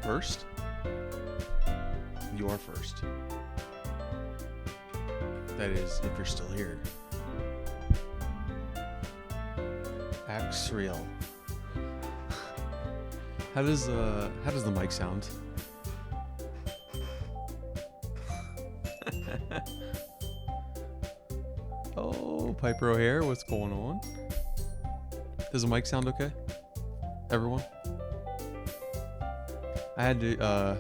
first? You are first. That is, if you're still here. Axe real. How does the mic sound? Oh, Piper O'Hare, what's going on? Does the mic sound okay? Everyone? I had to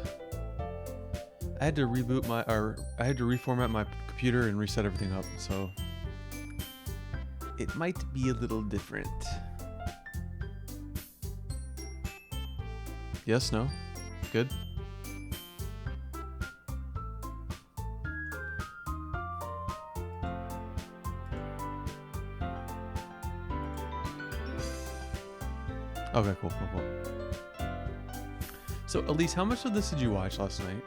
reboot I had to reformat my computer and reset everything up, so it might be a little different. Yes, no? Good? Okay, cool. So, Elise, how much of this did you watch last night?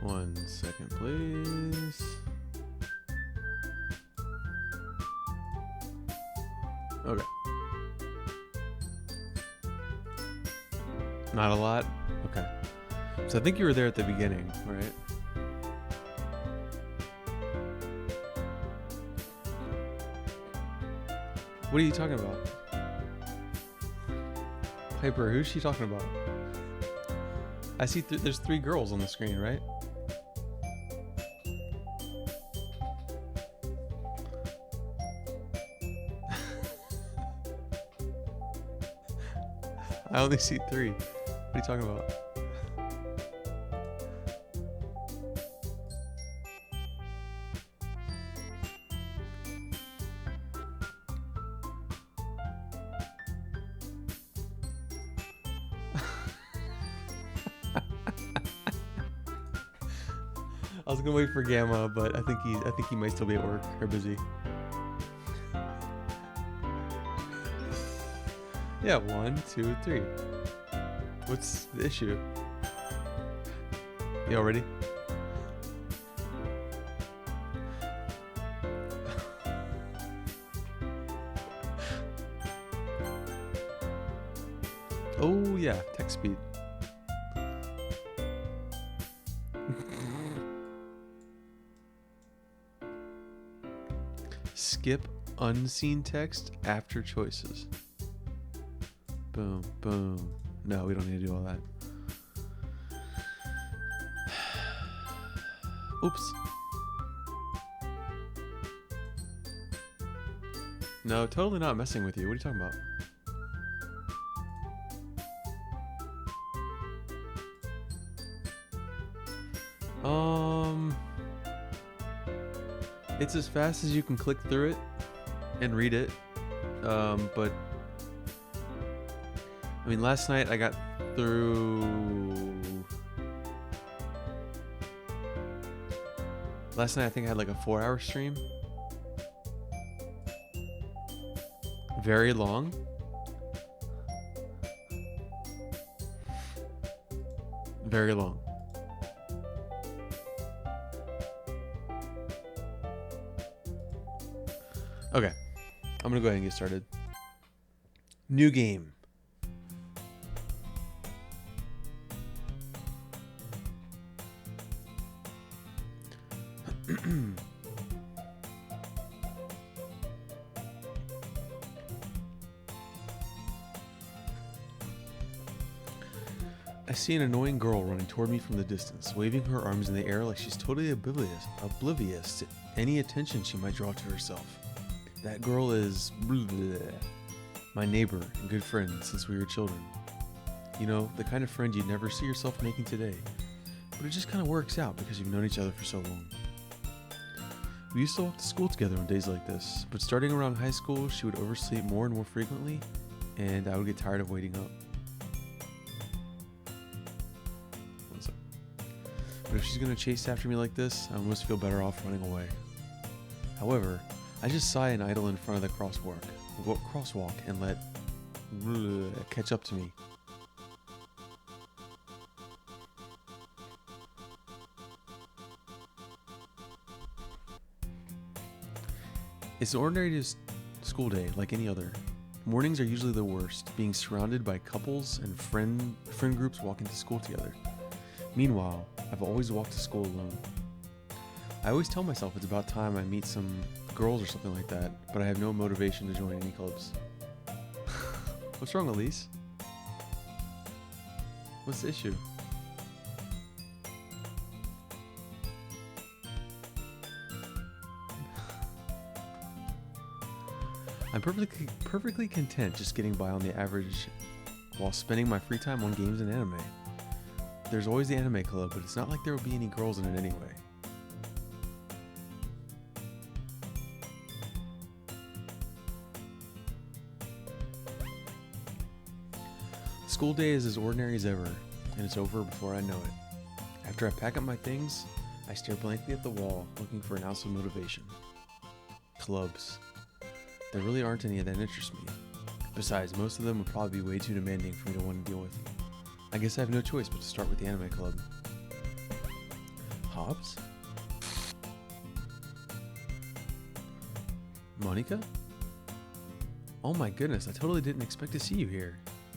One second, please. Okay. Not a lot? Okay. So I think you were there at the beginning, right? What are you talking about? Piper, who's she talking about? I see there's 3 girls on the screen, right? I only see 3. What are you talking about? I was gonna wait for Gamma, but I think he might still be at work or busy. Yeah, 1, 2, 3. What's the issue? You all ready? Oh yeah, text speed. Skip unseen text after choices. Boom, boom. No, we don't need to do all that. Oops. No, totally not messing with you. What are you talking about? It's as fast as you can click through it and read it. But I mean, last night I got through. Last night I think I had like a 4-hour stream. Very long. Very long. Okay, I'm gonna go ahead and get started. New game. I see an annoying girl running toward me from the distance, waving her arms in the air like she's totally oblivious to any attention she might draw to herself. That girl is my neighbor and good friend since we were children. You know, the kind of friend you'd never see yourself making today, but it just kind of works out because you've known each other for so long. We used to walk to school together on days like this, but starting around high school, she would oversleep more and more frequently, and I would get tired of waiting up. One sec. But if she's gonna chase after me like this, I almost feel better off running away. However, I just sigh and idle in front of the crosswalk and let catch up to me. It's an ordinary school day like any other. Mornings are usually the worst, being surrounded by couples and friend groups walking to school together. Meanwhile, I've always walked to school alone. I always tell myself it's about time I meet some girls or something like that, but I have no motivation to join any clubs. What's wrong, Elise? What's the issue? I'm perfectly content just getting by on the average while spending my free time on games and anime. There's always the anime club, but it's not like there will be any girls in it anyway. School day is as ordinary as ever, and it's over before I know it. After I pack up my things, I stare blankly at the wall, looking for an ounce of motivation. Clubs. There really aren't any that interest me. Besides, most of them would probably be way too demanding for me to want to deal with. I guess I have no choice but to start with the anime club. Hobbs? Monica? Oh my goodness, I totally didn't expect to see you here.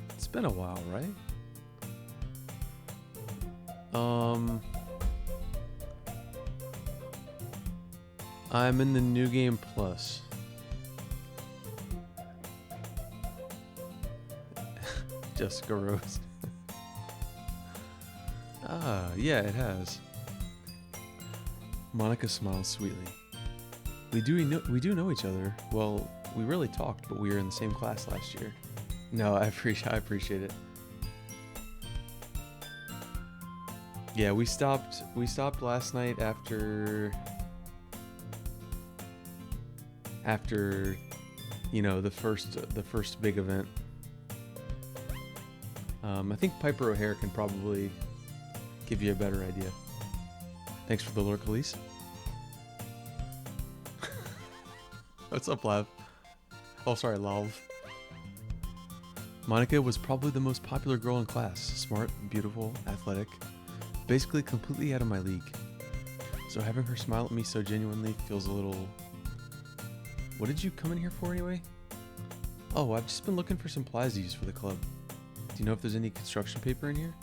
It's been a while, right? I'm in the New Game Plus. Jessica Rose. Yeah, it has. Monica smiles sweetly. We do know each other. Well, we rarely talked, but we were in the same class last year. No, I appreciate it. Yeah, we stopped last night after the first big event. I think Piper O'Hare can probably give you a better idea. Thanks for the lurk, Elise. What's up, Lav? Oh, sorry, Lav. Monica was probably the most popular girl in class. Smart, beautiful, athletic. Basically completely out of my league. So having her smile at me so genuinely feels a little... What did you come in here for anyway? Oh, I've just been looking for some supplies to use for the club. Do you know if there's any construction paper in here?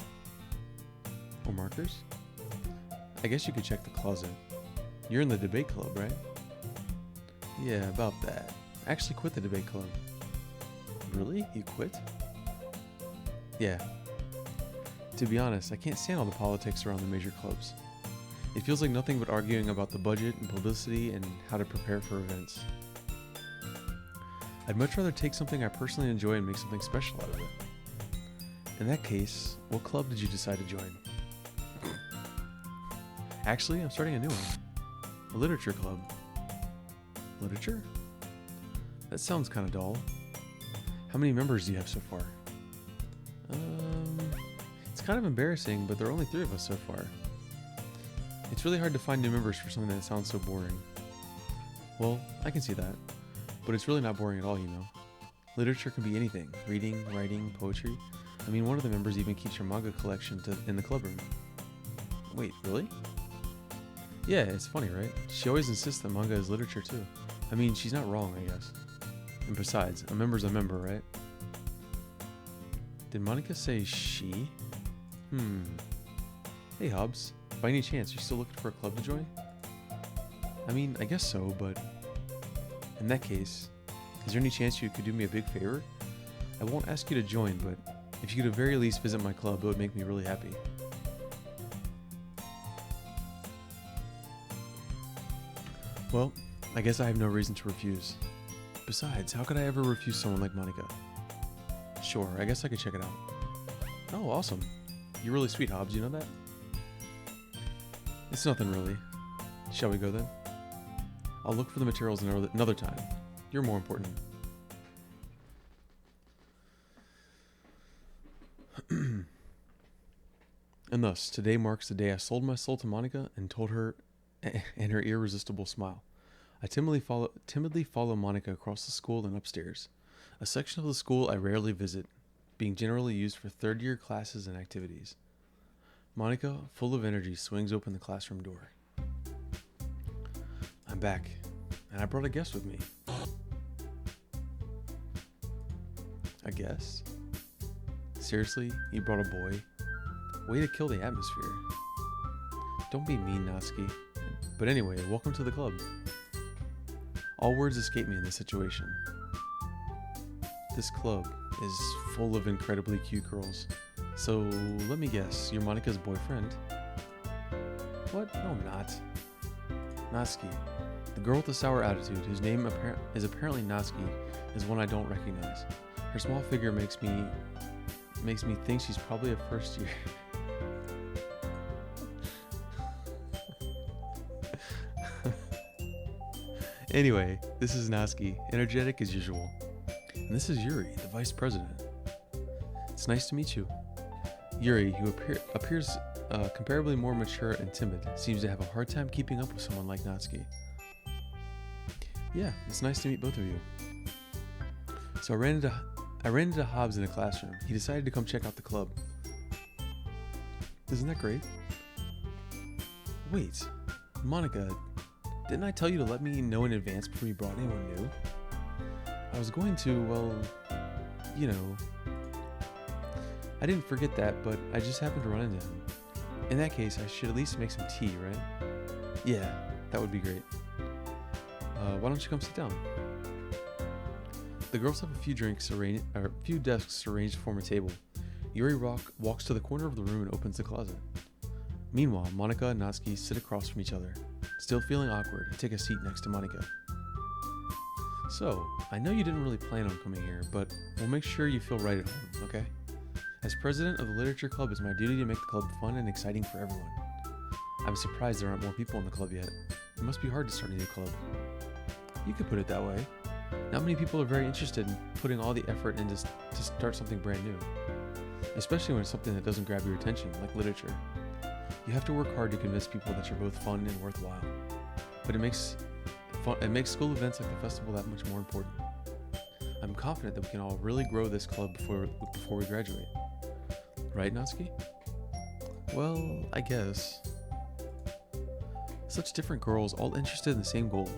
Or markers? I guess you could check the closet. You're in the debate club, right? Yeah, about that. I actually quit the debate club. Really? You quit? Yeah. To be honest, I can't stand all the politics around the major clubs. It feels like nothing but arguing about the budget and publicity and how to prepare for events. I'd much rather take something I personally enjoy and make something special out of it. In that case, what club did you decide to join? Actually, I'm starting a new one. A literature club. Literature? That sounds kind of dull. How many members do you have so far? It's kind of embarrassing, but there are only 3 of us so far. It's really hard to find new members for something that sounds so boring. Well, I can see that. But it's really not boring at all, you know. Literature can be anything. Reading, writing, poetry. I mean, one of the members even keeps her manga collection in the club room. Wait, really? Yeah, it's funny, right? She always insists that manga is literature too. I mean, she's not wrong, I guess. And besides, a member's a member, right? Did Monica say she? Hey, Hobbs. By any chance, you still looking for a club to join? I mean, I guess so, but... In that case, is there any chance you could do me a big favor? I won't ask you to join, but if you could at the very least visit my club, it would make me really happy. Well, I guess I have no reason to refuse. Besides, how could I ever refuse someone like Monica? Sure, I guess I could check it out. Oh, awesome. You're really sweet, Hobbs, you know that? It's nothing really. Shall we go then? I'll look for the materials another time. You're more important. And thus, today marks the day I sold my soul to Monica and told her, and her irresistible smile. I timidly follow Monica across the school and upstairs, a section of the school I rarely visit, being generally used for third-year classes and activities. Monica, full of energy, swings open the classroom door. I'm back, and I brought a guest with me. A guest? Seriously? You brought a boy? Way to kill the atmosphere. Don't be mean, Natsuki. But anyway, welcome to the club. All words escape me in this situation. This club is full of incredibly cute girls. So, let me guess, you're Monica's boyfriend? What? No, I'm not. Natsuki, the girl with the sour attitude, whose name is apparently Natsuki, is one I don't recognize. Her small figure makes me think she's probably a first year. Anyway, this is Natsuki, energetic as usual. And this is Yuri, the vice president. It's nice to meet you. Yuri, who appears comparably more mature and timid, seems to have a hard time keeping up with someone like Natsuki. Yeah, it's nice to meet both of you. So I ran into Hobbs in the classroom. He decided to come check out the club. Isn't that great? Wait, Monica, didn't I tell you to let me know in advance before you brought anyone new? I was going to, well, you know. I didn't forget that, but I just happened to run into him. In that case, I should at least make some tea, right? Yeah, that would be great. Why don't you come sit down? The girls have a few desks arranged to form a table. Yuri walks to the corner of the room and opens the closet. Meanwhile, Monica and Natsuki sit across from each other, still feeling awkward, and take a seat next to Monica. So, I know you didn't really plan on coming here, but we'll make sure you feel right at home, okay? As president of the literature club, it's my duty to make the club fun and exciting for everyone. I'm surprised there aren't more people in the club yet. It must be hard to start a new club. You could put it that way. Not many people are very interested in putting all the effort into to start something brand new, especially when it's something that doesn't grab your attention, like literature. You have to work hard to convince people that you're both fun and worthwhile, but it makes school events like the festival that much more important. I'm confident that we can all really grow this club before we graduate. Right, Natsuki? Well, I guess. Such different girls, all interested in the same goal.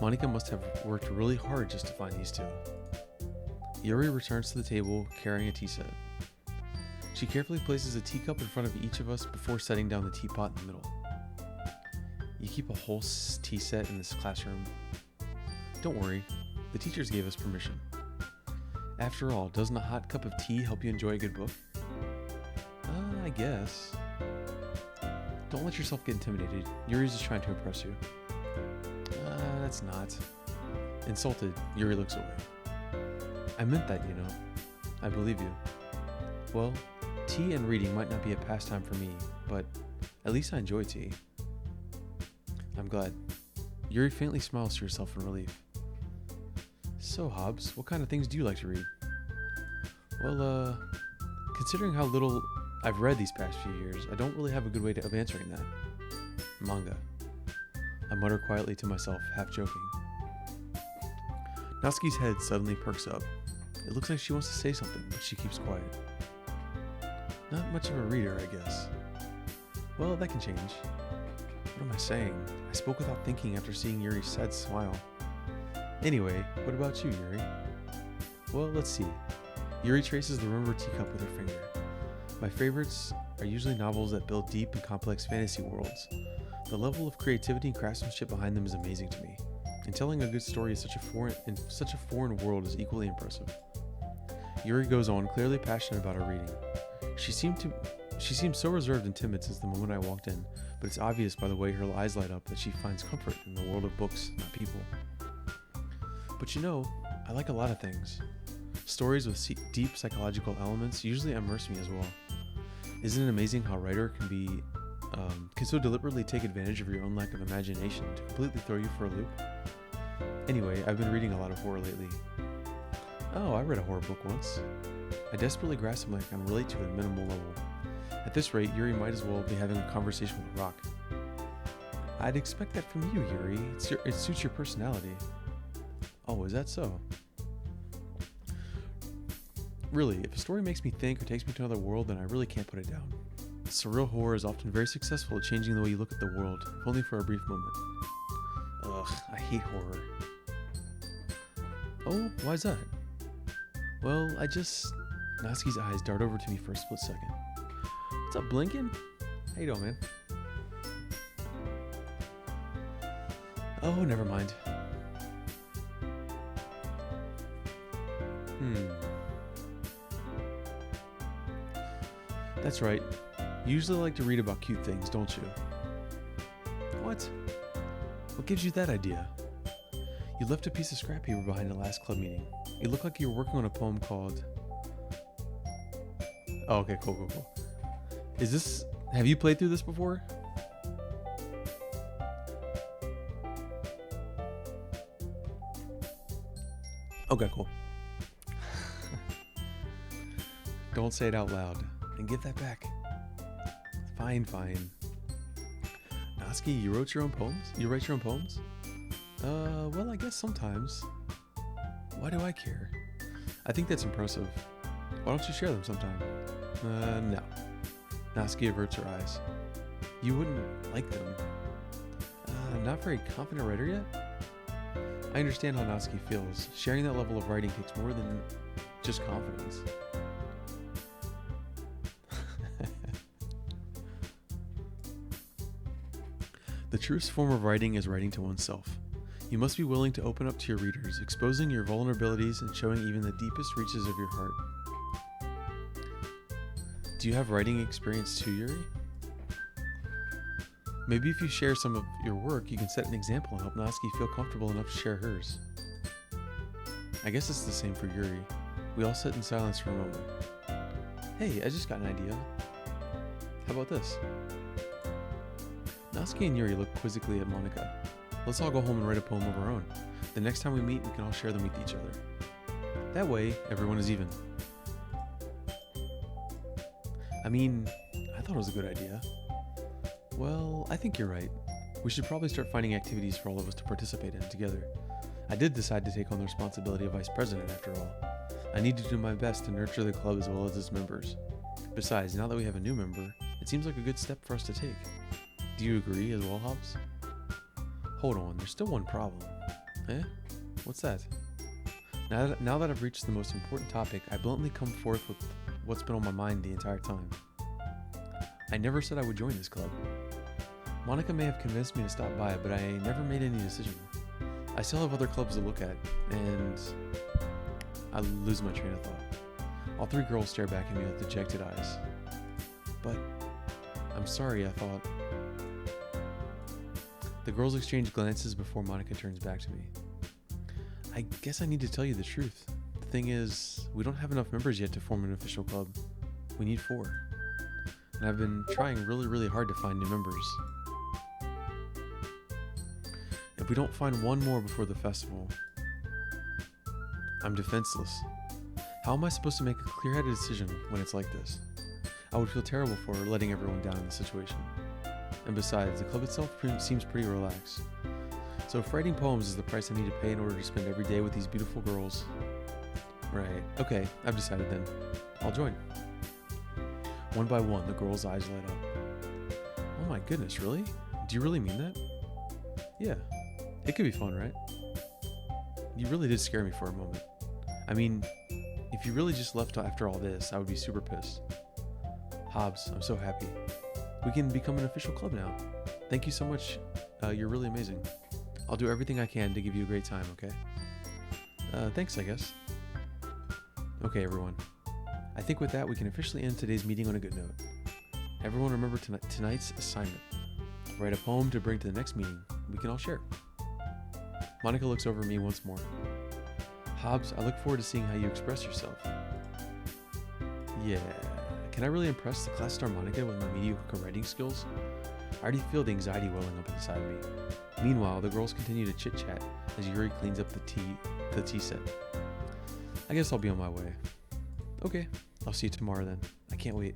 Monica must have worked really hard just to find these two. Yuri returns to the table carrying a tea set. She carefully places a teacup in front of each of us before setting down the teapot in the middle. You keep a whole tea set in this classroom? Don't worry, the teachers gave us permission. After all, doesn't a hot cup of tea help you enjoy a good book? I guess. Don't let yourself get intimidated. Yuri's just trying to impress you. That's not. Insulted, Yuri looks away. I meant that, you know. I believe you. Well, tea and reading might not be a pastime for me, but at least I enjoy tea. I'm glad. Yuri faintly smiles to herself in relief. So, Hobbs, what kind of things do you like to read? Well, considering how little I've read these past few years, I don't really have a good way of answering that. Manga. I mutter quietly to myself, half joking. Natsuki's head suddenly perks up. It looks like she wants to say something, but she keeps quiet. Not much of a reader, I guess. Well, that can change. What am I saying? I spoke without thinking after seeing Yuri's sad smile. Anyway, what about you, Yuri? Well, let's see. Yuri traces the rim of her teacup with her finger. My favorites are usually novels that build deep and complex fantasy worlds. The level of creativity and craftsmanship behind them is amazing to me, and telling a good story in such a foreign world is equally impressive. Yuri goes on, clearly passionate about her reading. She seemed so reserved and timid since the moment I walked in, but it's obvious by the way her eyes light up that she finds comfort in the world of books, not people. But you know, I like a lot of things. Stories with deep psychological elements usually immerse me as well. Isn't it amazing how a writer can so deliberately take advantage of your own lack of imagination to completely throw you for a loop? Anyway, I've been reading a lot of horror lately. Oh, I read a horror book once. I desperately grasp something I can relate to at a minimal level. At this rate, Yuri might as well be having a conversation with a rock. I'd expect that from you, Yuri. It suits your personality. Oh, is that so? Really, if a story makes me think or takes me to another world, then I really can't put it down. Surreal horror is often very successful at changing the way you look at the world, if only for a brief moment. Ugh, I hate horror. Oh, why's that? Well, Natsuki's eyes dart over to me for a split second. What's up, Blinken? How you doing, man? Oh, never mind. That's right. You usually like to read about cute things, don't you? What? What gives you that idea? You left a piece of scrap paper behind the last club meeting. It looked like you were working on a poem called... Oh, okay, cool. Have you played through this before? Okay, cool. Don't say it out loud. And give that back. Fine. Natsuki, you wrote your own poems? You write your own poems? Well, I guess sometimes. Why do I care? I think that's impressive. Why don't you share them sometime? No. Natsuki averts her eyes. You wouldn't like them. Not very confident writer yet? I understand how Natsuki feels. Sharing that level of writing takes more than just confidence. The truest form of writing is writing to oneself. You must be willing to open up to your readers, exposing your vulnerabilities and showing even the deepest reaches of your heart. Do you have writing experience too, Yuri? Maybe if you share some of your work, you can set an example and help Natsuki feel comfortable enough to share hers. I guess it's the same for Yuri. We all sit in silence for a moment. Hey, I just got an idea. How about this? Natsuki and Yuri look quizzically at Monika. Let's all go home and write a poem of our own. The next time we meet, we can all share them with each other. That way, everyone is even. I mean, I thought it was a good idea. Well, I think you're right. We should probably start finding activities for all of us to participate in together. I did decide to take on the responsibility of vice president after all. I need to do my best to nurture the club as well as its members. Besides, now that we have a new member, it seems like a good step for us to take. Do you agree as well, Hobbs? Hold on, there's still one problem. Eh? What's that? Now that I've reached the most important topic, I bluntly come forth with what's been on my mind the entire time. I never said I would join this club. Monika may have convinced me to stop by, but I never made any decision. I still have other clubs to look at, and I lose my train of thought. All three girls stare back at me with dejected eyes. But I'm sorry, I thought. The girls exchange glances before Monika turns back to me. I guess I need to tell you the truth. The thing is, we don't have enough members yet to form an official club. We need 4. And I've been trying really hard to find new members. If we don't find one more before the festival, I'm defenseless. How am I supposed to make a clear-headed decision when it's like this? I would feel terrible for letting everyone down in this situation. And besides, the club itself seems pretty relaxed. So if writing poems is the price I need to pay in order to spend every day with these beautiful girls... Right, okay, I've decided then. I'll join. One by one, the girls' eyes light up. Oh my goodness, really? Do you really mean that? Yeah, it could be fun, right? You really did scare me for a moment. I mean, if you really just left after all this, I would be super pissed. Hobbs, I'm so happy. We can become an official club now. Thank you so much. You're really amazing. I'll do everything I can to give you a great time, okay? Thanks, I guess. Okay, everyone. I think with that, we can officially end today's meeting on a good note. Everyone remember tonight's assignment. Write a poem to bring to the next meeting. We can all share. Monika looks over at me once more. Hobbs, I look forward to seeing how you express yourself. Yeah. Can I really impress the class star Monika with my mediocre writing skills? I already feel the anxiety welling up inside of me. Meanwhile, the girls continue to chit-chat as Yuri cleans up the tea set. I guess I'll be on my way. Okay, I'll see you tomorrow then. I can't wait.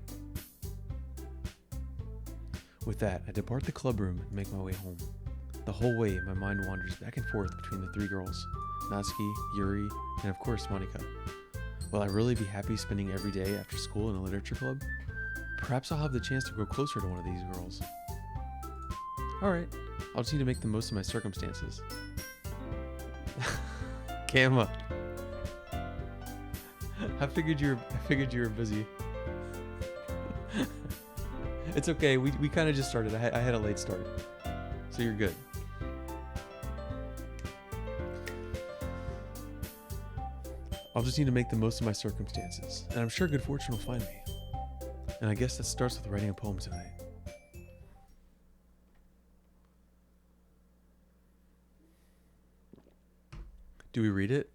With that, I depart the club room and make my way home. The whole way, my mind wanders back and forth between the three girls, Natsuki, Yuri, and of course Monika. Will I really be happy spending every day after school in a literature club? Perhaps I'll have the chance to grow closer to one of these girls. Alright, I'll just need to make the most of my circumstances. Gamma. I figured you were busy. It's okay, we kind of just started. I had a late start. So you're good. I'll just need to make the most of my circumstances, and I'm sure good fortune will find me. And I guess that starts with writing a poem tonight. Do we read it?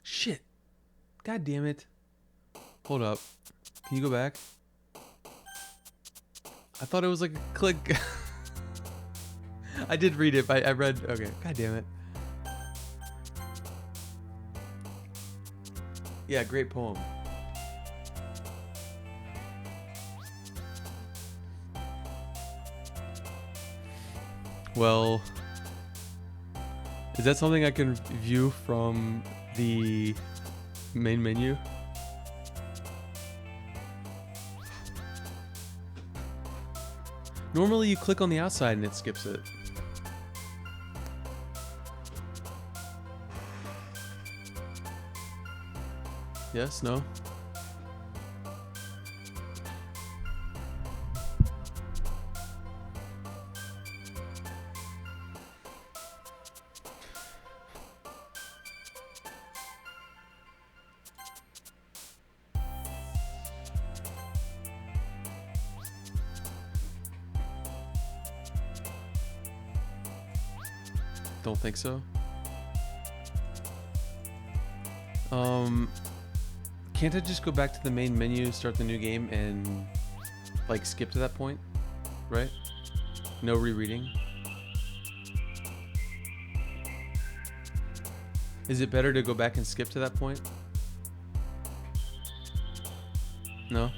Shit. God damn it. Hold up. Can you go back? I thought it was like a click. I did read it, but I read... Okay. God damn it. Yeah, great poem. Well... Is that something I can view from the main menu? Normally you click on the outside and it skips it. Yes? No? Don't think so. Can't I just go back to the main menu, start the new game, and like skip to that point? Right? No rereading? Is it better to go back and skip to that point? No?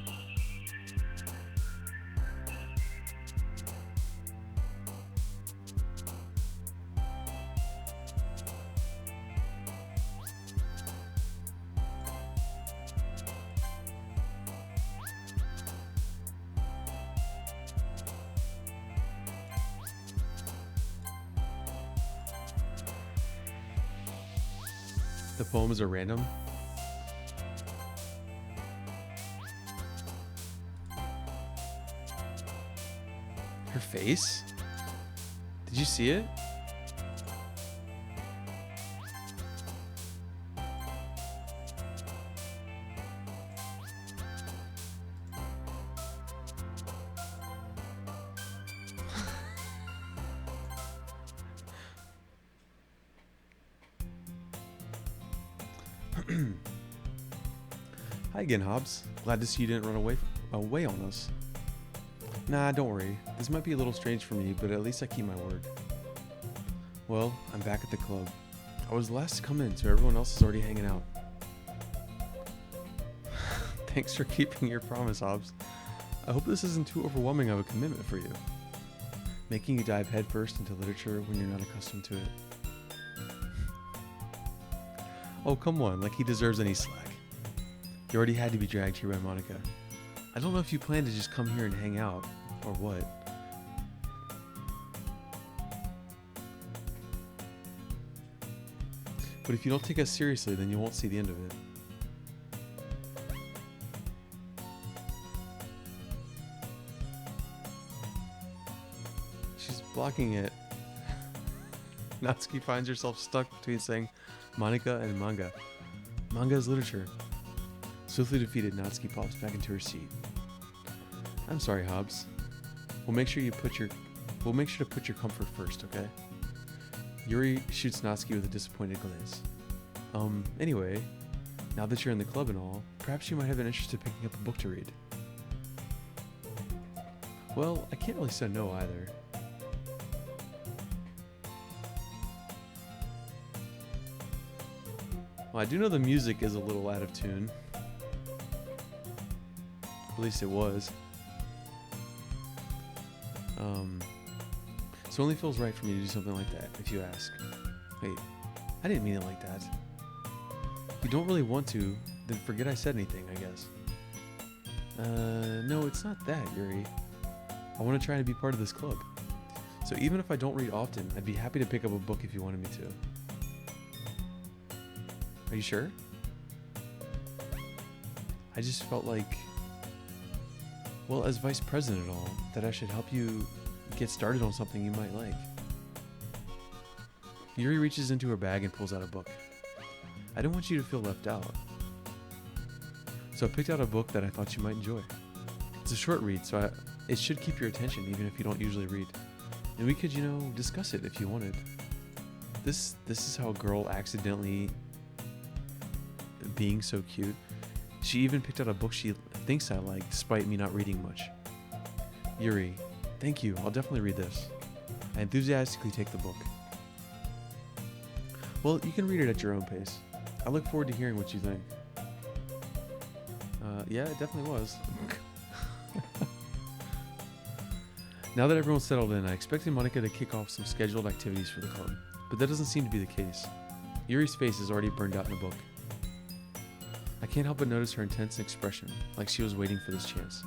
The poems are random? Her face? Did you see it? Hi again, Hobbs. Glad to see you didn't run away on us. Nah, don't worry. This might be a little strange for me, but at least I keep my word. Well, I'm back at the club. I was the last to come in, so everyone else is already hanging out. Thanks for keeping your promise, Hobbs. I hope this isn't too overwhelming of a commitment for you. Making you dive headfirst into literature when you're not accustomed to it. Oh, come on, like he deserves any slack. You already had to be dragged here by Monika. I don't know if you plan to just come here and hang out, or what. But if you don't take us seriously, then you won't see the end of it. She's blocking it. Natsuki finds herself stuck between saying Monika and manga. Manga is literature. Swiftly defeated, Natsuki pops back into her seat. I'm sorry, Hobbs. We'll make sure to put your comfort first, okay? Yuri shoots Natsuki with a disappointed glance. Anyway, now that you're in the club and all, perhaps you might have an interest in picking up a book to read. Well, I can't really say no either. Well, I do know the music is a little out of tune. At least it was. So it only feels right for me to do something like that, if you ask. Wait, I didn't mean it like that. If you don't really want to, then forget I said anything, I guess. No, it's not that, Yuri. I want to try to be part of this club. So even if I don't read often, I'd be happy to pick up a book if you wanted me to. Are you sure? I just felt like, well, as vice president and all, that I should help you get started on something you might like. Yuri reaches into her bag and pulls out a book. I didn't want you to feel left out. So I picked out a book that I thought you might enjoy. It's a short read, so it should keep your attention even if you don't usually read. And we could, discuss it if you wanted. This is how a girl accidentally being so cute. She even picked out a book she thinks I like, despite me not reading much. Yuri, thank you. I'll definitely read this. I enthusiastically take the book. Well, you can read it at your own pace. I look forward to hearing what you think. Yeah, it definitely was. Now that everyone's settled in, I expected Monica to kick off some scheduled activities for the club, but that doesn't seem to be the case. Yuri's face is already burned out in the book. I can't help but notice her intense expression, like she was waiting for this chance.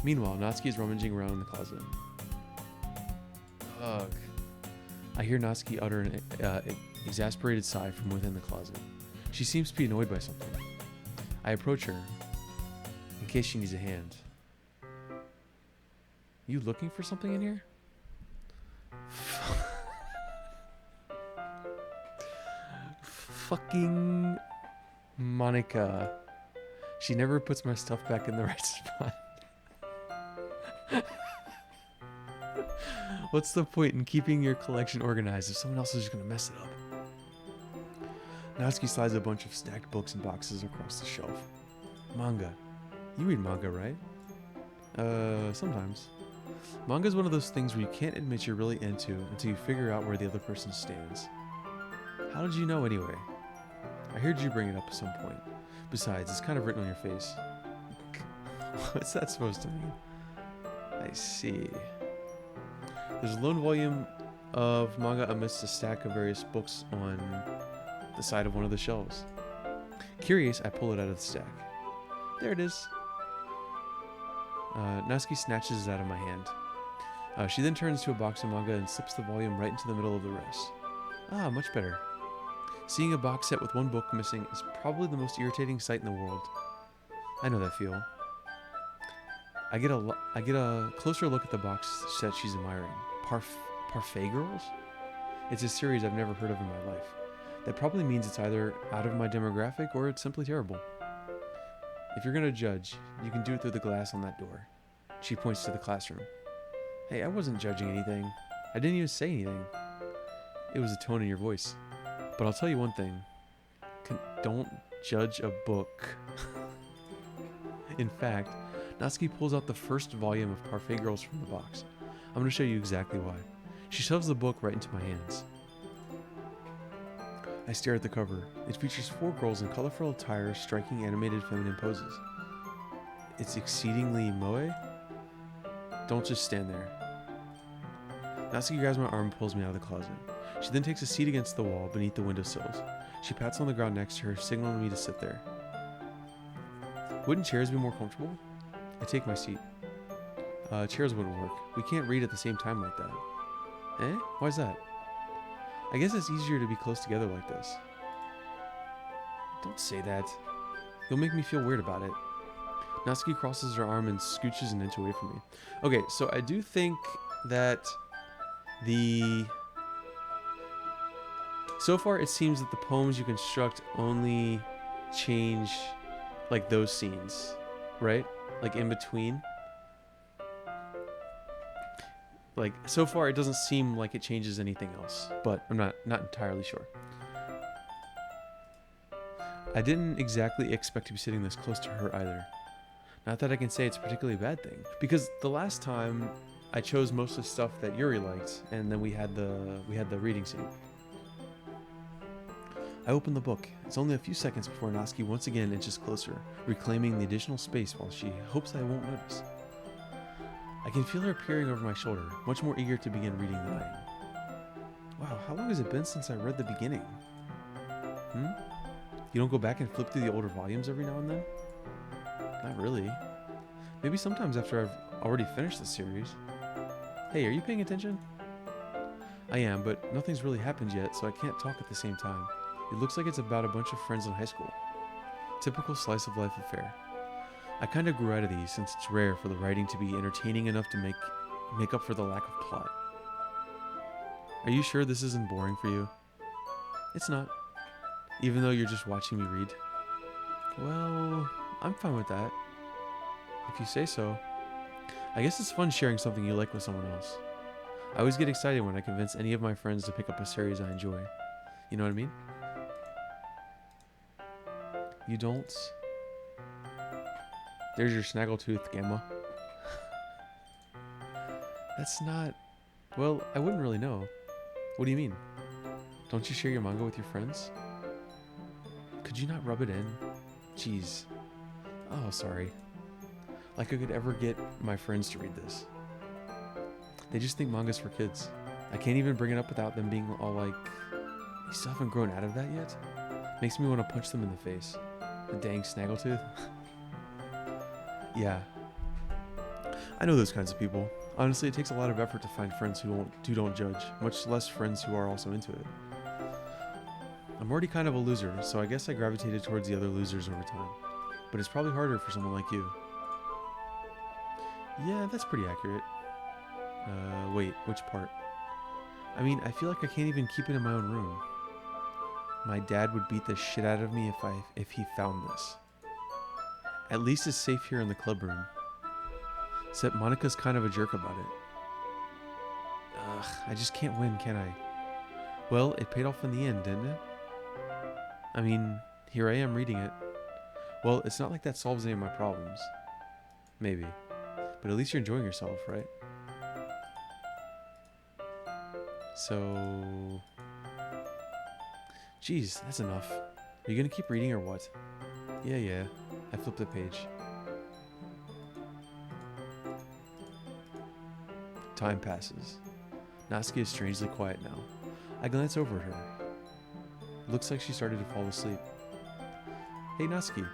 Meanwhile, Natsuki is rummaging around in the closet. Ugh. I hear Natsuki utter an exasperated sigh from within the closet. She seems to be annoyed by something. I approach her, in case she needs a hand. You looking for something in here? Fucking Monica. She never puts my stuff back in the right spot. What's the point in keeping your collection organized if someone else is just gonna mess it up? Natsuki slides a bunch of stacked books and boxes across the shelf. Manga. You read manga, right? Sometimes. Manga is one of those things where you can't admit you're really into until you figure out where the other person stands. How did you know anyway? I heard you bring it up at some point. Besides, it's kind of written on your face. What's that supposed to mean? I see. There's a lone volume of manga amidst a stack of various books on the side of one of the shelves. Curious, I pull it out of the stack. There it is. Natsuki snatches it out of my hand. She then turns to a box of manga and slips the volume right into the middle of the rest. Ah, much better. Seeing a box set with one book missing is probably the most irritating sight in the world. I know that feel. I get a closer look at the box set she's admiring. Parfait Girls? It's a series I've never heard of in my life. That probably means it's either out of my demographic or it's simply terrible. If you're gonna judge, you can do it through the glass on that door. She points to the classroom. Hey, I wasn't judging anything. I didn't even say anything. It was the tone in your voice. But I'll tell you one thing. Don't judge a book. In fact, Natsuki pulls out the first volume of Parfait Girls from the box. I'm going to show you exactly why. She shoves the book right into my hands. I stare at the cover. It features 4 girls in colorful attire striking animated feminine poses. It's exceedingly moe. Don't just stand there. Natsuki grabs my arm and pulls me out of the closet. She then takes a seat against the wall beneath the windowsills. She pats on the ground next to her, signaling me to sit there. Wouldn't chairs be more comfortable? I take my seat. Chairs wouldn't work. We can't read at the same time like that. Eh? Why's that? I guess it's easier to be close together like this. Don't say that. You'll make me feel weird about it. Natsuki crosses her arm and scooches an inch away from me. Okay, so I do think that so far it seems that the poems you construct only change like those scenes, right? Like in between. Like so far it doesn't seem like it changes anything else, but I'm not entirely sure. I didn't exactly expect to be sitting this close to her either. Not that I can say it's a particularly bad thing, because the last time I chose mostly stuff that Yuri liked, and then we had the reading scene. I open the book. It's only a few seconds before Natsuki once again inches closer, reclaiming the additional space while she hopes I won't notice. I can feel her peering over my shoulder, much more eager to begin reading than I am. Wow, how long has it been since I read the beginning? You don't go back and flip through the older volumes every now and then? Not really. Maybe sometimes after I've already finished the series. Hey, are you paying attention? I am, but nothing's really happened yet, so I can't talk at the same time. It looks like it's about a bunch of friends in high school. Typical slice of life affair. I kinda grew out of these since it's rare for the writing to be entertaining enough to make up for the lack of plot. Are you sure this isn't boring for you? It's not. Even though you're just watching me read. Well, I'm fine with that. If you say so. I guess it's fun sharing something you like with someone else. I always get excited when I convince any of my friends to pick up a series I enjoy. You know what I mean? You don't? There's your snaggletooth, Gamma. That's not... Well, I wouldn't really know. What do you mean? Don't you share your manga with your friends? Could you not rub it in? Jeez. Oh, sorry. Like I could ever get my friends to read this. They just think manga's for kids. I can't even bring it up without them being all like, you still haven't grown out of that yet? Makes me want to punch them in the face. The dang snaggletooth. Yeah. I know those kinds of people. Honestly, it takes a lot of effort to find friends who don't judge, much less friends who are also into it. I'm already kind of a loser, so I guess I gravitated towards the other losers over time. But it's probably harder for someone like you. Yeah, that's pretty accurate. Wait, which part? I mean, I feel like I can't even keep it in my own room. My dad would beat the shit out of me if he found this. At least it's safe here in the club room. Except Monica's kind of a jerk about it. Ugh, I just can't win, can I? Well, it paid off in the end, didn't it? I mean, here I am reading it. Well, it's not like that solves any of my problems. Maybe. But at least you're enjoying yourself, right? So... Jeez, that's enough. Are you gonna keep reading or what? Yeah. I flipped the page. Time passes. Natsuki is strangely quiet now. I glance over at her. Looks like she started to fall asleep. Hey, Natsuki.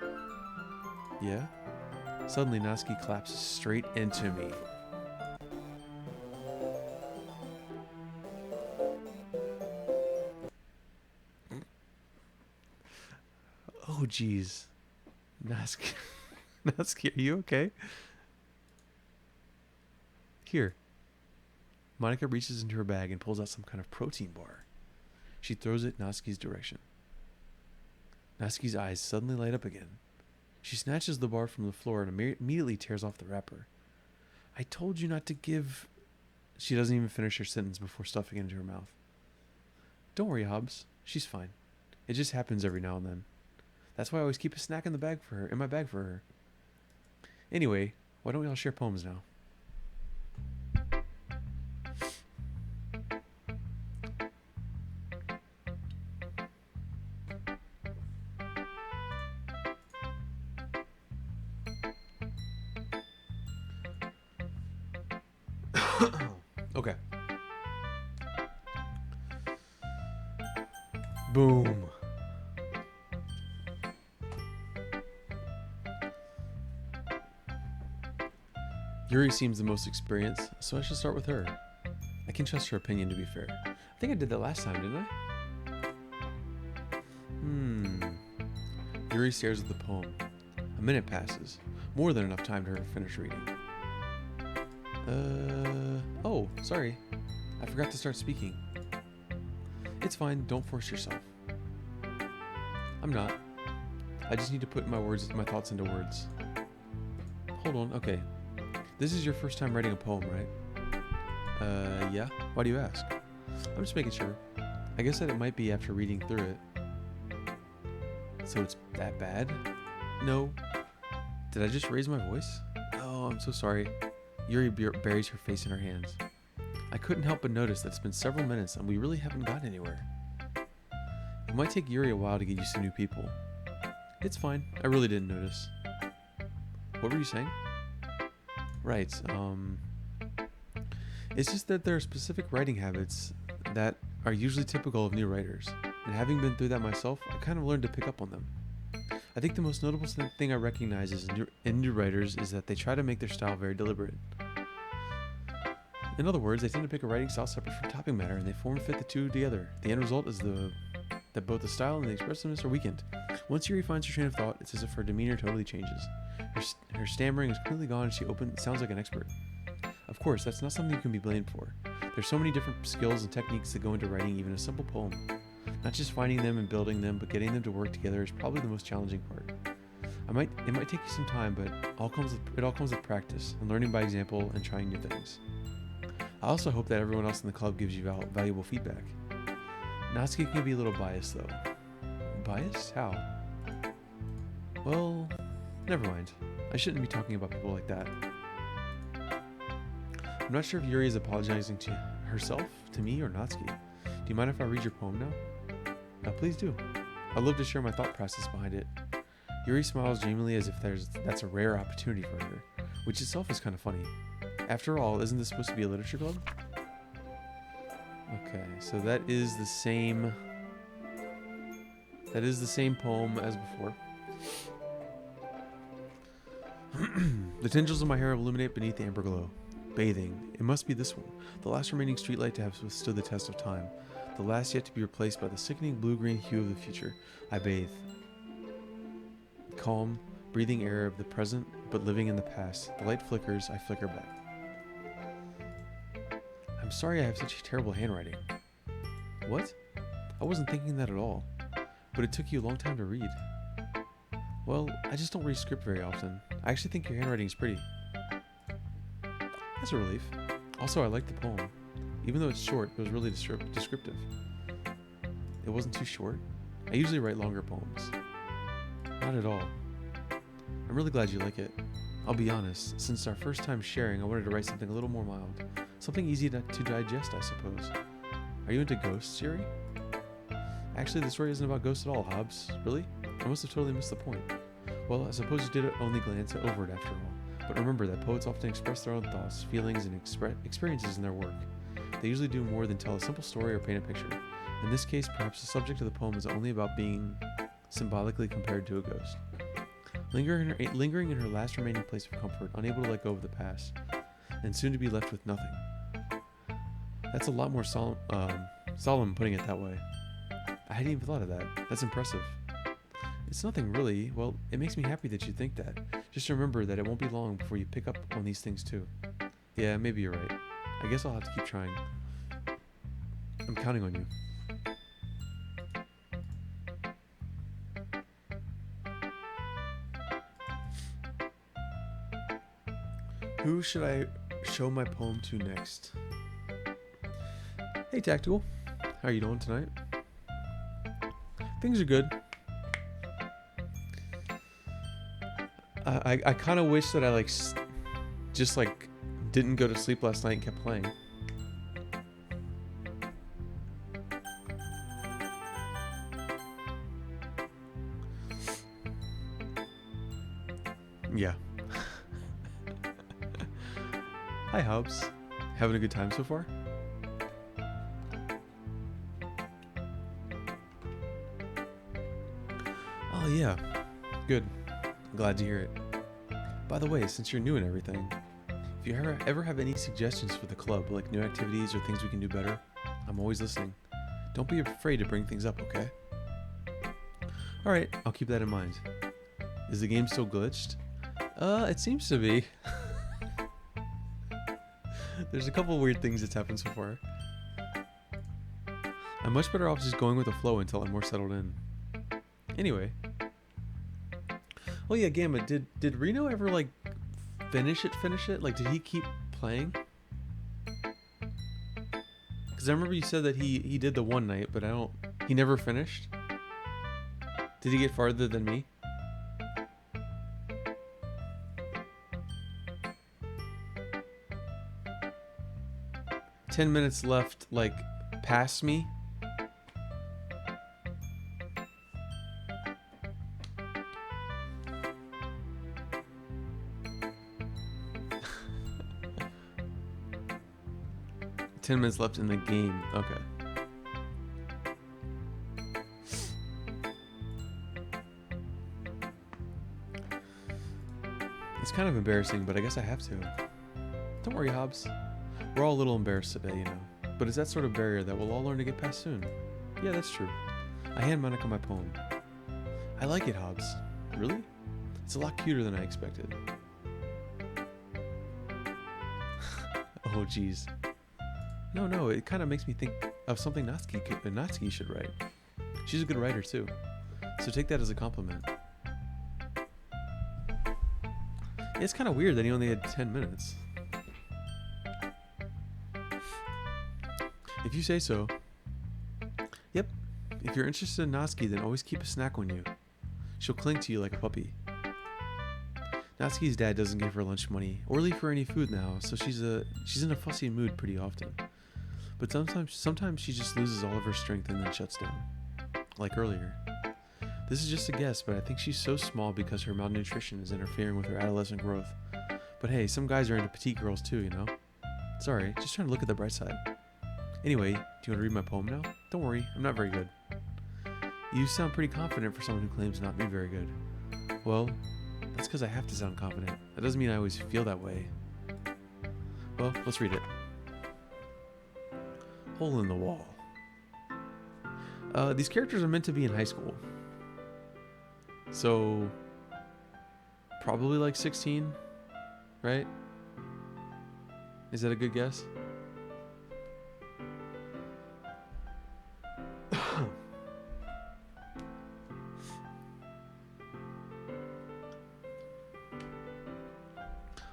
Yeah? Suddenly, Natsuki collapses straight into me. Oh, jeez. Natsuki. Natsuki, are you okay? Here. Monica reaches into her bag and pulls out some kind of protein bar. She throws it in Natsuki's direction. Natsuki's eyes suddenly light up again. She snatches the bar from the floor and immediately tears off the wrapper. I told you not to give... She doesn't even finish her sentence before stuffing it into her mouth. Don't worry, Hobbs. She's fine. It just happens every now and then. That's why I always keep a snack in my bag for her. Anyway, why don't we all share poems now? Okay. Boom. Yuri seems the most experienced, so I should start with her. I can trust her opinion, to be fair. I think I did that last time, didn't I? Yuri stares at the poem. A minute passes. More than enough time to her finish reading. Oh, sorry. I forgot to start speaking. It's fine, don't force yourself. I'm not. I just need to put my thoughts into words. Hold on, okay. This is your first time writing a poem, right? Yeah? Why do you ask? I'm just making sure. I guess that it might be after reading through it. So it's that bad? No. Did I just raise my voice? Oh, I'm so sorry. Yuri buries her face in her hands. I couldn't help but notice that it's been several minutes and we really haven't gotten anywhere. It might take Yuri a while to get used to new people. It's fine. I really didn't notice. What were you saying? Right, it's just that there are specific writing habits that are usually typical of new writers, and having been through that myself, I kind of learned to pick up on them. I think the most notable thing I recognize in new writers is that they try to make their style very deliberate. In other words, they tend to pick a writing style separate from topic matter, and they form fit the two together. The end result is that both the style and the expressiveness are weakened. Once Yuri finds her train of thought, it's as if her demeanor totally changes. Her stammering is completely gone and she sounds like an expert. Of course, that's not something you can be blamed for. There's so many different skills and techniques that go into writing even a simple poem. Not just finding them and building them, but getting them to work together is probably the most challenging part. It might take you some time, but it all comes with practice and learning by example and trying new things. I also hope that everyone else in the club gives you valuable feedback. Natsuki can be a little biased though. Biased? How? Well, never mind. I shouldn't be talking about people like that. I'm not sure if Yuri is apologizing to herself, to me, or Natsuki. Do you mind if I read your poem now? Please do. I'd love to share my thought process behind it. Yuri smiles genuinely as if that's a rare opportunity for her, which itself is kind of funny. After all, isn't this supposed to be a literature club? Okay, so that is the same poem as before. The tendrils of my hair illuminate beneath the amber glow. Bathing. It must be this one, the last remaining streetlight to have withstood the test of time, the last yet to be replaced by the sickening blue-green hue of the future. I bathe. Calm, breathing air of the present, but living in the past. The light flickers, I flicker back. I'm sorry I have such terrible handwriting. What? I wasn't thinking that at all. But it took you a long time to read. Well, I just don't read script very often. I actually think your handwriting is pretty. That's a relief. Also, I like the poem. Even though it's short, it was really descriptive. It wasn't too short. I usually write longer poems. Not at all. I'm really glad you like it. I'll be honest, since our first time sharing, I wanted to write something a little more mild. Something easy to digest, I suppose. Are you into ghosts, Yuri? Actually, the story isn't about ghosts at all, Hobbs. Really? I must have totally missed the point. Well, I suppose you did only glance over it after all. But remember that poets often express their own thoughts, feelings, and experiences in their work. They usually do more than tell a simple story or paint a picture. In this case, perhaps the subject of the poem is only about being symbolically compared to a ghost. Lingering in her last remaining place of comfort, unable to let go of the past, and soon to be left with nothing. That's a lot more solemn putting it that way. I hadn't even thought of that. That's impressive. It's nothing really. Well, it makes me happy that you think that. Just remember that it won't be long before you pick up on these things too. Yeah, maybe you're right. I guess I'll have to keep trying. I'm counting on you. Who should I show my poem to next? Hey Tactical, how are you doing tonight? Things are good. I kind of wish that I just didn't go to sleep last night and kept playing. Yeah. Hi Hobbs. Having a good time so far? Oh yeah. Good. Glad to hear it. By the way, since you're new and everything, if you ever have any suggestions for the club, like new activities or things we can do better, I'm always listening. Don't be afraid to bring things up, okay? Alright, I'll keep that in mind. Is the game still glitched? It seems to be. There's a couple weird things that's happened so far. I'm much better off just going with the flow until I'm more settled in. Anyway. Oh yeah, Gamma, did Reno ever finish it? Like, did he keep playing? Because I remember you said that he did the one night, but he never finished. Did he get farther than me? "10 minutes left, past me?" 10 minutes left in the game. Okay. It's kind of embarrassing, but I guess I have to. Don't worry, Hobbs. We're all a little embarrassed today, you know. But it's that sort of barrier that we'll all learn to get past soon. Yeah, that's true. I hand Monica my poem. I like it, Hobbs. Really? It's a lot cuter than I expected. Oh, jeez. No, it kind of makes me think of something Natsuki should write. She's a good writer, too. So take that as a compliment. Yeah, it's kind of weird that he only had 10 minutes. If you say so. Yep. If you're interested in Natsuki, then always keep a snack on you. She'll cling to you like a puppy. Natsuki's dad doesn't give her lunch money or leave her any food now, so she's in a fussy mood pretty often. But sometimes she just loses all of her strength and then shuts down. Like earlier. This is just a guess, but I think she's so small because her malnutrition is interfering with her adolescent growth. But hey, some guys are into petite girls too, you know? Sorry, just trying to look at the bright side. Anyway, do you want to read my poem now? Don't worry, I'm not very good. You sound pretty confident for someone who claims not to be very good. Well, that's because I have to sound confident. That doesn't mean I always feel that way. Well, let's read it. Hole in the wall. These characters are meant to be in high school. So, probably like 16, right? Is that a good guess?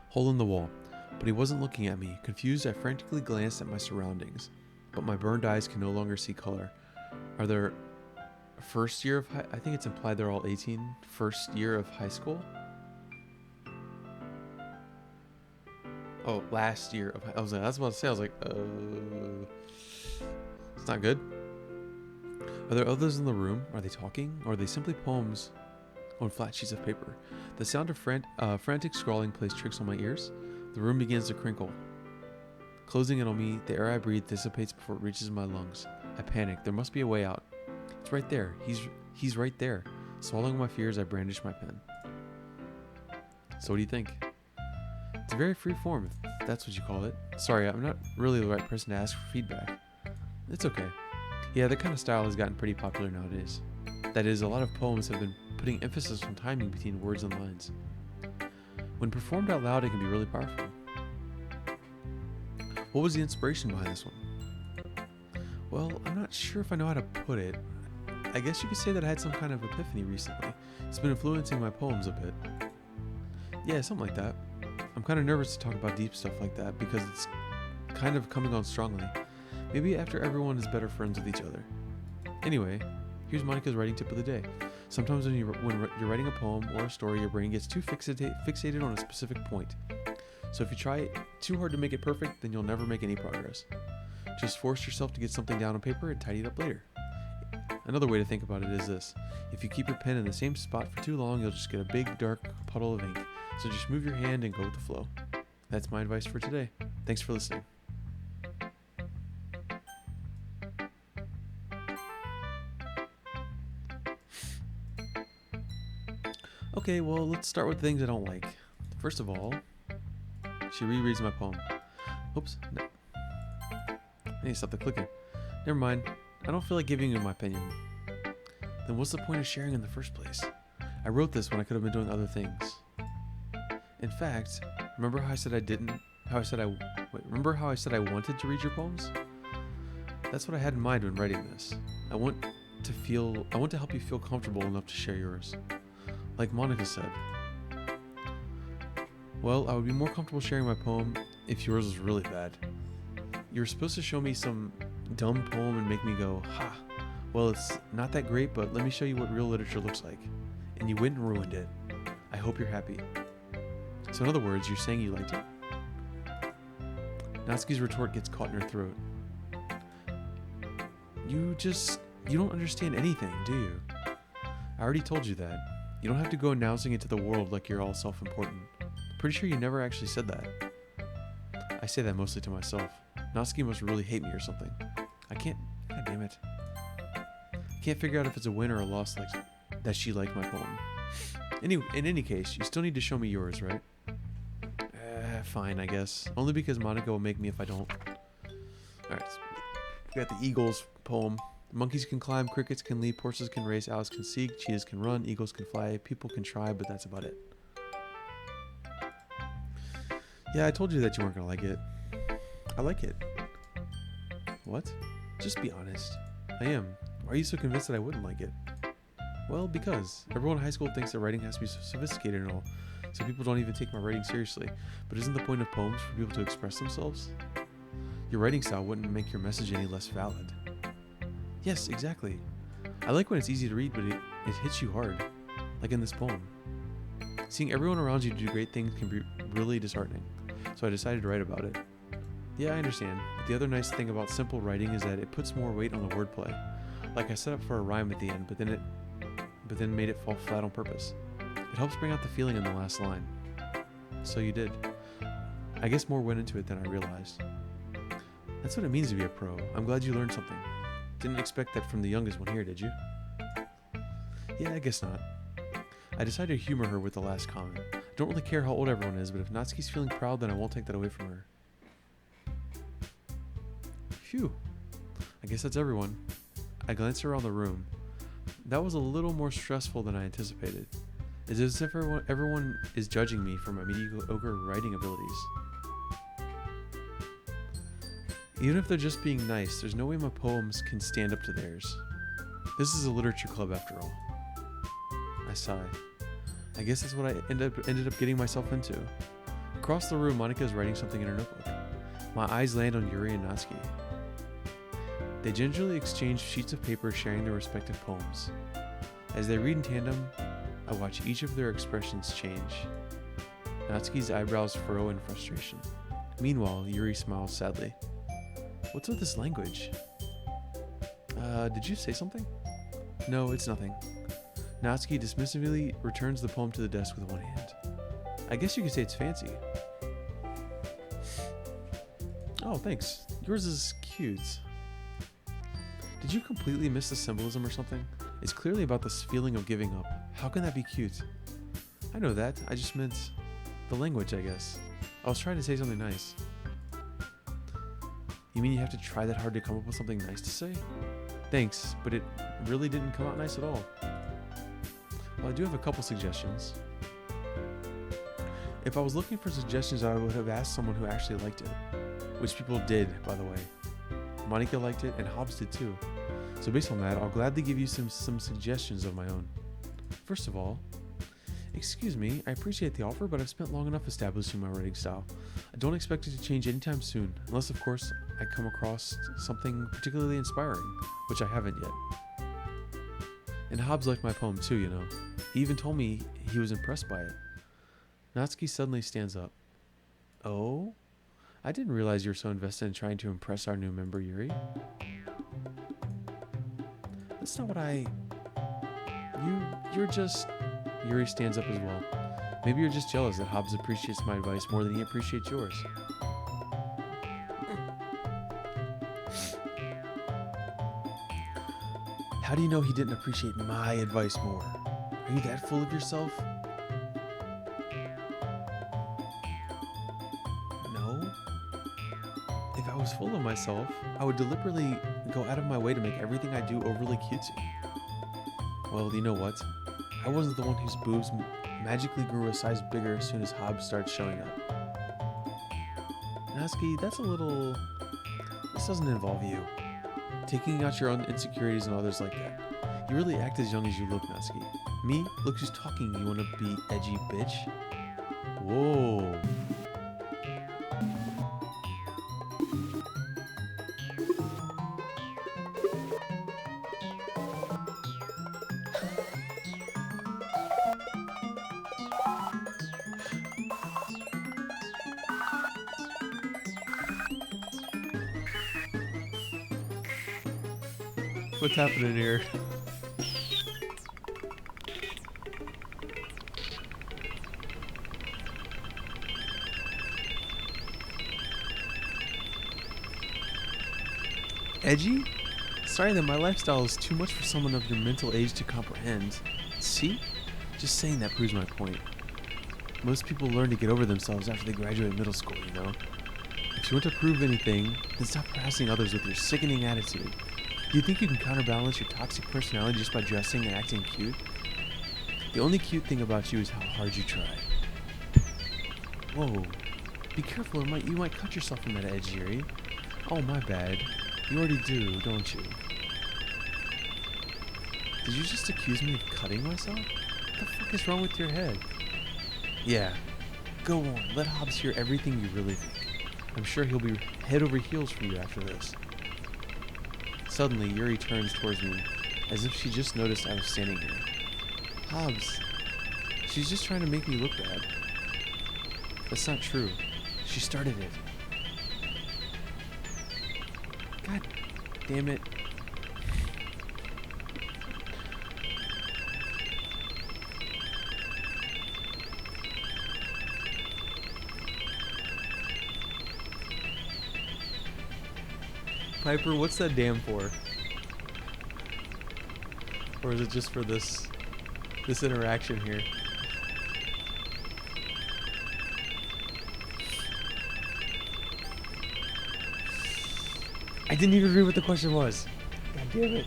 Hole in the wall. But he wasn't looking at me. Confused, I frantically glanced at my surroundings. But my burned eyes can no longer see color. Are there first year of high... I think it's implied they're all 18. First year of high school? Oh, last year of... I was about to say, it's not good. Are there others in the room? Are they talking? Or are they simply poems on flat sheets of paper? The sound of frantic scrawling plays tricks on my ears. The room begins to crinkle. Closing in on me, the air I breathe dissipates before it reaches my lungs. I panic. There must be a way out. It's right there. He's right there. Swallowing my fears, I brandish my pen. So what do you think? It's very free form, if that's what you call it. Sorry, I'm not really the right person to ask for feedback. It's okay. Yeah, that kind of style has gotten pretty popular nowadays. That is, a lot of poems have been putting emphasis on timing between words and lines. When performed out loud, it can be really powerful. What was the inspiration behind this one? Well, I'm not sure if I know how to put it. I guess you could say that I had some kind of epiphany recently. It's been influencing my poems a bit. Yeah, something like that. I'm kind of nervous to talk about deep stuff like that because it's kind of coming on strongly. Maybe after everyone is better friends with each other. Anyway, here's Monica's writing tip of the day. Sometimes when you're writing a poem or a story, your brain gets too fixated on a specific point. So if you try too hard to make it perfect, then you'll never make any progress. Just force yourself to get something down on paper and tidy it up later. Another way to think about it is this. If you keep your pen in the same spot for too long, you'll just get a big, dark puddle of ink. So just move your hand and go with the flow. That's my advice for today. Thanks for listening. Okay, well, let's start with things I don't like. First of all, she rereads my poem. Oops. No. I need to stop the clicking. Never mind. I don't feel like giving you my opinion. Then what's the point of sharing in the first place? I wrote this when I could have been doing other things. In fact, remember how I said remember how I said I wanted to read your poems? That's what I had in mind when writing this. I want to help you feel comfortable enough to share yours. Like Monica said. Well, I would be more comfortable sharing my poem if yours was really bad. You were supposed to show me some dumb poem and make me go, ha, well, it's not that great, but let me show you what real literature looks like. And you went and ruined it. I hope you're happy. So in other words, you're saying you liked it? Natsuki's retort gets caught in her throat. You don't understand anything, do you? I already told you that. You don't have to go announcing it to the world like you're all self-important. Pretty sure you never actually said that. I say that mostly to myself. Natsuki must really hate me or something. I can't... God damn it. I can't figure out if it's a win or a loss like that she liked my poem. In any case, you still need to show me yours, right? Fine, I guess. Only because Monica will make me if I don't. Alright. We got the Eagles poem. Monkeys can climb, crickets can leap, horses can race, owls can seek, cheetahs can run, eagles can fly, people can try, but that's about it. Yeah, I told you that you weren't gonna like it. I like it. What? Just be honest. I am. Why are you so convinced that I wouldn't like it? Well, because everyone in high school thinks that writing has to be so sophisticated and all, so people don't even take my writing seriously. But isn't the point of poems for people to express themselves? Your writing style wouldn't make your message any less valid. Yes, exactly. I like when it's easy to read, but it hits you hard, like in this poem. Seeing everyone around you do great things can be really disheartening, so I decided to write about it. Yeah, I understand, but the other nice thing about simple writing is that it puts more weight on the wordplay. Like I set up for a rhyme at the end, but then made it fall flat on purpose. It helps bring out the feeling in the last line. So you did. I guess more went into it than I realized. That's what it means to be a pro. I'm glad you learned something. Didn't expect that from the youngest one here, did you? Yeah, I guess not. I decided to humor her with the last comment. I don't really care how old everyone is, but if Natsuki's feeling proud, then I won't take that away from her. Phew. I guess that's everyone. I glanced around the room. That was a little more stressful than I anticipated. It's as if everyone is judging me for my mediocre writing abilities. Even if they're just being nice, there's no way my poems can stand up to theirs. This is a literature club after all. I sigh. I guess that's what I ended up getting myself into. Across the room, Monica is writing something in her notebook. My eyes land on Yuri and Natsuki. They gingerly exchange sheets of paper sharing their respective poems. As they read in tandem, I watch each of their expressions change. Natsuki's eyebrows furrow in frustration. Meanwhile, Yuri smiles sadly. What's with this language? Did you say something? No, it's nothing. Natsuki dismissively returns the poem to the desk with one hand. I guess you could say it's fancy. Oh, thanks. Yours is cute. Did you completely miss the symbolism or something? It's clearly about this feeling of giving up. How can that be cute? I know that. I just meant the language, I guess. I was trying to say something nice. You mean you have to try that hard to come up with something nice to say? Thanks, but it really didn't come out nice at all. Well, I do have a couple suggestions. If I was looking for suggestions, I would have asked someone who actually liked it. Which people did, by the way. Monica liked it, and Hobbs did too. So based on that, I'll gladly give you some suggestions of my own. First of all, excuse me, I appreciate the offer, but I've spent long enough establishing my writing style. I don't expect it to change anytime soon, unless of course I come across something particularly inspiring, which I haven't yet. And Hobbs liked my poem too, you know. He even told me he was impressed by it. Natsuki suddenly stands up. Oh? I didn't realize you were so invested in trying to impress our new member, Yuri. That's not what You're just... Yuri stands up as well. Maybe you're just jealous that Hobbs appreciates my advice more than he appreciates yours. How do you know he didn't appreciate my advice more? Are you that full of yourself? No. If I was full of myself, I would deliberately go out of my way to make everything I do overly cutesy. Well, you know what? I wasn't the one whose boobs magically grew a size bigger as soon as Hobbs started showing up. Natsuki, that's a little... This doesn't involve you. Taking out your own insecurities on others like that. You really act as young as you look, Natsuki. Me? Look who's talking, you wanna be edgy bitch? Whoa. What's happening here? Edgy? Sorry that my lifestyle is too much for someone of your mental age to comprehend. See? Just saying that proves my point. Most people learn to get over themselves after they graduate middle school, you know? If you want to prove anything, then stop harassing others with your sickening attitude. Do you think you can counterbalance your toxic personality just by dressing and acting cute? The only cute thing about you is how hard you try. Whoa. Be careful, you might cut yourself on that edge, Yuri. Oh, my bad. You already do, don't you? Did you just accuse me of cutting myself? What the fuck is wrong with your head? Yeah. Go on, let Hobbs hear everything you really think. I'm sure he'll be head over heels for you after this. Suddenly, Yuri turns towards me, as if she just noticed I was standing here. Hobbs, she's just trying to make me look bad. That's not true. She started it. God damn it. Piper, what's that damn for? Or is it just for this interaction here? I didn't even read what the question was. God damn it.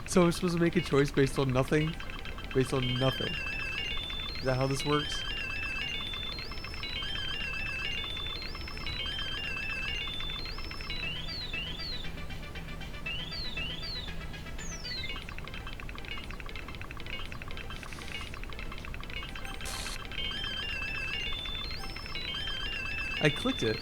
So we're supposed to make a choice based on nothing? Based on nothing. Is that how this works? I clicked it.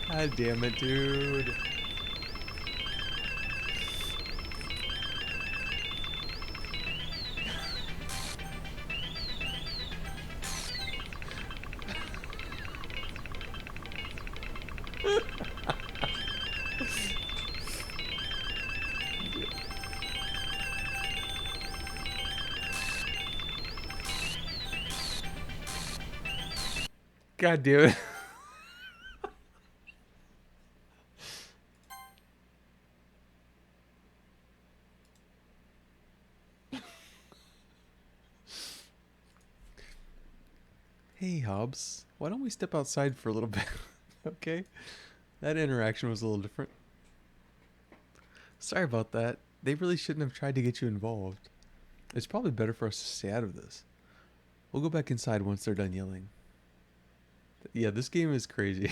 God damn it, dude. God damn it. Hey, Hobbs. Why don't we step outside for a little bit? Okay? That interaction was a little different. Sorry about that. They really shouldn't have tried to get you involved. It's probably better for us to stay out of this. We'll go back inside once they're done yelling. Yeah, this game is crazy.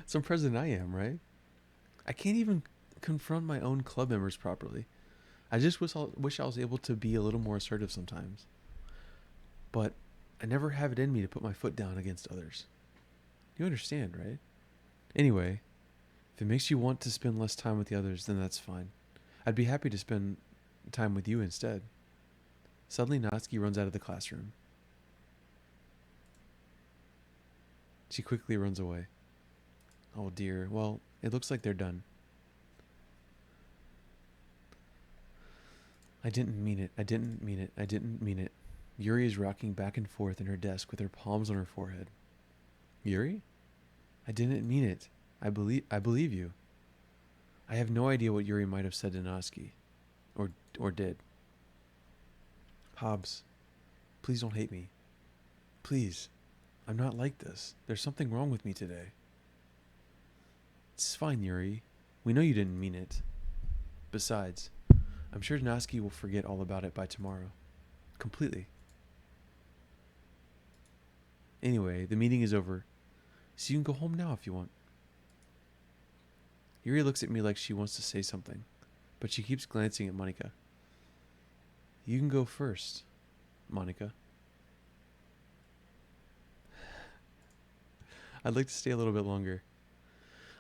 Some president I am, right? I can't even confront my own club members properly. I just wish I was able to be a little more assertive sometimes. But I never have it in me to put my foot down against others. You understand, right? Anyway, if it makes you want to spend less time with the others, then that's fine. I'd be happy to spend time with you instead. Suddenly, Natsuki runs out of the classroom. She quickly runs away. Oh dear, well, it looks like they're done. I didn't mean it. I didn't mean it. I didn't mean it. Yuri is rocking back and forth in her desk with her palms on her forehead. Yuri? I didn't mean it. I believe you. I have no idea what Yuri might have said to Natsuki. Or did. Hobbs, please don't hate me. Please. I'm not like this. There's something wrong with me today. It's fine, Yuri. We know you didn't mean it. Besides, I'm sure Natsuki will forget all about it by tomorrow. Completely. Anyway, the meeting is over, so you can go home now if you want. Yuri looks at me like she wants to say something, but she keeps glancing at Monika. You can go first, Monika. I'd like to stay a little bit longer.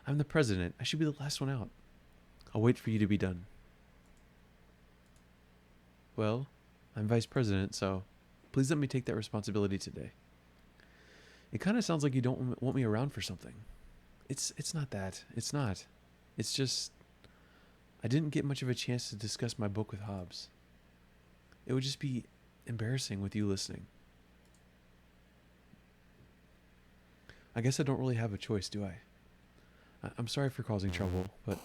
I'm the president. I should be the last one out. I'll wait for you to be done. Well, I'm vice president, so please let me take that responsibility today. It kind of sounds like you don't want me around for something. It's not that. It's not. It's just I didn't get much of a chance to discuss my book with Hobbs. It would just be embarrassing with you listening. I guess I don't really have a choice, do I? I'm sorry for causing trouble, but...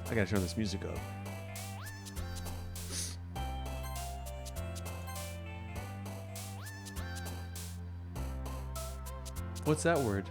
I gotta turn this music up. What's that word?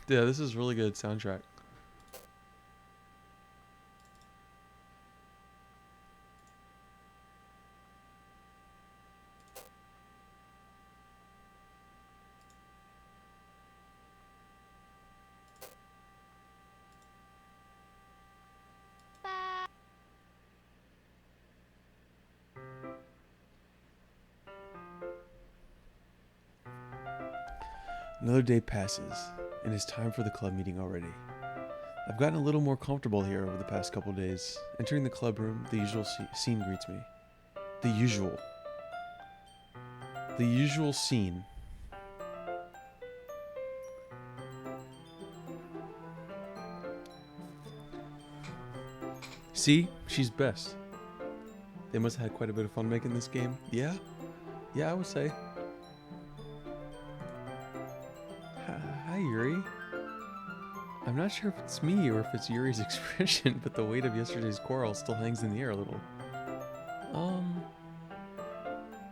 Yeah, this is really good soundtrack. Another day passes, and it's time for the club meeting already. I've gotten a little more comfortable here over the past couple days. Entering the club room, the usual scene greets me. The usual scene. See? She's best. They must have had quite a bit of fun making this game. Yeah? Yeah, I would say. Hi, Yuri. I'm not sure if it's me or if it's Yuri's expression, but the weight of yesterday's quarrel still hangs in the air a little.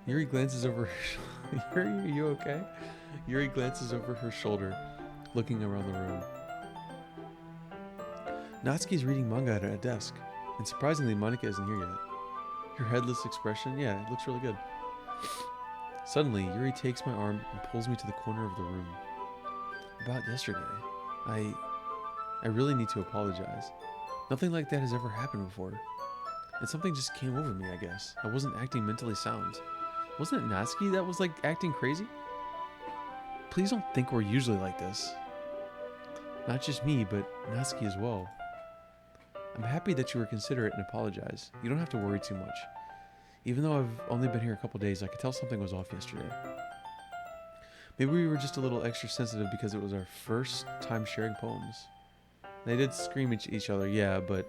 Yuri glances over her Yuri, are you okay? Yuri glances over her shoulder, looking around the room. Natsuki's reading manga at a desk, and surprisingly, Monika isn't here yet. Her headless expression, yeah, it looks really good. Suddenly, Yuri takes my arm and pulls me to the corner of the room. About yesterday, I really need to apologize. Nothing like that has ever happened before. And something just came over me, I guess. I wasn't acting mentally sound. Wasn't it Natsuki that was like acting crazy? Please don't think we're usually like this. Not just me, but Natsuki as well. I'm happy that you were considerate and apologized. You don't have to worry too much. Even though I've only been here a couple days, I could tell something was off yesterday. Maybe we were just a little extra sensitive because it was our first time sharing poems. They did scream at each other, yeah, but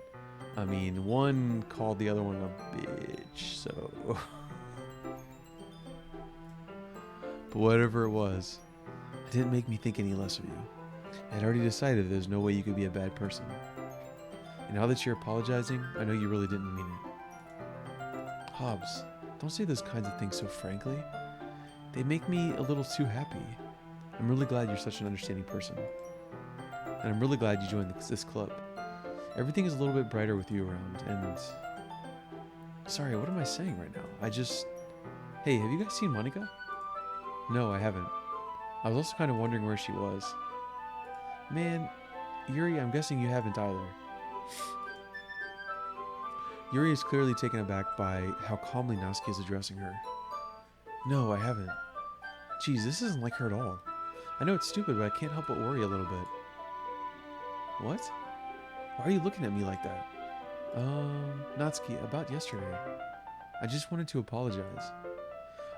I mean, one called the other one a bitch, so... But whatever it was, it didn't make me think any less of you. I had already decided there's no way you could be a bad person. And now that you're apologizing, I know you really didn't mean it. Hobbs, don't say those kinds of things so frankly. They make me a little too happy. I'm really glad you're such an understanding person. And I'm really glad you joined this club. Everything is a little bit brighter with you around, and... Sorry, what am I saying right now? Hey, have you guys seen Monika? No, I haven't. I was also kind of wondering where she was. Man, Yuri, I'm guessing you haven't either. Yuri is clearly taken aback by how calmly Natsuki is addressing her. No, I haven't. Geez, this isn't like her at all. I know it's stupid, but I can't help but worry a little bit. What? Why are you looking at me like that? Natsuki, about yesterday. I just wanted to apologize.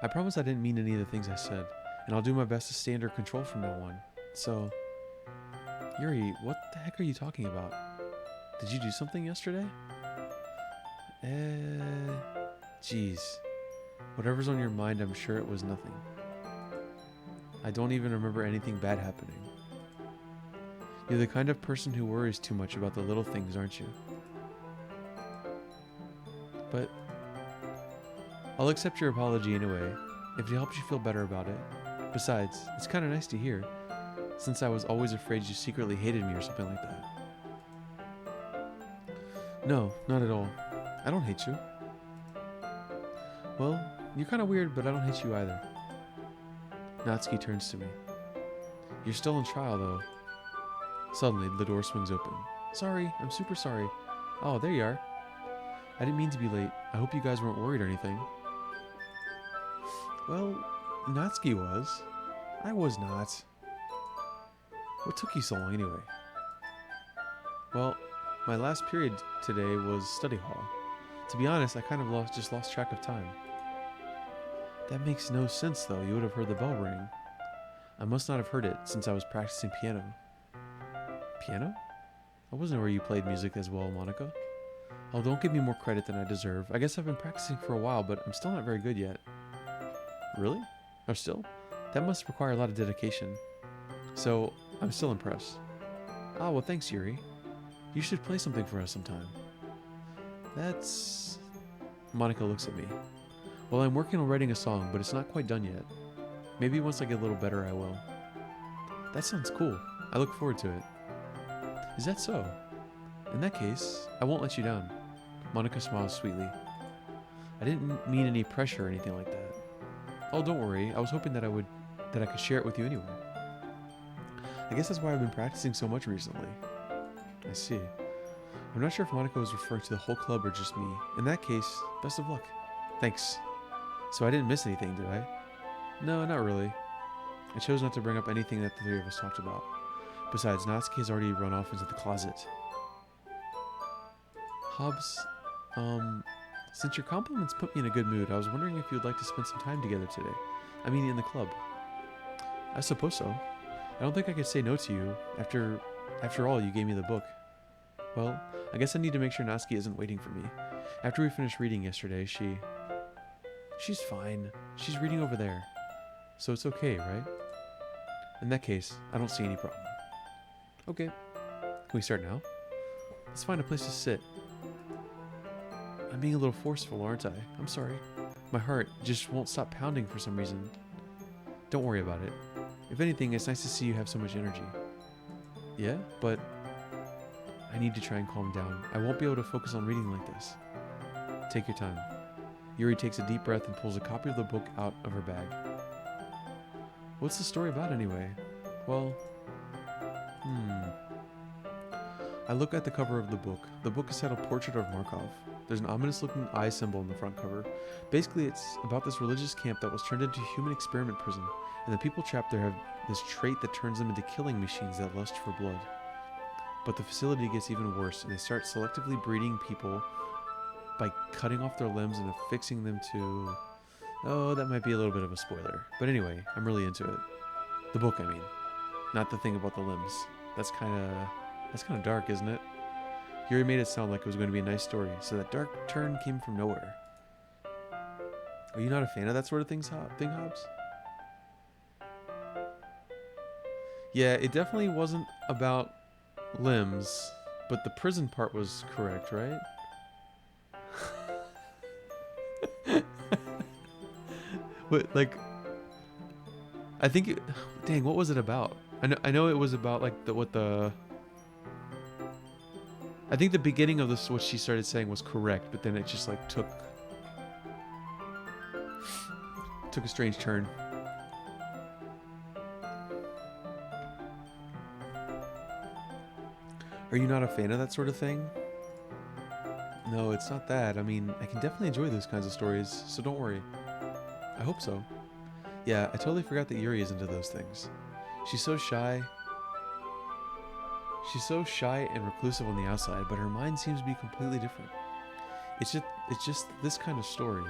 I promise I didn't mean any of the things I said, and I'll do my best to stay under control from now on. So... Yuri, what the heck are you talking about? Did you do something yesterday? Jeez. Whatever's on your mind, I'm sure it was nothing. I don't even remember anything bad happening. You're the kind of person who worries too much about the little things, aren't you? But I'll accept your apology anyway, if it helps you feel better about it. Besides, it's kind of nice to hear, since I was always afraid you secretly hated me or something like that. No, not at all. I don't hate you. Well, you're kind of weird, but I don't hate you either. Natsuki turns to me. You're still in trial, though. Suddenly, the door swings open. Sorry, I'm super sorry. Oh, there you are. I didn't mean to be late. I hope you guys weren't worried or anything. Well, Natsuki was. I was not. What took you so long anyway? Well, my last period today was study hall. To be honest, I kind of just lost track of time. That makes no sense though. You would have heard the bell ring. I must not have heard it since I was practicing piano. Piano? I wasn't where you played music as well, Monica. Oh, don't give me more credit than I deserve. I guess I've been practicing for a while, but I'm still not very good yet. Really? Or still? That must require a lot of dedication. So, I'm still impressed. Ah, well thanks, Yuri. You should play something for us sometime. That's... Monica looks at me. Well, I'm working on writing a song, but it's not quite done yet. Maybe once I get a little better, I will. That sounds cool. I look forward to it. Is that so? In that case, I won't let you down. Monica smiles sweetly. I didn't mean any pressure or anything like that. Oh, don't worry. I was hoping that I could share it with you anyway. I guess that's why I've been practicing so much recently. I see. I'm not sure if Monica was referring to the whole club or just me. In that case, best of luck. Thanks. So I didn't miss anything, did I? No, not really. I chose not to bring up anything that the three of us talked about. Besides, Natsuki has already run off into the closet. Hobbs, since your compliments put me in a good mood, I was wondering if you'd like to spend some time together today. I mean, in the club. I suppose so. I don't think I could say no to you. After all, you gave me the book. Well, I guess I need to make sure Natsuki isn't waiting for me. After we finished reading yesterday, She's fine. She's reading over there. So it's okay, right? In that case, I don't see any problem. Okay. Can we start now? Let's find a place to sit. I'm being a little forceful, aren't I? I'm sorry. My heart just won't stop pounding for some reason. Don't worry about it. If anything, it's nice to see you have so much energy. Yeah, but I need to try and calm down. I won't be able to focus on reading like this. Take your time. Yuri takes a deep breath and pulls a copy of the book out of her bag. What's the story about anyway? Well, I look at the cover of the book. The book is titled Portrait of Markov. There's an ominous looking eye symbol in the front cover. Basically, it's about this religious camp that was turned into a human experiment prison, and the people trapped there have this trait that turns them into killing machines that lust for blood. But the facility gets even worse, and they start selectively breeding people by cutting off their limbs and affixing them to... Oh, that might be a little bit of a spoiler. But anyway, I'm really into it. The book, I mean. Not the thing about the limbs. That's kind of dark, isn't it? Yuri made it sound like it was going to be a nice story, so that dark turn came from nowhere. Are you not a fan of that sort of thing, Hobbs? Yeah, it definitely wasn't about limbs, but the prison part was correct, right? What, like, I think it, dang, what was it about? I know it was about like I think the beginning of this, what she started saying was correct, but then it just like took a strange turn. Are you not a fan of that sort of thing? No, it's not that. I mean, I can definitely enjoy those kinds of stories, so don't worry. I hope so. Yeah, I totally forgot that Yuri is into those things. She's so shy. She's so shy and reclusive on the outside, but her mind seems to be completely different. It's just this kind of story.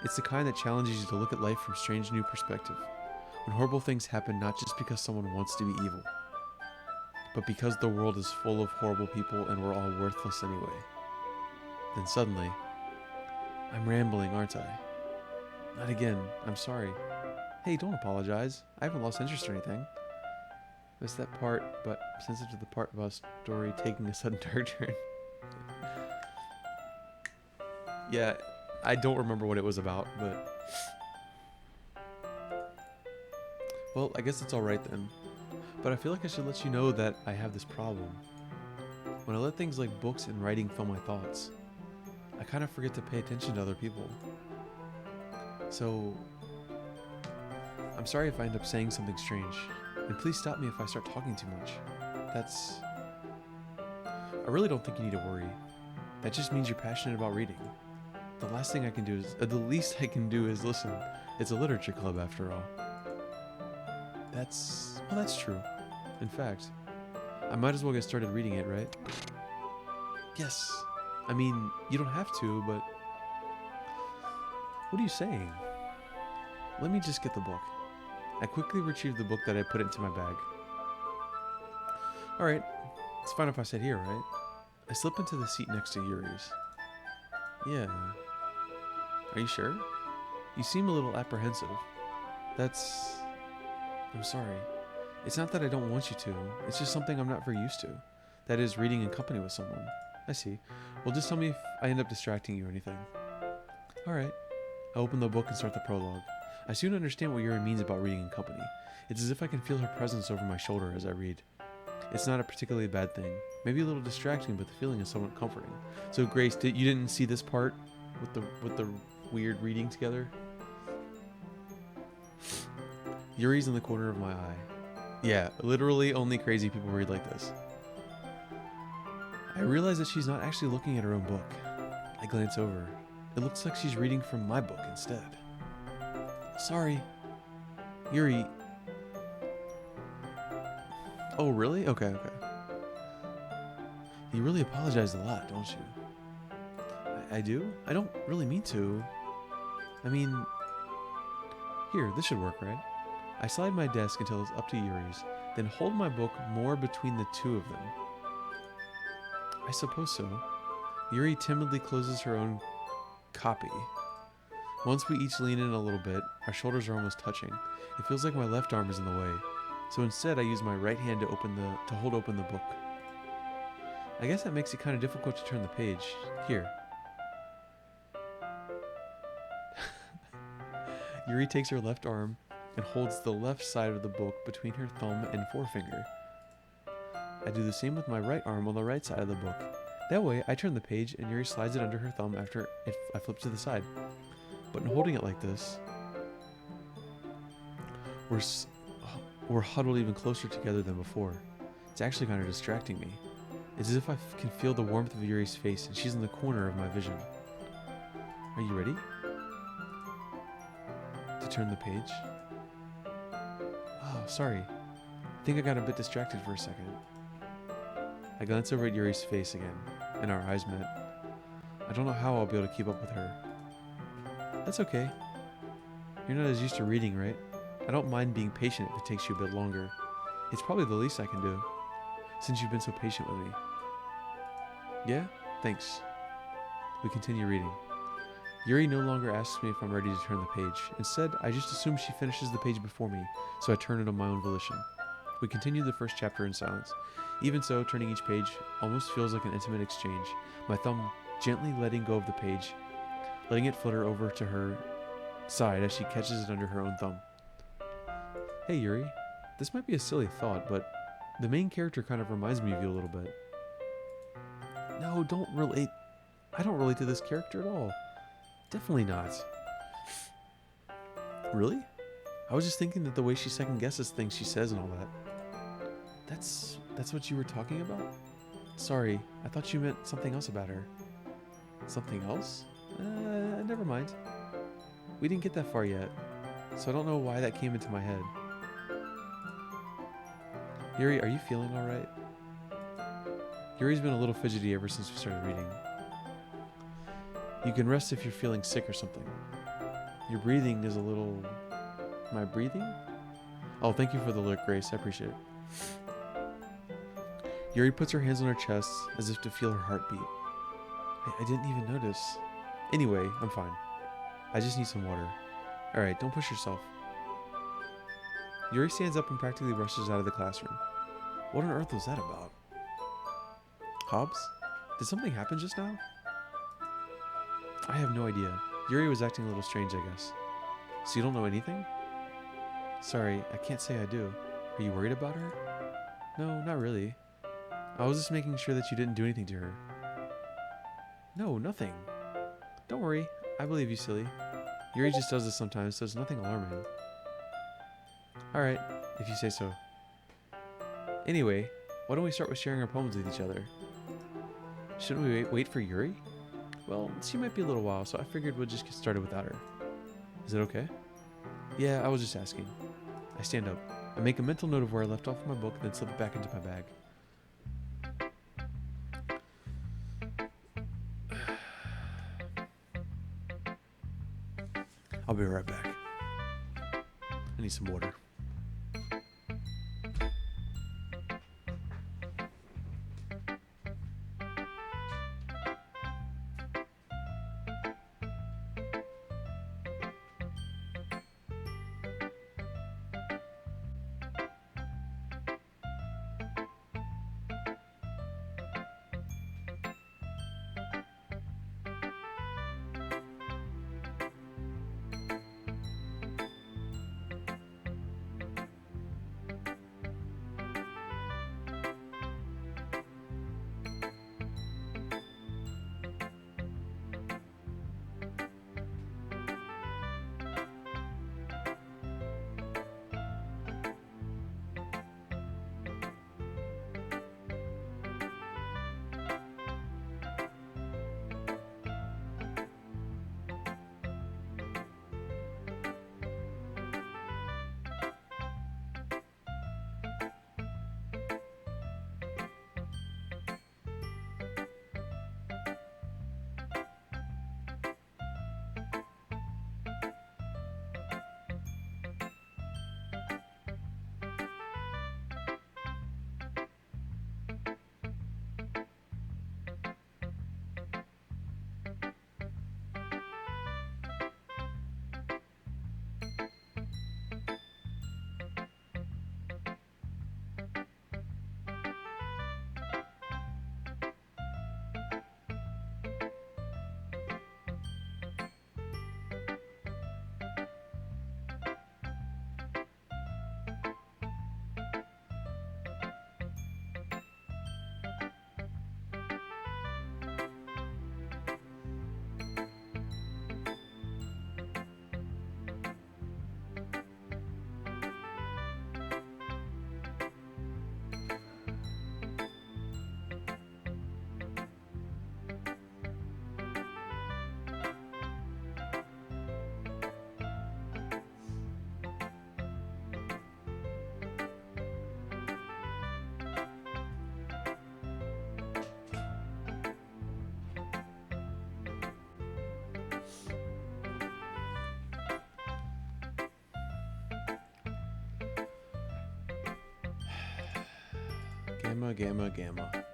It's the kind that challenges you to look at life from a strange new perspective. When horrible things happen not just because someone wants to be evil, but because the world is full of horrible people and we're all worthless anyway. Then suddenly, I'm rambling, aren't I? Not again. I'm sorry. Hey, don't apologize. I haven't lost interest or anything. Missed that part, but sensitive to the part about story taking a sudden dark turn. Yeah, I don't remember what it was about, but... Well, I guess it's alright then. But I feel like I should let you know that I have this problem. When I let things like books and writing fill my thoughts, I kind of forget to pay attention to other people. So, I'm sorry if I end up saying something strange, and please stop me if I start talking too much. I really don't think you need to worry. That just means you're passionate about reading. The least I can do is listen. It's a literature club after all. That's true. In fact, I might as well get started reading it, right? Yes. I mean, you don't have to, but... What are you saying? Let me just get the book. I quickly retrieved the book that I put into my bag. Alright, it's fine if I sit here, right? I slip into the seat next to Yuri's. Yeah. Are you sure? You seem a little apprehensive. I'm sorry. It's not that I don't want you to. It's just something I'm not very used to. That is, reading in company with someone. I see. Well, just tell me if I end up distracting you or anything. Alright. I open the book and start the prologue. I soon understand what Yuri means about reading in company. It's as if I can feel her presence over my shoulder as I read. It's not a particularly bad thing. Maybe a little distracting, but the feeling is somewhat comforting. So, Grace, you didn't see this part with the weird reading together? Yuri's in the corner of my eye. Yeah, literally only crazy people read like this. I realize that she's not actually looking at her own book. I glance over. It looks like she's reading from my book instead. Sorry. Yuri. Oh, really? Okay. You really apologize a lot, don't you? I do? I don't really mean to. I mean... Here, this should work, right? I slide my desk until it's up to Yuri's, then hold my book more between the two of them. I suppose so. Yuri timidly closes her own copy. Once we each lean in a little bit, our shoulders are almost touching. It feels like my left arm is in the way. So instead, I use my right hand to hold open the book. I guess that makes it kind of difficult to turn the page. Here. Yuri takes her left arm and holds the left side of the book between her thumb and forefinger. I do the same with my right arm on the right side of the book. That way, I turn the page and Yuri slides it under her thumb after I flip to the side. But in holding it like this, we're huddled even closer together than before. It's actually kind of distracting me. It's as if I can feel the warmth of Yuri's face and she's in the corner of my vision. Are you ready? To turn the page? Oh, sorry. I think I got a bit distracted for a second. I glance over at Yuri's face again, and our eyes met. I don't know how I'll be able to keep up with her. That's okay. You're not as used to reading, right? I don't mind being patient if it takes you a bit longer. It's probably the least I can do, since you've been so patient with me. Yeah? Thanks. We continue reading. Yuri no longer asks me if I'm ready to turn the page. Instead, I just assume she finishes the page before me, so I turn it on my own volition. We continue the first chapter in silence. Even so, turning each page almost feels like an intimate exchange, my thumb gently letting go of the page, letting it flutter over to her side as she catches it under her own thumb. Hey Yuri, this might be a silly thought, but the main character kind of reminds me of you a little bit. No, I don't relate to this character at all. Definitely not. Really? I was just thinking that the way she second guesses things she says and all that. That's what you were talking about? Sorry, I thought you meant something else about her. Something else? Never mind. We didn't get that far yet, so I don't know why that came into my head. Yuri, are you feeling alright? Yuri's been a little fidgety ever since we started reading. You can rest if you're feeling sick or something. Your breathing is a little... My breathing? Oh, thank you for the look, Grace. I appreciate it. Yuri puts her hands on her chest as if to feel her heartbeat. I didn't even notice. Anyway, I'm fine. I just need some water. Alright, don't push yourself. Yuri stands up and practically rushes out of the classroom. What on earth was that about? Hobbs? Did something happen just now? I have no idea. Yuri was acting a little strange, I guess. So you don't know anything? Sorry, I can't say I do. Are you worried about her? No, not really. I was just making sure that you didn't do anything to her. No, nothing. Don't worry. I believe you, silly. Yuri just does this sometimes, so it's nothing alarming. Alright, if you say so. Anyway, why don't we start with sharing our poems with each other? Shouldn't we wait for Yuri? Well, she might be a little while, so I figured we'll just get started without her. Is it okay? Yeah, I was just asking. I stand up. I make a mental note of where I left off my book, then slip it back into my bag. I'll be right back. I need some water. Gamma, gamma, gamma.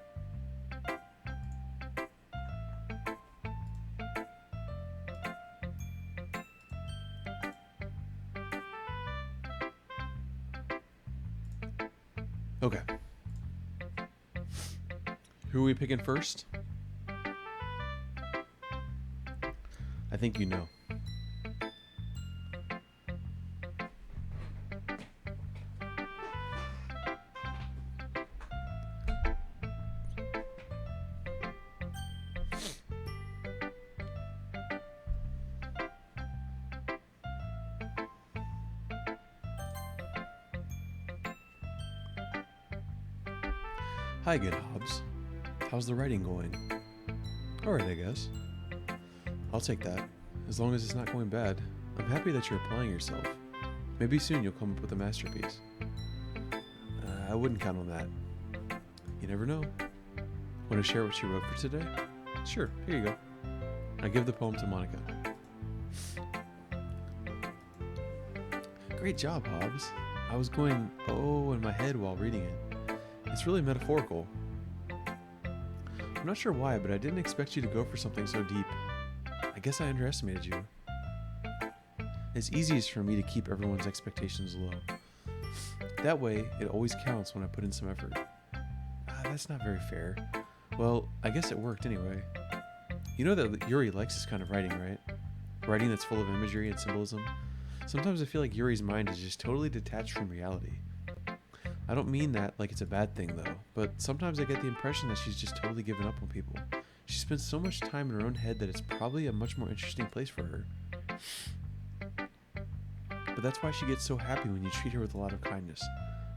Okay. Who are we picking first? I think you know. Hi again, Hobbs. How's the writing going? Alright, I guess. I'll take that, as long as it's not going bad. I'm happy that you're applying yourself. Maybe soon you'll come up with a masterpiece. I wouldn't count on that. You never know. Want to share what you wrote for today? Sure, here you go. I give the poem to Monica. Great job, Hobbs. I was going, oh, in my head while reading it. It's really metaphorical. I'm not sure why, but I didn't expect you to go for something so deep. I guess I underestimated you. It's easiest for me to keep everyone's expectations low. That way, it always counts when I put in some effort. That's not very fair. Well, I guess it worked anyway. You know that Yuri likes this kind of writing, right? Writing that's full of imagery and symbolism. Sometimes I feel like Yuri's mind is just totally detached from reality. I don't mean that like it's a bad thing though, but sometimes I get the impression that she's just totally given up on people. She spends so much time in her own head that it's probably a much more interesting place for her. But that's why she gets so happy when you treat her with a lot of kindness.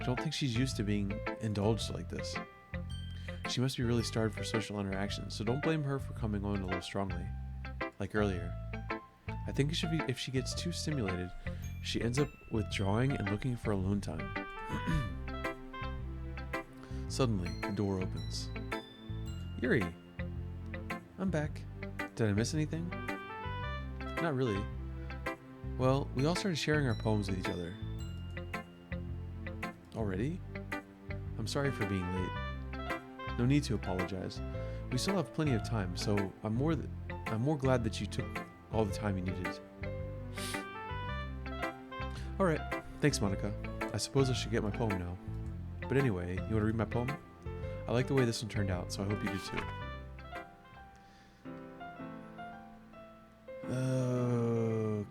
I don't think she's used to being indulged like this. She must be really starved for social interaction, so don't blame her for coming on a little strongly. Like earlier. I think it should be if she gets too stimulated, she ends up withdrawing and looking for alone time. Suddenly, the door opens. Yuri! I'm back. Did I miss anything? Not really. Well, we all started sharing our poems with each other. Already? I'm sorry for being late. No need to apologize. We still have plenty of time, so I'm more glad that you took all the time you needed. Alright, thanks Monica. I suppose I should get my poem now. But anyway, you want to read my poem? I like the way this one turned out, so I hope you do too.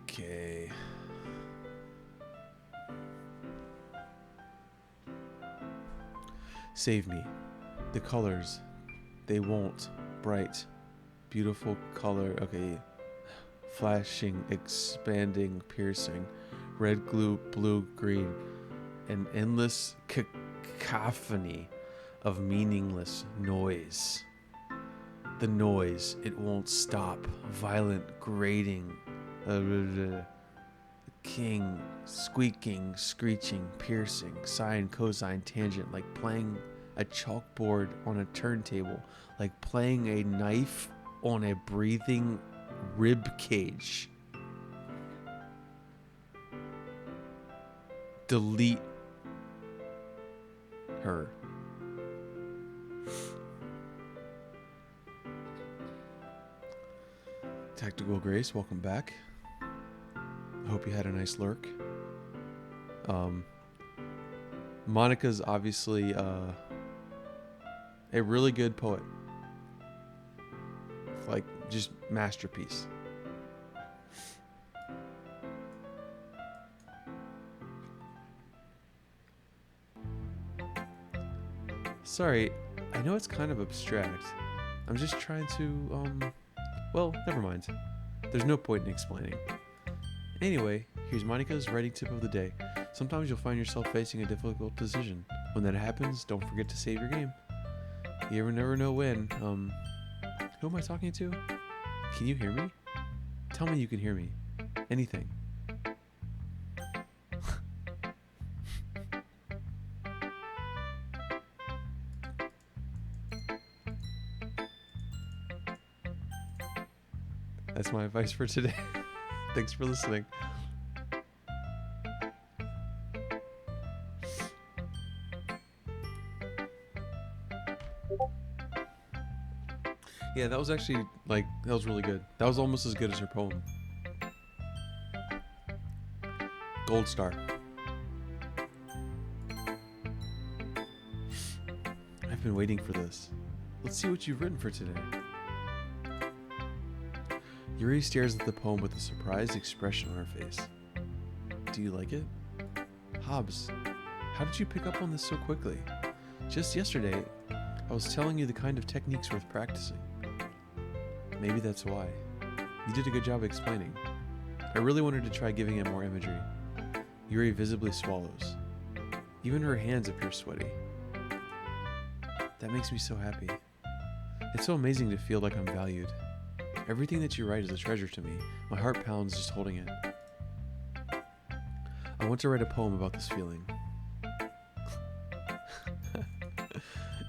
Okay. Save me. The colors. They won't. Bright. Beautiful color. Okay. Flashing, expanding, piercing. Red, blue, green. An endless cacophony of meaningless noise. The noise, it won't stop. Violent, grating. King, squeaking, screeching, piercing, sine, cosine, tangent, like playing a chalkboard on a turntable, like playing a knife on a breathing rib cage. Delete her. Tactical Grace, welcome back. I hope you had a nice lurk. Monica's obviously a really good poet. Like, just masterpiece. Sorry, I know it's kind of abstract. I'm just trying to, well, never mind. There's no point in explaining. Anyway, here's Monica's writing tip of the day. Sometimes you'll find yourself facing a difficult decision. When that happens, don't forget to save your game. You never know when. Who am I talking to? Can you hear me? Tell me you can hear me. Anything. That's my advice for today. Thanks for listening. Yeah, that was actually, that was really good. That was almost as good as her poem. Gold star. I've been waiting for this. Let's see what you've written for today. Yuri stares at the poem with a surprised expression on her face. Do you like it? Hobbs, how did you pick up on this so quickly? Just yesterday, I was telling you the kind of techniques worth practicing. Maybe that's why. You did a good job explaining. I really wanted to try giving it more imagery. Yuri visibly swallows. Even her hands appear sweaty. That makes me so happy. It's so amazing to feel like I'm valued. Everything that you write is a treasure to me. My heart pounds just holding it. I want to write a poem about this feeling.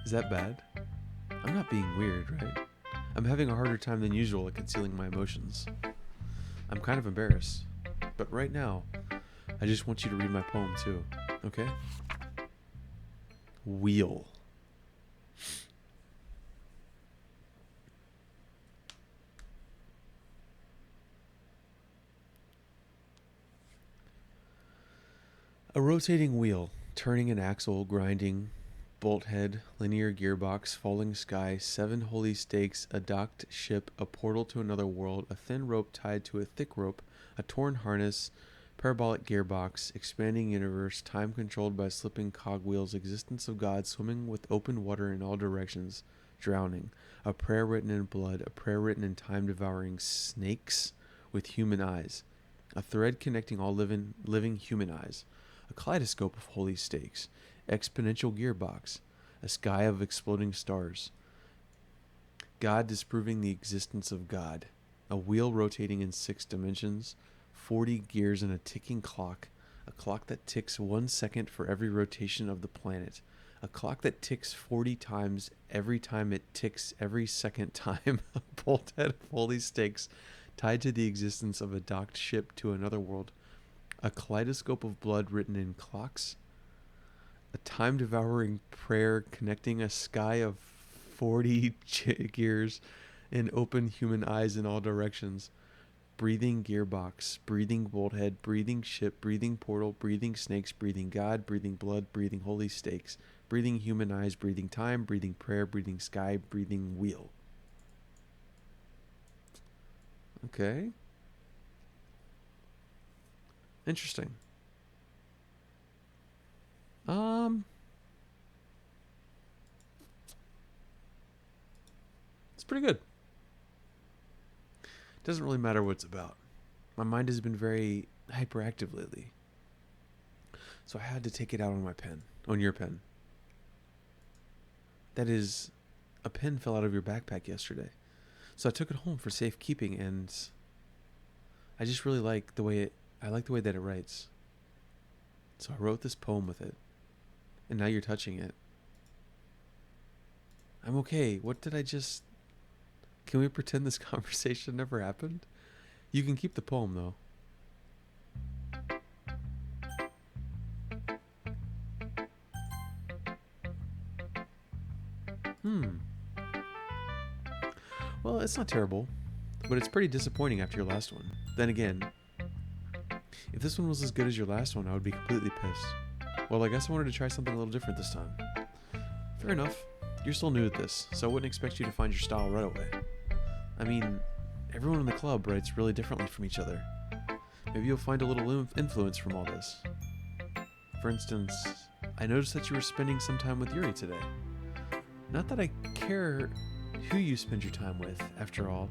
Is that bad? I'm not being weird, right? I'm having a harder time than usual at concealing my emotions. I'm kind of embarrassed. But right now, I just want you to read my poem too, okay? Wheel. A rotating wheel, turning an axle, grinding, bolt head, linear gearbox, falling sky, 7 holy stakes, a docked ship, a portal to another world, a thin rope tied to a thick rope, a torn harness, parabolic gearbox, expanding universe, time controlled by slipping cogwheels, existence of God swimming with open water in all directions, drowning, a prayer written in blood, a prayer written in time devouring snakes with human eyes, a thread connecting all living human eyes, a kaleidoscope of holy stakes, exponential gearbox, a sky of exploding stars, God disproving the existence of God, a wheel rotating in 6 dimensions, 40 gears in a ticking clock, a clock that ticks 1 second for every rotation of the planet, a clock that ticks 40 times every time it ticks every second time, a bolt head of holy stakes tied to the existence of a docked ship to another world, a kaleidoscope of blood written in clocks, a time-devouring prayer connecting a sky of 40 gears and open human eyes in all directions, breathing gearbox, breathing bolthead, breathing ship, breathing portal, breathing snakes, breathing God, breathing blood, breathing holy stakes, breathing human eyes, breathing time, breathing prayer, breathing sky, breathing wheel. Okay. Interesting. It's pretty good. Doesn't really matter what it's about. My mind has been very hyperactive lately. So I had to take it out on my pen. On your pen. That is, a pen fell out of your backpack yesterday. So I took it home for safekeeping, and I just really like the way that it writes. So I wrote this poem with it. And now you're touching it. I'm okay. What did I just... Can we pretend this conversation never happened? You can keep the poem, though. Well, it's not terrible, but it's pretty disappointing after your last one. Then again, if this one was as good as your last one, I would be completely pissed. Well, I guess I wanted to try something a little different this time. Fair enough. You're still new at this, so I wouldn't expect you to find your style right away. I mean, everyone in the club writes really differently from each other. Maybe you'll find a little influence from all this. For instance, I noticed that you were spending some time with Yuri today. Not that I care who you spend your time with, after all,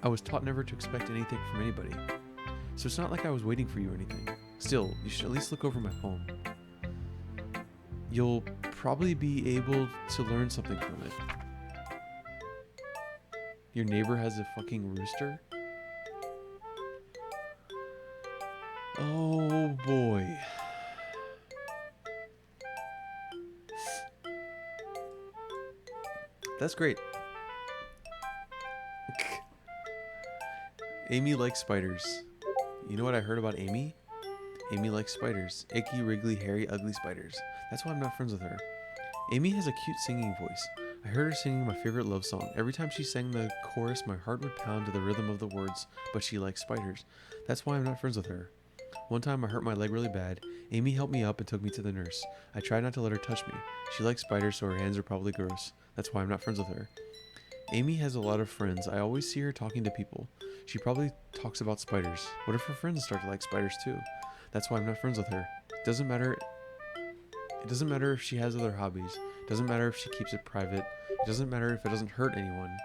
I was taught never to expect anything from anybody. So it's not like I was waiting for you or anything. Still, you should at least look over my poem. You'll probably be able to learn something from it. Your neighbor has a fucking rooster? Oh boy. That's great. Amy likes spiders. You know what I heard about Amy? Amy likes spiders. Icky, wriggly, hairy, ugly spiders. That's why I'm not friends with her. Amy has a cute singing voice. I heard her singing my favorite love song. Every time she sang the chorus, my heart would pound to the rhythm of the words, but she likes spiders. That's why I'm not friends with her. One time I hurt my leg really bad. Amy helped me up and took me to the nurse. I tried not to let her touch me. She likes spiders, so her hands are probably gross. That's why I'm not friends with her. Amy has a lot of friends. I always see her talking to people. She probably talks about spiders. What if her friends start to like spiders too? That's why I'm not friends with her. It doesn't matter if she has other hobbies. It doesn't matter if she keeps it private. It doesn't matter if it doesn't hurt anyone.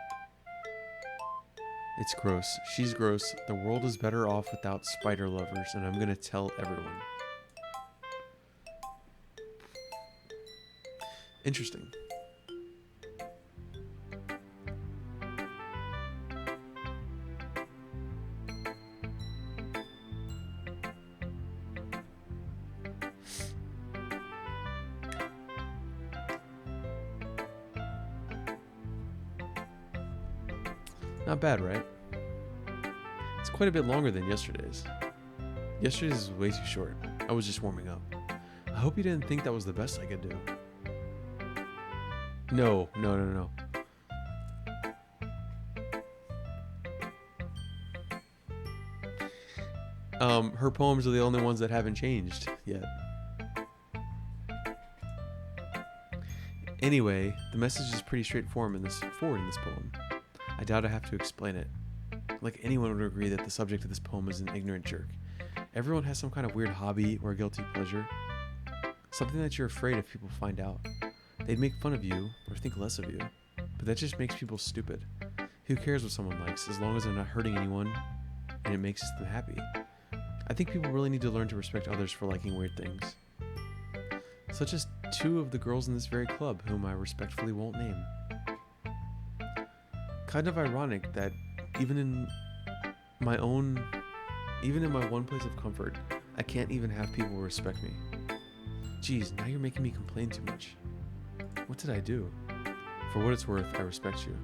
It's gross. She's gross. The world is better off without spider lovers, and I'm gonna tell everyone. Interesting. Not bad, right? It's quite a bit longer than yesterday's. Yesterday's is way too short. I was just warming up. I hope you didn't think that was the best I could do. No. Her poems are the only ones that haven't changed yet. Anyway, the message is pretty straightforward in this poem. I doubt I have to explain it. Like anyone would agree that the subject of this poem is an ignorant jerk. Everyone has some kind of weird hobby or guilty pleasure. Something that you're afraid if people find out. They'd make fun of you or think less of you. But that just makes people stupid. Who cares what someone likes as long as they're not hurting anyone and it makes them happy? I think people really need to learn to respect others for liking weird things. Such as 2 of the girls in this very club, whom I respectfully won't name. Kind of ironic that even in my one place of comfort, I can't even have people respect me. Geez, now you're making me complain too much. What did I do? For what it's worth, I respect you.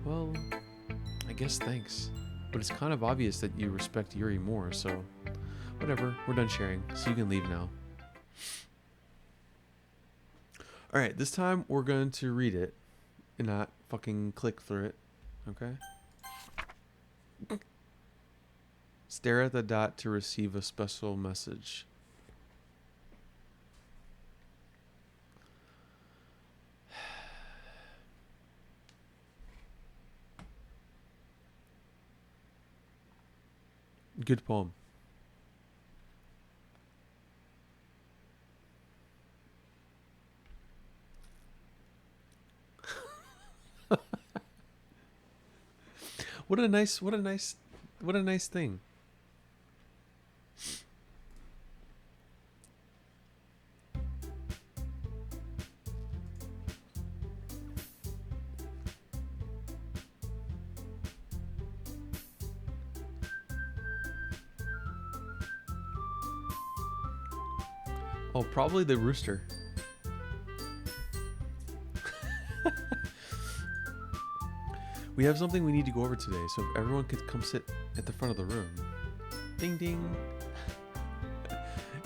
Well, I guess thanks. But it's kind of obvious that you respect Yuri more, so whatever, we're done sharing, so you can leave now. Alright, this time we're going to read it and not fucking click through it, okay? Stare at the dot to receive a special message. Good poem. What a nice thing. Oh, probably the rooster. We have something we need to go over today, so if everyone could come sit at the front of the room. Ding ding.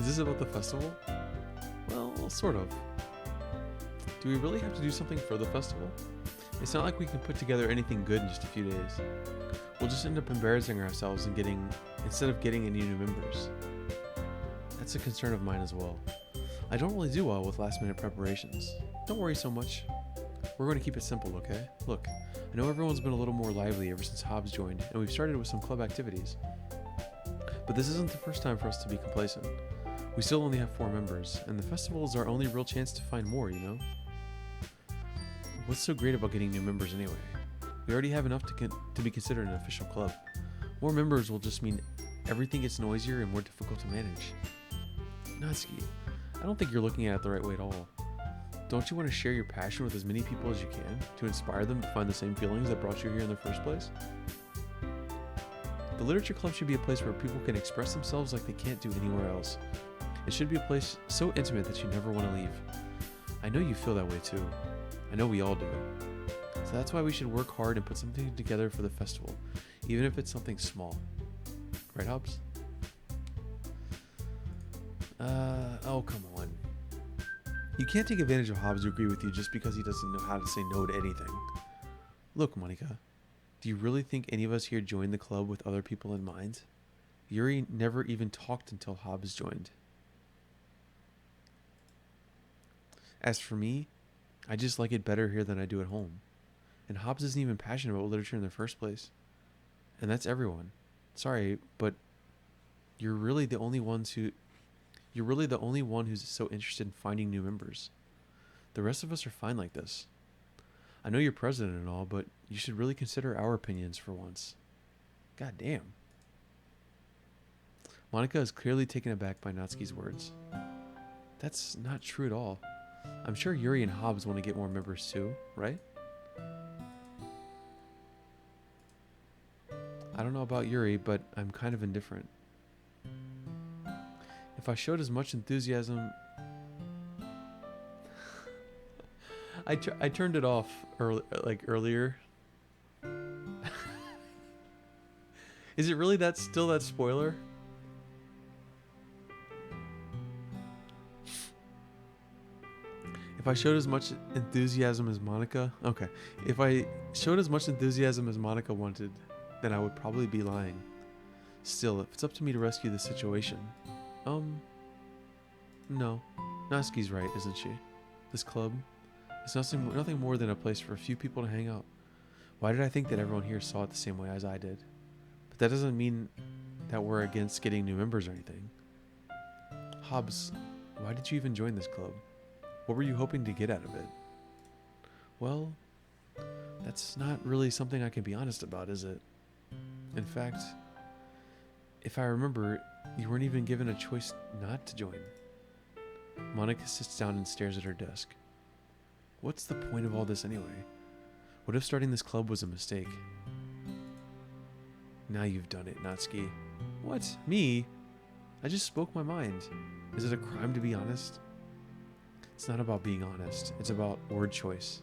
Is this about the festival? Well, sort of. Do we really have to do something for the festival? It's not like we can put together anything good in just a few days. We'll just end up embarrassing ourselves and instead of getting any new members. That's a concern of mine as well. I don't really do well with last minute preparations. Don't worry so much. We're going to keep it simple, okay? Look, I know everyone's been a little more lively ever since Hobbs joined, and we've started with some club activities. But this isn't the first time for us to be complacent. We still only have 4 members, and the festival is our only real chance to find more, you know? What's so great about getting new members anyway? We already have enough to be considered an official club. More members will just mean everything gets noisier and more difficult to manage. Natsuki, I don't think you're looking at it the right way at all. Don't you want to share your passion with as many people as you can to inspire them to find the same feelings that brought you here in the first place? The literature club should be a place where people can express themselves like they can't do anywhere else. It should be a place so intimate that you never want to leave. I know you feel that way too. I know we all do. So that's why we should work hard and put something together for the festival, even if it's something small. Right, Hobbs? Oh, come on. You can't take advantage of Hobbs to agree with you just because he doesn't know how to say no to anything. Look, Monica, do you really think any of us here joined the club with other people in mind? Yuri never even talked until Hobbs joined. As for me, I just like it better here than I do at home. And Hobbs isn't even passionate about literature in the first place. And that's everyone. Sorry, but you're really the only one who's so interested in finding new members. The rest of us are fine like this. I know you're president and all, but you should really consider our opinions for once. God damn. Monica is clearly taken aback by Natsuki's words. That's not true at all. I'm sure Yuri and Hobbs want to get more members too, right? I don't know about Yuri, but I'm kind of indifferent. If I showed as much enthusiasm... I turned it off earlier. Is it really still that spoiler? If I showed as much enthusiasm as Monica... Okay. If I showed as much enthusiasm as Monica wanted, then I would probably be lying. Still, if it's up to me to rescue this situation... No. Natsuki's right, isn't she? This club, it's nothing more than a place for a few people to hang out. Why did I think that everyone here saw it the same way as I did? But that doesn't mean that we're against getting new members or anything. Hobbs, why did you even join this club? What were you hoping to get out of it? Well, that's not really something I can be honest about, is it? In fact, if I remember, you weren't even given a choice not to join. Monica sits down and stares at her desk. What's the point of all this anyway? What if starting this club was a mistake? Now you've done it, Natsuki. What? Me? I just spoke my mind. Is it a crime to be honest? It's not about being honest. It's about word choice.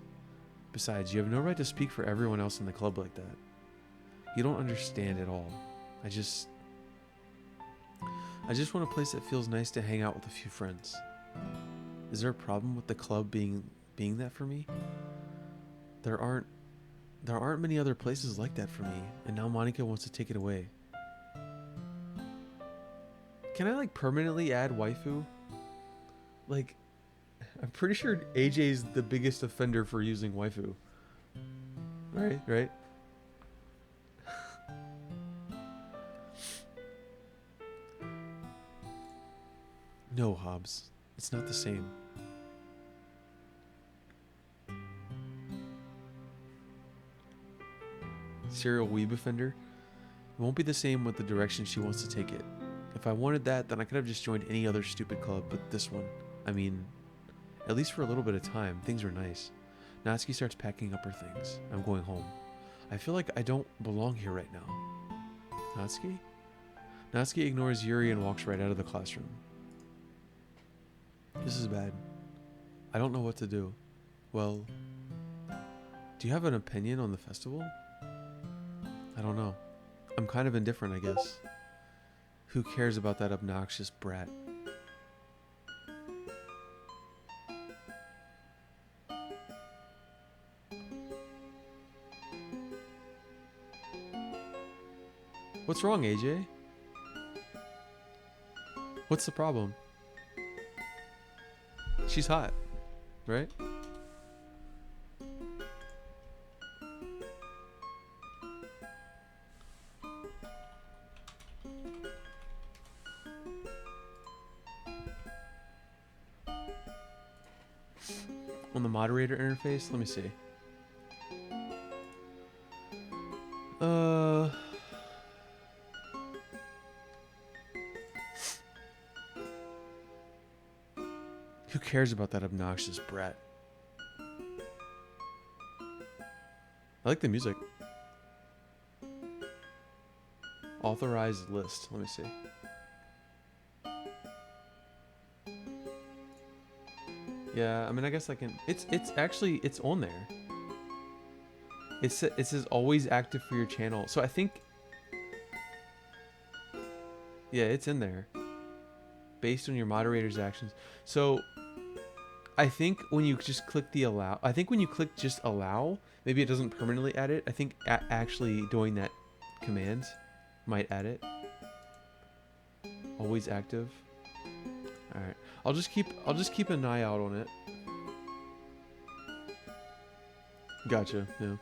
Besides, you have no right to speak for everyone else in the club like that. You don't understand at all. I just want a place that feels nice to hang out with a few friends. Is there a problem with the club being that for me? There aren't many other places like that for me, and now Monica wants to take it away. Can I like permanently add waifu? Like, I'm pretty sure AJ's the biggest offender for using waifu. Right? No, Hobbs. It's not the same. Serial weeb offender? It won't be the same with the direction she wants to take it. If I wanted that, then I could have just joined any other stupid club, but this one, I mean, at least for a little bit of time, things were nice. Natsuki starts packing up her things. I'm going home. I feel like I don't belong here right now. Natsuki? Natsuki ignores Yuri and walks right out of the classroom. This is bad. I don't know what to do. Well, do you have an opinion on the festival? I don't know. I'm kind of indifferent, I guess. Who cares about that obnoxious brat? What's wrong, AJ? What's the problem? She's hot, right? On the moderator interface, let me see. Who cares about that obnoxious brat? I like the music. Authorized list. Let me see. Yeah, I mean, I guess I can. It's actually on there. It says always active for your channel. So I think. Yeah, it's in there. Based on your moderator's actions. So I think when you just click the allow, I think when you click just allow, maybe it doesn't permanently add it. I think actually doing that command might add it. Always active. All right. I'll just keep an eye out on it. Gotcha. Yeah.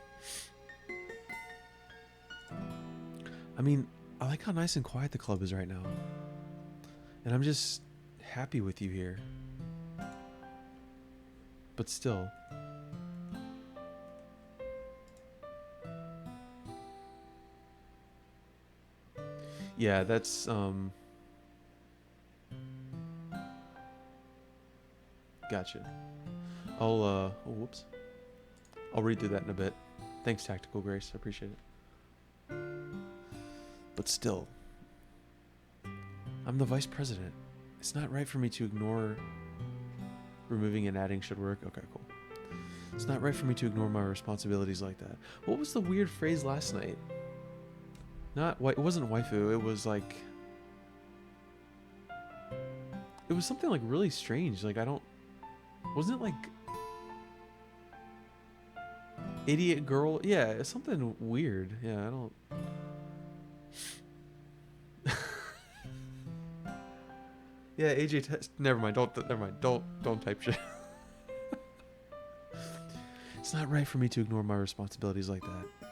I mean, I like how nice and quiet the club is right now. And I'm just happy with you here. But still. Yeah, that's gotcha. Oh, whoops. I'll read through that in a bit. Thanks, Tactical Grace. I appreciate it. But still, I'm the vice president. It's not right for me to ignore. Removing and adding should work. Okay, cool. It's not right for me to ignore my responsibilities like that. What was the weird phrase last night? It wasn't waifu. It was like. It was something like really strange. Like wasn't it like idiot girl? Yeah, it's something weird. Yeah, I don't. Yeah, AJ. Never mind. Never mind. Don't type shit. It's not right for me to ignore my responsibilities like that.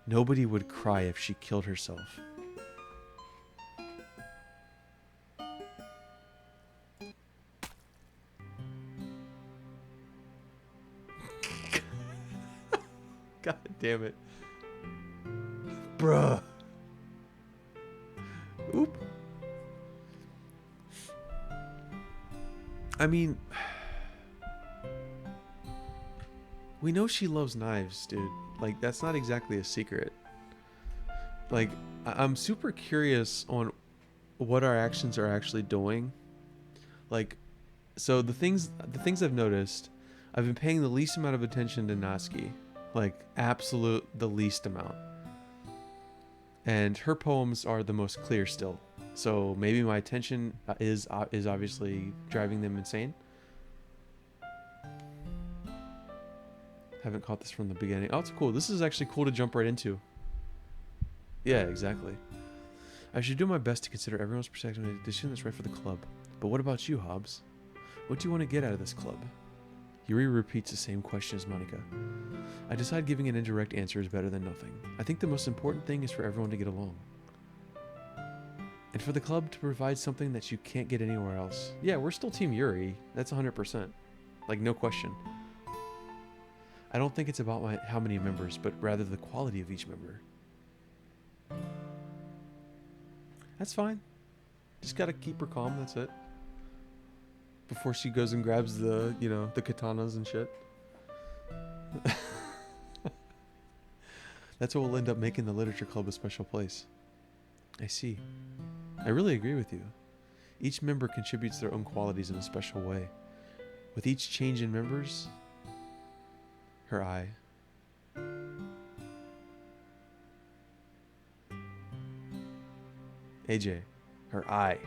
Nobody would cry if she killed herself. God damn it. Bruh. Oop. I mean, we know she loves knives, dude. Like, that's not exactly a secret. Like, I'm super curious on what our actions are actually doing. Like, so the things I've noticed, I've been paying the least amount of attention to Natsuki. Like, absolute the least amount. And her poems are the most clear still. So maybe my attention is obviously driving them insane. Haven't caught this from the beginning. Oh, it's cool. This is actually cool to jump right into. Yeah, exactly. I should do my best to consider everyone's perspective and a decision that's right for the club. But what about you, Hobbs? What do you want to get out of this club? Yuri repeats the same question as Monica. I decide giving an indirect answer is better than nothing. I think the most important thing is for everyone to get along. And for the club to provide something that you can't get anywhere else. Yeah, we're still Team Yuri. That's 100%. Like, no question. I don't think it's about how many members, but rather the quality of each member. That's fine. Just gotta keep her calm, that's it. Before she goes and grabs the, the katanas and shit. That's what will end up making the literature club a special place. I see. I really agree with you. Each member contributes their own qualities in a special way. With each change in members, her eye. AJ, her eye.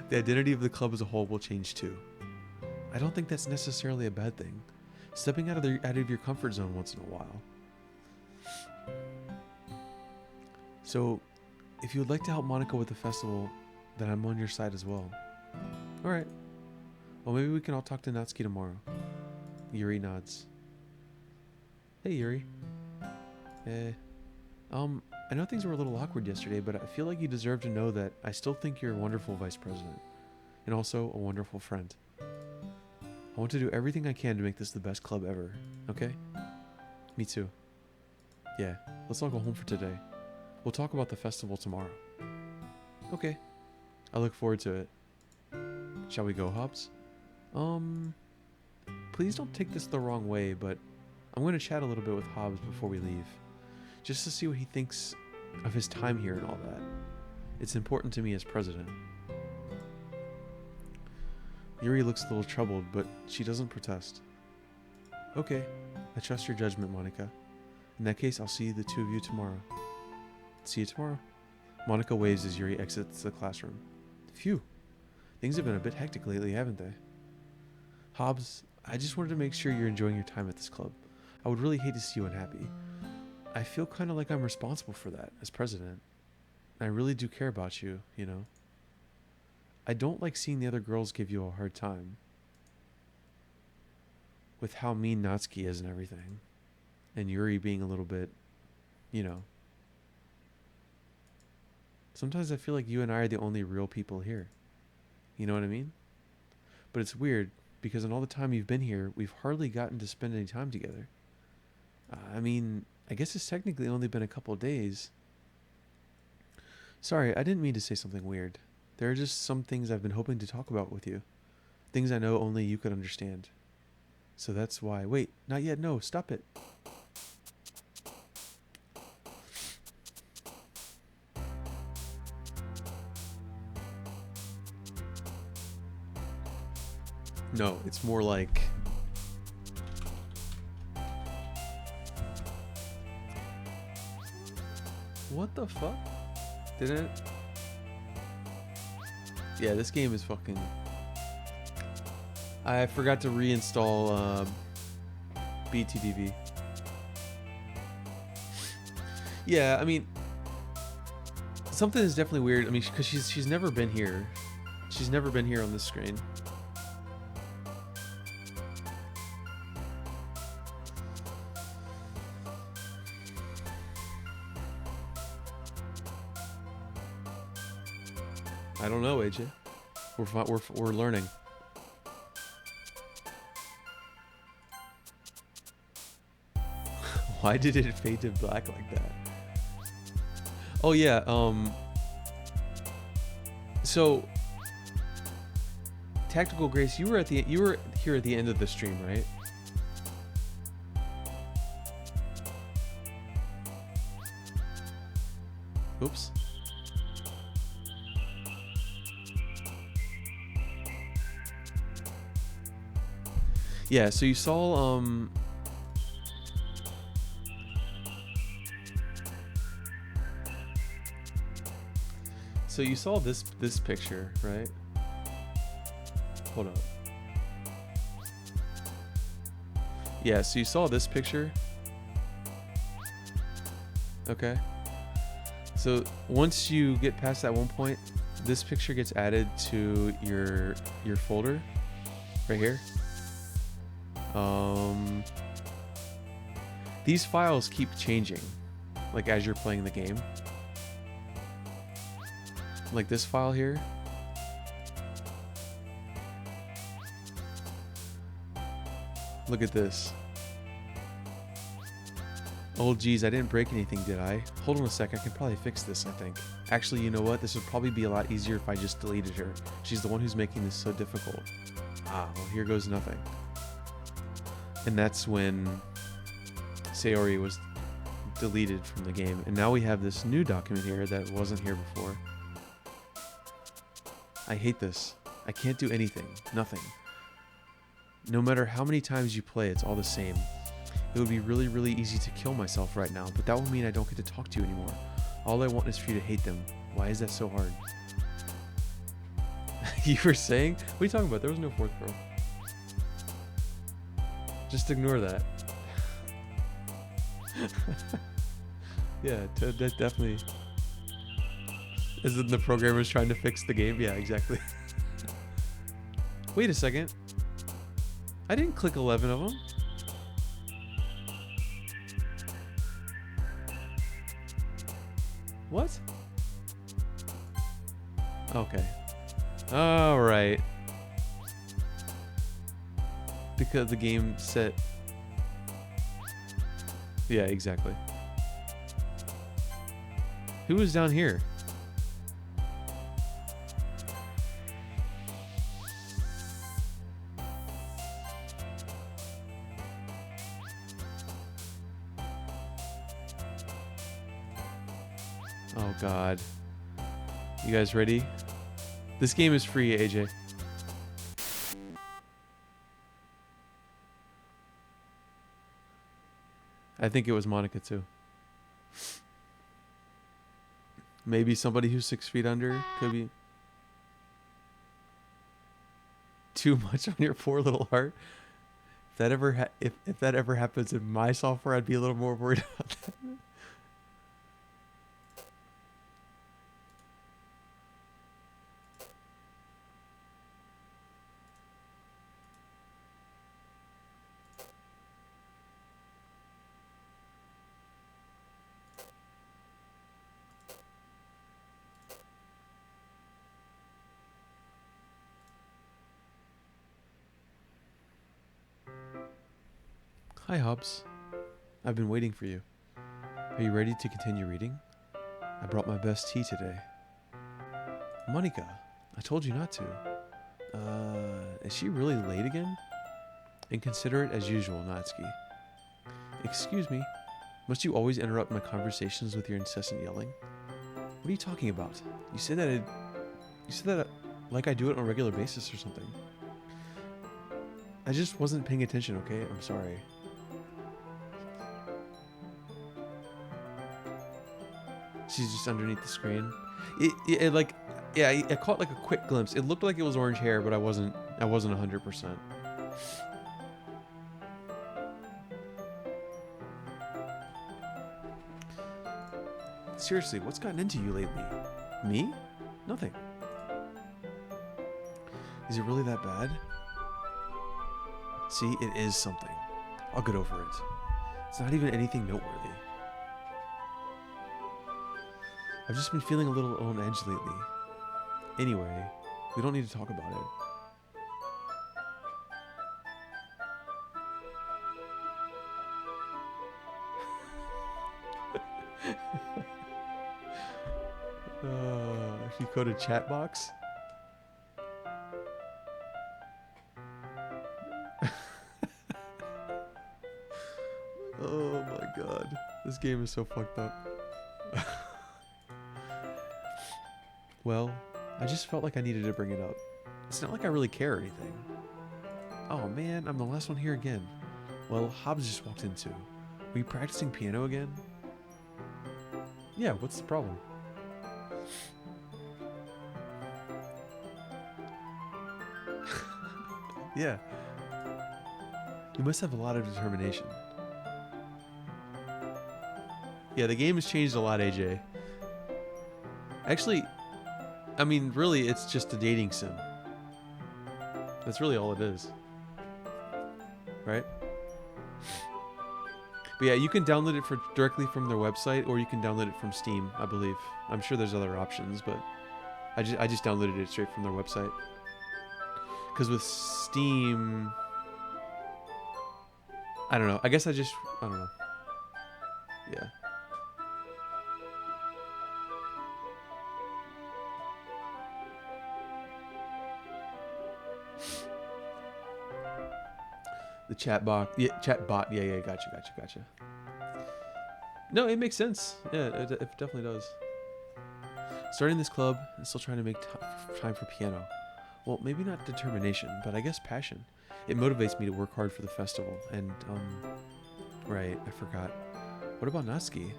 The identity of the club as a whole will change too. I don't think that's necessarily a bad thing. Stepping out of your comfort zone once in a while. So, if you would like to help Monica with the festival, then I'm on your side as well. Alright. Well, maybe we can all talk to Natsuki tomorrow. Yuri nods. Hey, Yuri. I know things were a little awkward yesterday, but I feel like you deserve to know that I still think you're a wonderful vice president. And also a wonderful friend. I want to do everything I can to make this the best club ever, okay? Me too. Yeah, let's all go home for today. We'll talk about the festival tomorrow. Okay. I look forward to it. Shall we go, Hobbs? Please don't take this the wrong way, but I'm going to chat a little bit with Hobbs before we leave. Just to see what he thinks of his time here and all that. It's important to me as president. Yuri looks a little troubled, but she doesn't protest. Okay, I trust your judgment, Monica. In that case, I'll see the two of you tomorrow. See you tomorrow. Monica waves as Yuri exits the classroom. Phew. Things have been a bit hectic lately, haven't they? Hobbs, I just wanted to make sure you're enjoying your time at this club. I would really hate to see you unhappy. I feel kind of like I'm responsible for that as president. I really do care about you, you know. I don't like seeing the other girls give you a hard time. With how mean Natsuki is and everything. And Yuri being a little bit, Sometimes I feel like you and I are the only real people here. You know what I mean? But it's weird, because in all the time you've been here, we've hardly gotten to spend any time together. I guess it's technically only been a couple of days. Sorry, I didn't mean to say something weird. There are just some things I've been hoping to talk about with you. Things I know only you could understand. So that's why... Wait, not yet, no, stop it. No, it's more like... What the fuck? Did it? Yeah, this game is fucking... I forgot to reinstall BTDV. Yeah, Something is definitely weird. I mean, because she's never been here. She's never been here on this screen. I don't know, AJ. We're learning. Why did it fade to black like that? Oh yeah. So, Tactical Grace, you were here at the end of the stream, right? Oops. Yeah, so you saw so you saw this picture, right? Hold up. Yeah, so you saw this picture. Okay. So once you get past that one point, this picture gets added to your folder right here. These files keep changing, like as you're playing the game. Like this file here. Look at this. Oh geez, I didn't break anything, did I? Hold on a sec, I can probably fix this, I think. Actually, you know what? This would probably be a lot easier if I just deleted her. She's the one who's making this so difficult. Ah, well, here goes nothing. And that's when Sayori was deleted from the game. And now we have this new document here that wasn't here before. I hate this. I can't do anything. Nothing. No matter how many times you play, it's all the same. It would be really, really easy to kill myself right now, but that would mean I don't get to talk to you anymore. All I want is for you to hate them. Why is that so hard? You were saying? What are you talking about? There was no fourth girl. Just ignore that. Yeah, that definitely... Isn't the programmers trying to fix the game? Yeah, exactly. Wait a second. I didn't click 11 of them. What? Okay. Alright. Because the game set... Yeah, exactly. Who was down here? Oh god. You guys ready? This game is free, AJ. I think it was Monica too. Maybe somebody who's 6 feet under. Could be. Too much on your poor little heart. If that ever if that ever happens in my software, I'd be a little more worried about that. Hi, Hobbs. I've been waiting for you. Are you ready to continue reading? I brought my best tea today. Monica, I told you not to. Is she really late again? Inconsiderate as usual, Natsuki. Excuse me, must you always interrupt my conversations with your incessant yelling? What are you talking about? You said that like I do it on a regular basis or something. I just wasn't paying attention, okay? I'm sorry. She's just underneath the screen. It like, yeah, I caught like a quick glimpse. It looked like it was orange hair, but I wasn't 100%. Seriously, what's gotten into you lately? Me? Nothing. Is it really that bad? See, it is something. I'll get over it. It's not even anything noteworthy. I've just been feeling a little on edge lately. Anyway, we don't need to talk about it. If you go to chat box. Oh my god. This game is so fucked up. Well, I just felt like I needed to bring it up. It's not like I really care or anything. Oh man, I'm the last one here again. Well, Hobbs just walked in too. Were you practicing piano again? Yeah, what's the problem? Yeah. You must have a lot of determination. Yeah, the game has changed a lot, AJ. Actually, I mean, really, it's just a dating sim. That's really all it is. Right? But yeah, you can download it directly from their website, or you can download it from Steam, I believe. I'm sure there's other options, but I just downloaded it straight from their website. Because with Steam, I don't know. I guess I don't know. Yeah. The chat bot. Yeah, Yeah, gotcha. No, it makes sense. Yeah, it definitely does. Starting this club and still trying to make time for piano. Well, maybe not determination, but I guess passion. It motivates me to work hard for the festival. And, right, I forgot. What about Natsuki?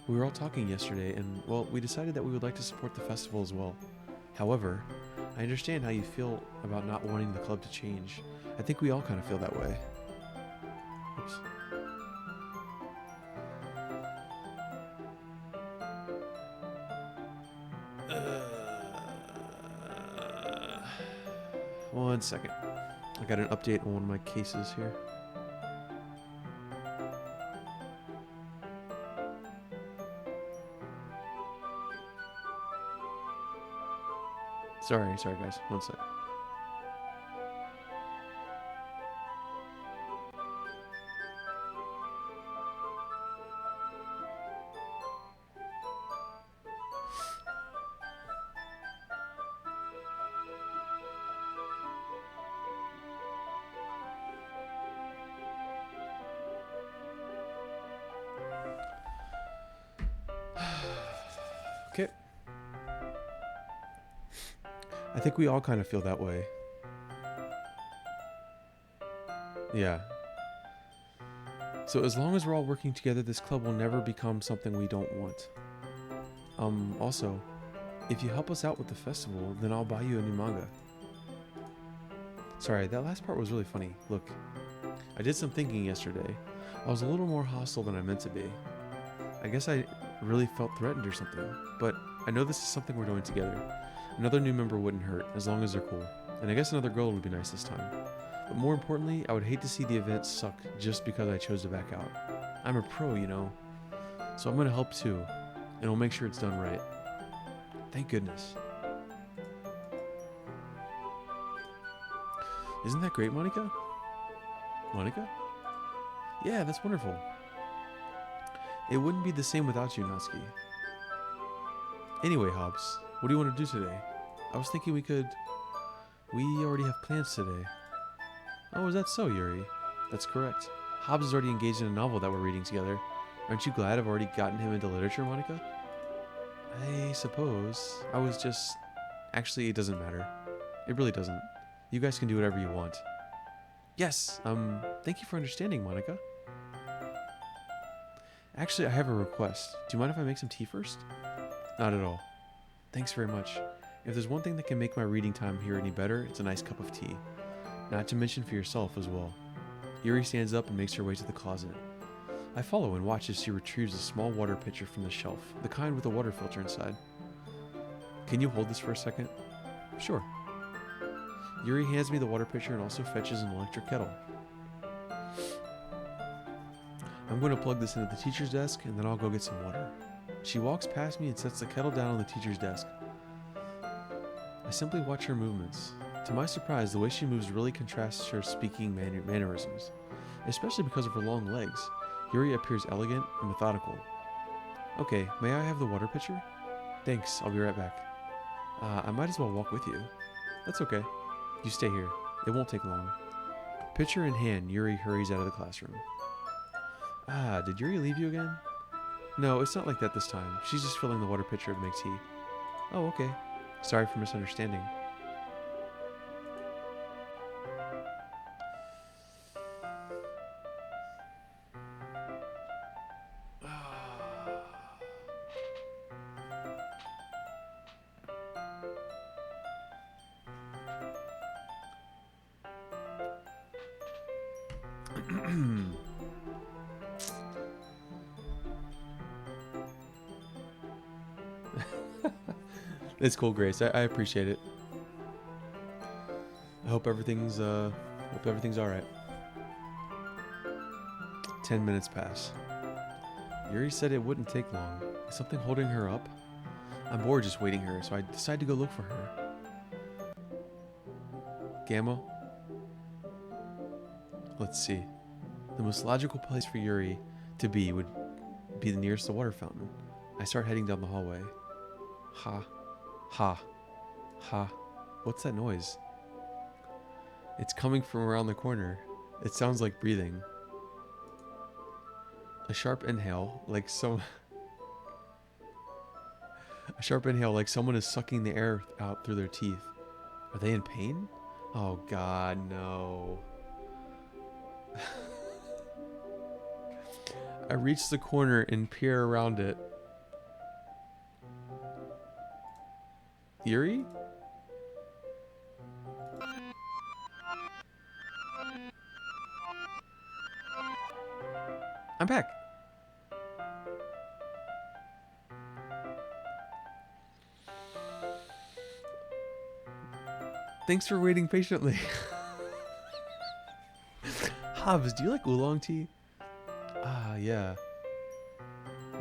We were all talking yesterday, and, well, we decided that we would like to support the festival as well. However, I understand how you feel about not wanting the club to change. I think we all kind of feel that way. Oops. One second. I got an update on one of my cases here. Sorry guys. One sec. Okay. I think we all kind of feel that way. Yeah. So as long as we're all working together, this club will never become something we don't want. Also, if you help us out with the festival, then I'll buy you a new manga. Sorry, that last part was really funny. Look, I did some thinking yesterday. I was a little more hostile than I meant to be. I guess I really felt threatened or something, but I know this is something we're doing together. Another new member wouldn't hurt, as long as they're cool. And I guess another girl would be nice this time. But more importantly, I would hate to see the event suck just because I chose to back out. I'm a pro, you know. So I'm gonna help too, and I'll make sure it's done right. Thank goodness. Isn't that great, Monica? Monica? Yeah, that's wonderful. It wouldn't be the same without you, Natsuki. Anyway, Hobbs, what do you want to do today? I was thinking we already have plans today. Oh, is that so, Yuri? That's correct. Hobbs is already engaged in a novel that we're reading together. Aren't you glad I've already gotten him into literature, Monica? I suppose. I was just... Actually, it doesn't matter. It really doesn't. You guys can do whatever you want. Yes, thank you for understanding, Monica. Actually, I have a request. Do you mind if I make some tea first? Not at all. Thanks very much. If there's one thing that can make my reading time here any better, it's a nice cup of tea. Not to mention for yourself as well. Yuri stands up and makes her way to the closet. I follow and watch as she retrieves a small water pitcher from the shelf, the kind with a water filter inside. Can you hold this for a second? Sure. Yuri hands me the water pitcher and also fetches an electric kettle. I'm going to plug this into the teacher's desk and then I'll go get some water. She walks past me and sets the kettle down on the teacher's desk. I simply watch her movements. To my surprise, the way she moves really contrasts to her speaking mannerisms, especially because of her long legs. Yuri appears elegant and methodical. Okay, may I have the water pitcher? Thanks, I'll be right back. I might as well walk with you. That's okay. You stay here. It won't take long. Pitcher in hand, Yuri hurries out of the classroom. Did Yuri leave you again? No, it's not like that this time. She's just filling the water pitcher to make tea. Oh, okay. Sorry for misunderstanding. It's cool, Grace. I appreciate it. I hope everything's all right. 10 minutes pass. Yuri said it wouldn't take long. Is something holding her up? I'm bored just waiting here, so I decide to go look for her. Gamma? Let's see. The most logical place for Yuri to be would be the nearest the water fountain. I start heading down the hallway. Ha. Ha. Ha. What's that noise? It's coming from around the corner. It sounds like breathing. A sharp inhale, like someone is sucking the air out through their teeth. Are they in pain? Oh God, no. I reach the corner and peer around it. Yuri? I'm back. Thanks for waiting patiently. Hobbs, do you like oolong tea? Ah, yeah.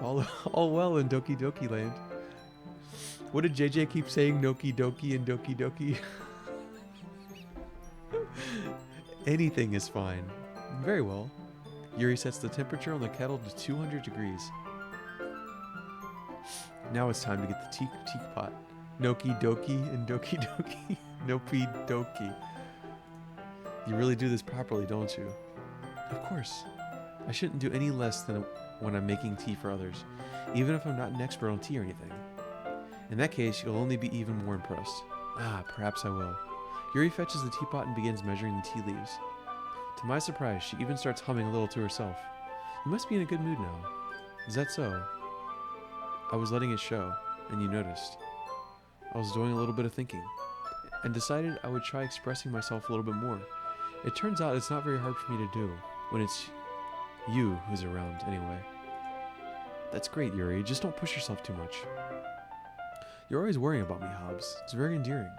All well in Doki Doki land. What did JJ keep saying? Noki Doki and Doki Doki? Anything is fine. Very well. Yuri sets the temperature on the kettle to 200 degrees. Now it's time to get the teapot. Noki Doki and Doki Doki. Nopi Doki. You really do this properly, don't you? Of course. I shouldn't do any less than when I'm making tea for others, even if I'm not an expert on tea or anything. In that case, you'll only be even more impressed. Perhaps I will. Yuri fetches the teapot and begins measuring the tea leaves. To my surprise, she even starts humming a little to herself. You must be in a good mood now. Is that so? I was letting it show, and you noticed. I was doing a little bit of thinking, and decided I would try expressing myself a little bit more. It turns out it's not very hard for me to do, when it's you who's around, anyway. That's great, Yuri. Just don't push yourself too much. You're always worrying about me, Hobbs. It's very endearing.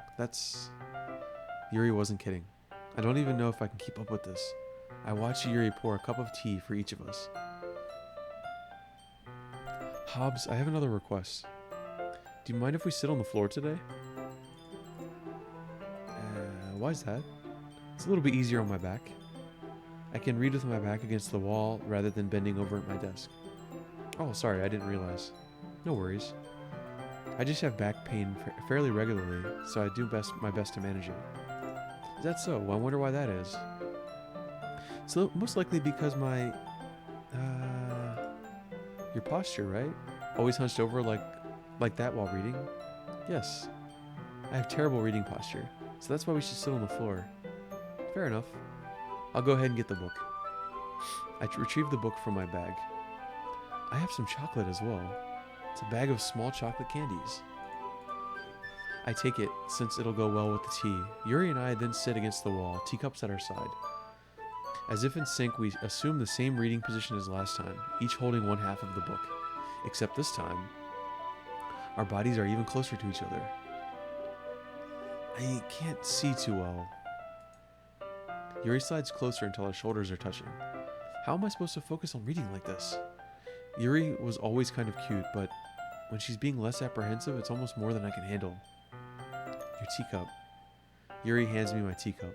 Yuri wasn't kidding. I don't even know if I can keep up with this. I watch Yuri pour a cup of tea for each of us. Hobbs, I have another request. Do you mind if we sit on the floor today? Why's that? It's a little bit easier on my back. I can read with my back against the wall rather than bending over at my desk. Oh, sorry, I didn't realize. No worries. I just have back pain fairly regularly, so I do my best to manage it. Is that so? I wonder why that is. So most likely because your posture, right? Always hunched over like that while reading? Yes. I have terrible reading posture, so that's why we should sit on the floor. Fair enough. I'll go ahead and get the book. I retrieve the book from my bag. I have some chocolate as well. It's a bag of small chocolate candies. I take it, since it'll go well with the tea. Yuri and I then sit against the wall, teacups at our side. As if in sync, we assume the same reading position as last time, each holding one half of the book. Except this time, our bodies are even closer to each other. I can't see too well. Yuri slides closer until our shoulders are touching. How am I supposed to focus on reading like this? Yuri was always kind of cute, but when she's being less apprehensive, it's almost more than I can handle. Your teacup. Yuri hands me my teacup.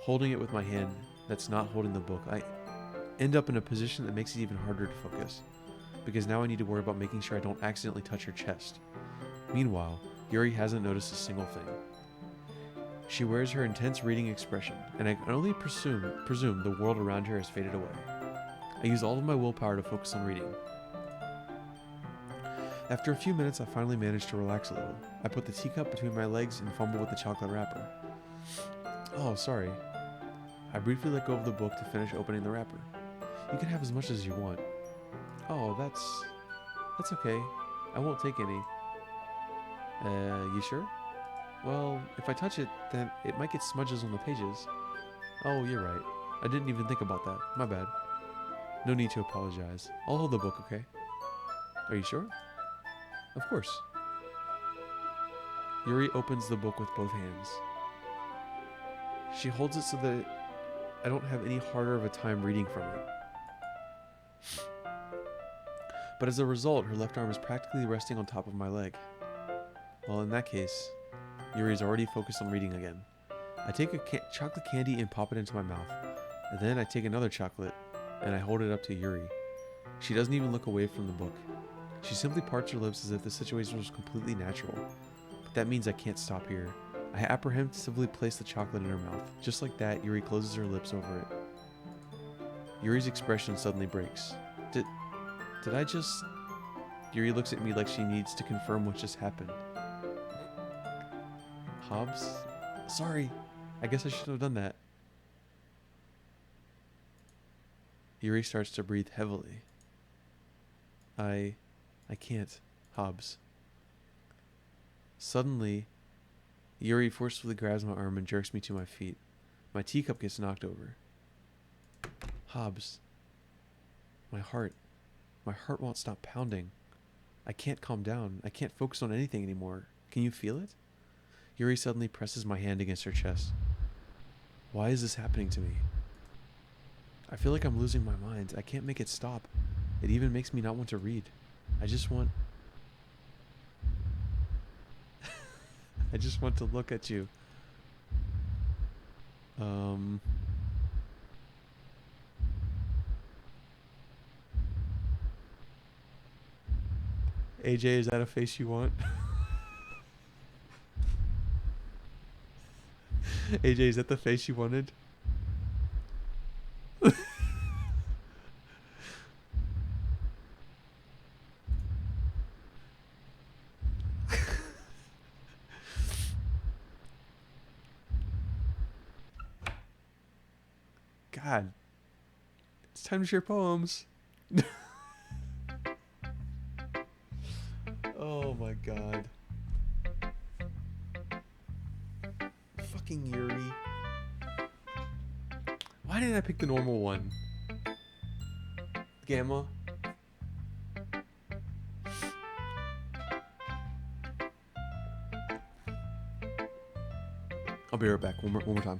Holding it with my hand that's not holding the book, I end up in a position that makes it even harder to focus, because now I need to worry about making sure I don't accidentally touch her chest. Meanwhile, Yuri hasn't noticed a single thing. She wears her intense reading expression, and I can only presume the world around her has faded away. I use all of my willpower to focus on reading. After a few minutes, I finally manage to relax a little. I put the teacup between my legs and fumble with the chocolate wrapper. Oh, sorry. I briefly let go of the book to finish opening the wrapper. You can have as much as you want. Oh, that's okay. I won't take any. You sure? Well, if I touch it, then it might get smudges on the pages. Oh, you're right. I didn't even think about that. My bad. No need to apologize. I'll hold the book, okay? Are you sure? Of course. Yuri opens the book with both hands. She holds it so that I don't have any harder of a time reading from it. But as a result, her left arm is practically resting on top of my leg. Well, in that case, Yuri is already focused on reading again. I take a chocolate candy and pop it into my mouth. And then I take another chocolate and I hold it up to Yuri. She doesn't even look away from the book. She simply parts her lips as if the situation was completely natural. But that means I can't stop here. I apprehensively place the chocolate in her mouth. Just like that, Yuri closes her lips over it. Yuri's expression suddenly breaks. Did I just... Yuri looks at me like she needs to confirm what just happened. Hobbs? Sorry. I guess I shouldn't have done that. Yuri starts to breathe heavily. I can't, Hobbs. Suddenly, Yuri forcefully grabs my arm and jerks me to my feet. My teacup gets knocked over. Hobbs. My heart won't stop pounding. I can't calm down. I can't focus on anything anymore. Can you feel it? Yuri suddenly presses my hand against her chest. Why is this happening to me? I feel like I'm losing my mind. I can't make it stop. It even makes me not want to read. I just want to look at you. AJ, is that a face you want? AJ, is that the face you wanted? God. It's time to share poems. Oh my god. Fucking Yuri. Why didn't I pick the normal one? Gamma. I'll be right back. One more time.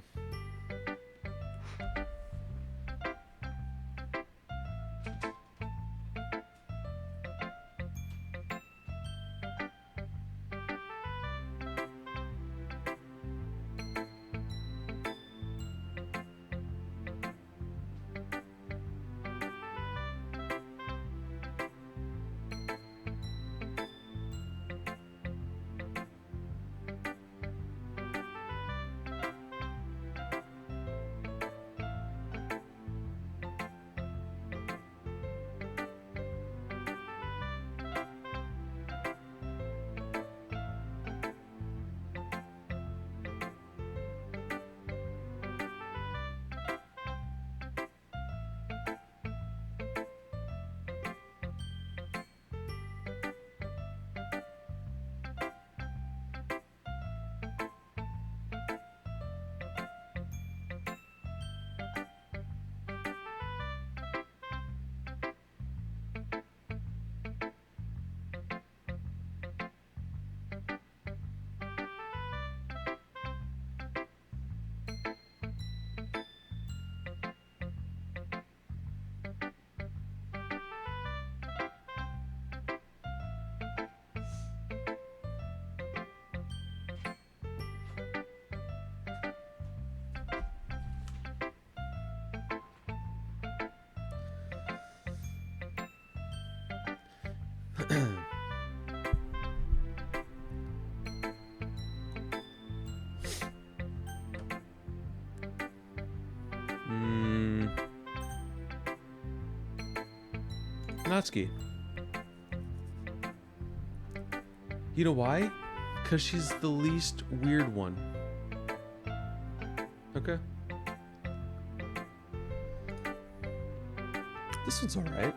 Natsuki. You know why? Because she's the least weird one. Okay. This one's alright.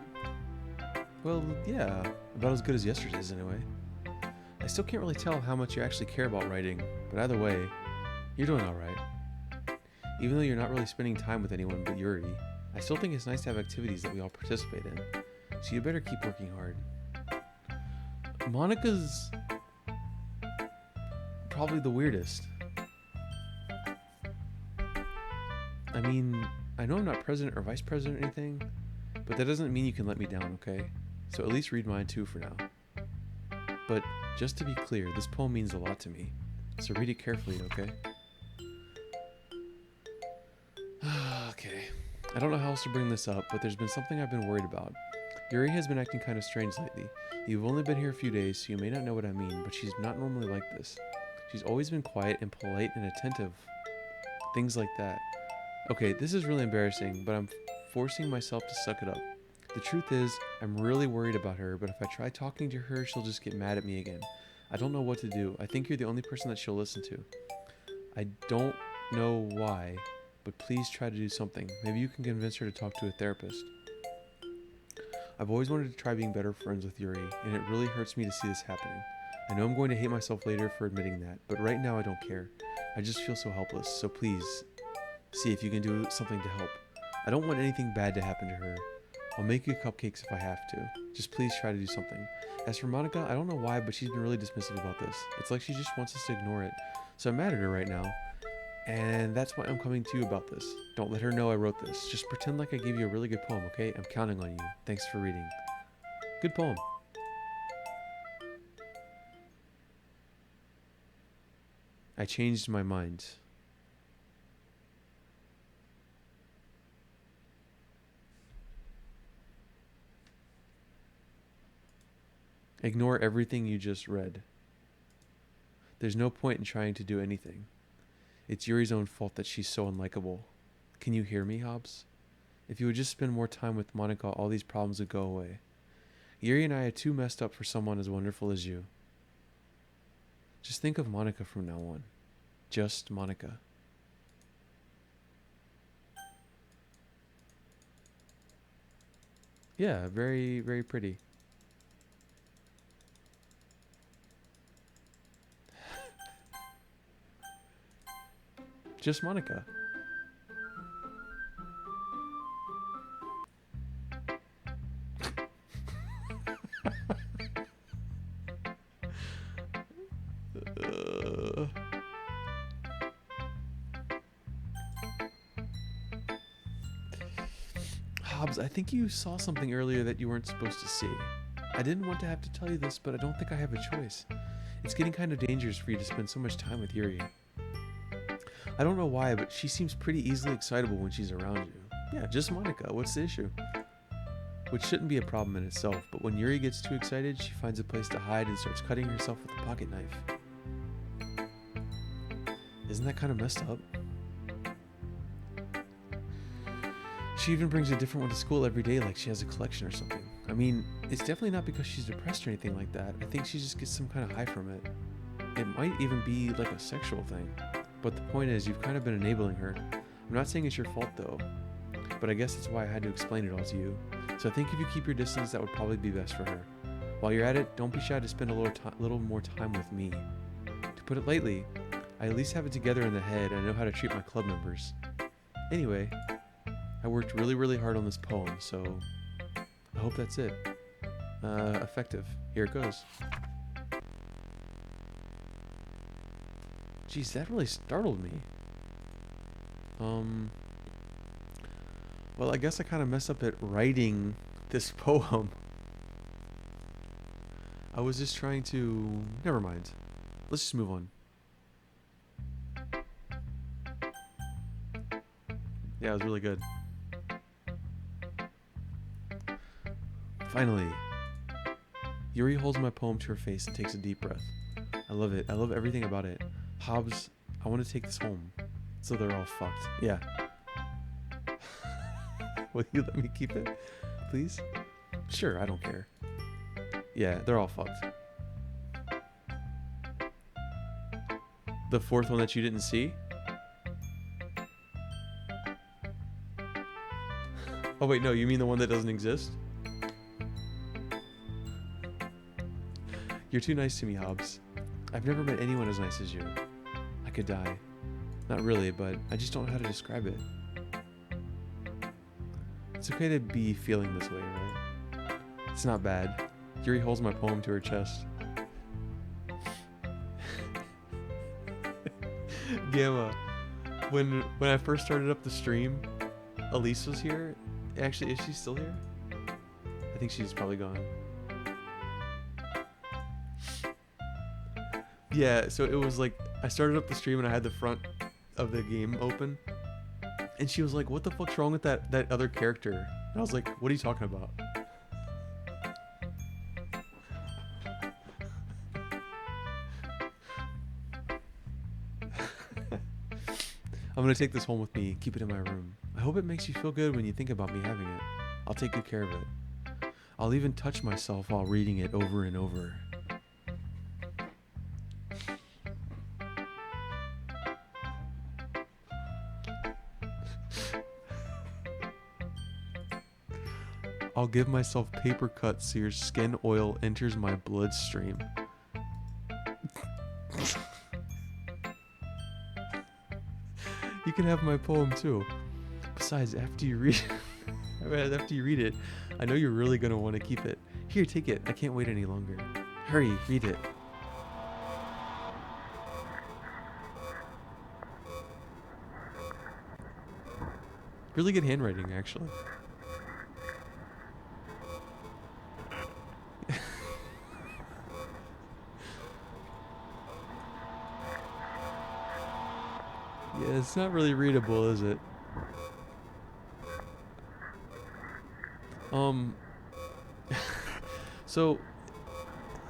Well, yeah, about as good as yesterday's anyway. I still can't really tell how much you actually care about writing, but either way, you're doing alright. Even though you're not really spending time with anyone but Yuri, I still think it's nice to have activities that we all participate in, so you better keep working hard. Monika's probably the weirdest. I mean, I know I'm not president or vice president or anything, but that doesn't mean you can let me down, okay? So at least read mine too for now. But just to be clear, this poem means a lot to me, so read it carefully, okay? Okay. I don't know how else to bring this up, but there's been something I've been worried about. Yuri has been acting kind of strange lately. You've only been here a few days, so you may not know what I mean, but she's not normally like this. She's always been quiet and polite and attentive. Things like that. Okay, this is really embarrassing, but I'm forcing myself to suck it up. The truth is, I'm really worried about her, but if I try talking to her, she'll just get mad at me again. I don't know what to do. I think you're the only person that she'll listen to. I don't know why, but please try to do something. Maybe you can convince her to talk to a therapist. I've always wanted to try being better friends with Yuri, and it really hurts me to see this happening. I know I'm going to hate myself later for admitting that, but right now I don't care. I just feel so helpless, so please, see if you can do something to help. I don't want anything bad to happen to her. I'll make you cupcakes if I have to. Just please try to do something. As for Monika, I don't know why, but she's been really dismissive about this. It's like she just wants us to ignore it. So I'm mad at her right now, and that's why I'm coming to you about this. Don't let her know I wrote this. Just pretend like I gave you a really good poem, okay? I'm counting on you. Thanks for reading. Good poem. I changed my mind. Ignore everything you just read. There's no point in trying to do anything. It's Yuri's own fault that she's so unlikable. Can you hear me, Hobbs? If you would just spend more time with Monika, all these problems would go away. Yuri and I are too messed up for someone as wonderful as you. Just think of Monika from now on. Just Monika. Yeah, very, very pretty. Just Monika. Hobbs, I think you saw something earlier that you weren't supposed to see. I didn't want to have to tell you this, but I don't think I have a choice. It's getting kind of dangerous for you to spend so much time with Yuri. I don't know why, but she seems pretty easily excitable when she's around you. Yeah, just Monika. What's the issue? Which shouldn't be a problem in itself, but when Yuri gets too excited, she finds a place to hide and starts cutting herself with a pocket knife. Isn't that kind of messed up? She even brings a different one to school every day like she has a collection or something. I mean, it's definitely not because she's depressed or anything like that. I think she just gets some kind of high from it. It might even be like a sexual thing. But the point is, you've kind of been enabling her. I'm not saying it's your fault though, but I guess that's why I had to explain it all to you. So I think if you keep your distance, that would probably be best for her. While you're at it, don't be shy to spend a little more time with me. To put it lightly, I at least have it together in the head and I know how to treat my club members. Anyway, I worked really, really hard on this poem, so I hope that's it. Effective. Here it goes. Jeez, that really startled me. Well, I guess I kind of messed up at writing this poem. I was just trying to... Never mind. Let's just move on. Yeah, it was really good. Finally. Yuri holds my poem to her face and takes a deep breath. I love it. I love everything about it. Hobbs, I want to take this home. So they're all fucked. Yeah. Will you let me keep it? Please? Sure, I don't care. Yeah, they're all fucked. The fourth one that you didn't see? Oh wait, no, you mean the one that doesn't exist? You're too nice to me, Hobbs. I've never met anyone as nice as you. I could die. Not really, but I just don't know how to describe it. It's okay to be feeling this way, right? It's not bad. Yuri holds my poem to her chest. Gamma, when I first started up the stream, Elise was here. Actually, is she still here? I think she's probably gone. Yeah, so it was like, I started up the stream and I had the front of the game open. And she was like, what the fuck's wrong with that other character? And I was like, what are you talking about? I'm gonna take this home with me and keep it in my room. I hope it makes you feel good when you think about me having it. I'll take good care of it. I'll even touch myself while reading it over and over. I'll give myself paper cuts so your skin oil enters my bloodstream. You can have my poem too. Besides, after you read it, I know you're really gonna want to keep it. Here, take it. I can't wait any longer. Hurry, read it. Really good handwriting, actually. Yeah, it's not really readable, is it? So,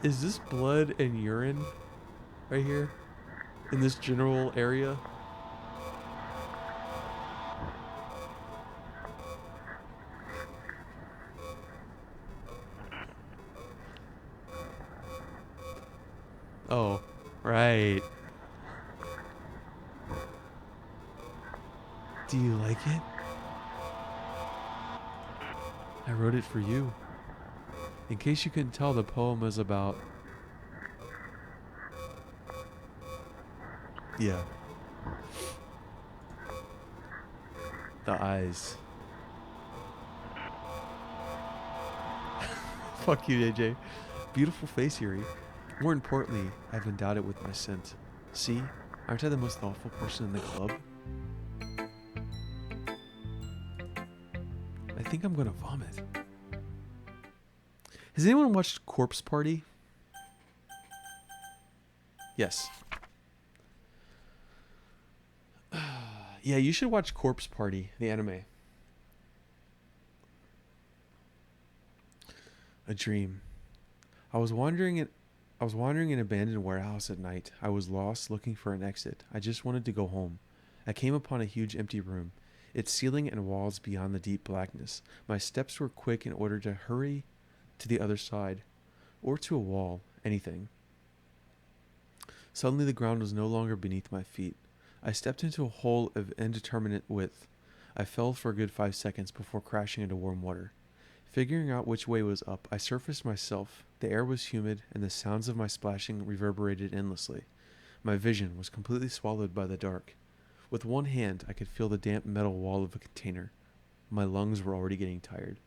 is this blood and urine right here? In this general area? Oh, right. Do you like it? I wrote it for you. In case you couldn't tell, the poem is about... Yeah. The eyes. Fuck you, AJ. Beautiful face, Yuri. More importantly, I've endowed it with my scent. See? Aren't I the most thoughtful person in the club? I think I'm gonna vomit. Has anyone watched Corpse Party? Yes. Yeah, you should watch Corpse Party, the anime. A dream. I was wandering in an abandoned warehouse at night. I was lost, looking for an exit. I just wanted to go home. I came upon a huge empty room, its ceiling and walls beyond the deep blackness. My steps were quick in order to hurry to the other side, or to a wall, anything. Suddenly the ground was no longer beneath my feet. I stepped into a hole of indeterminate width. I fell for a good 5 seconds before crashing into warm water. Figuring out which way was up, I surfaced myself. The air was humid, and the sounds of my splashing reverberated endlessly. My vision was completely swallowed by the dark. With one hand, I could feel the damp metal wall of a container. My lungs were already getting tired.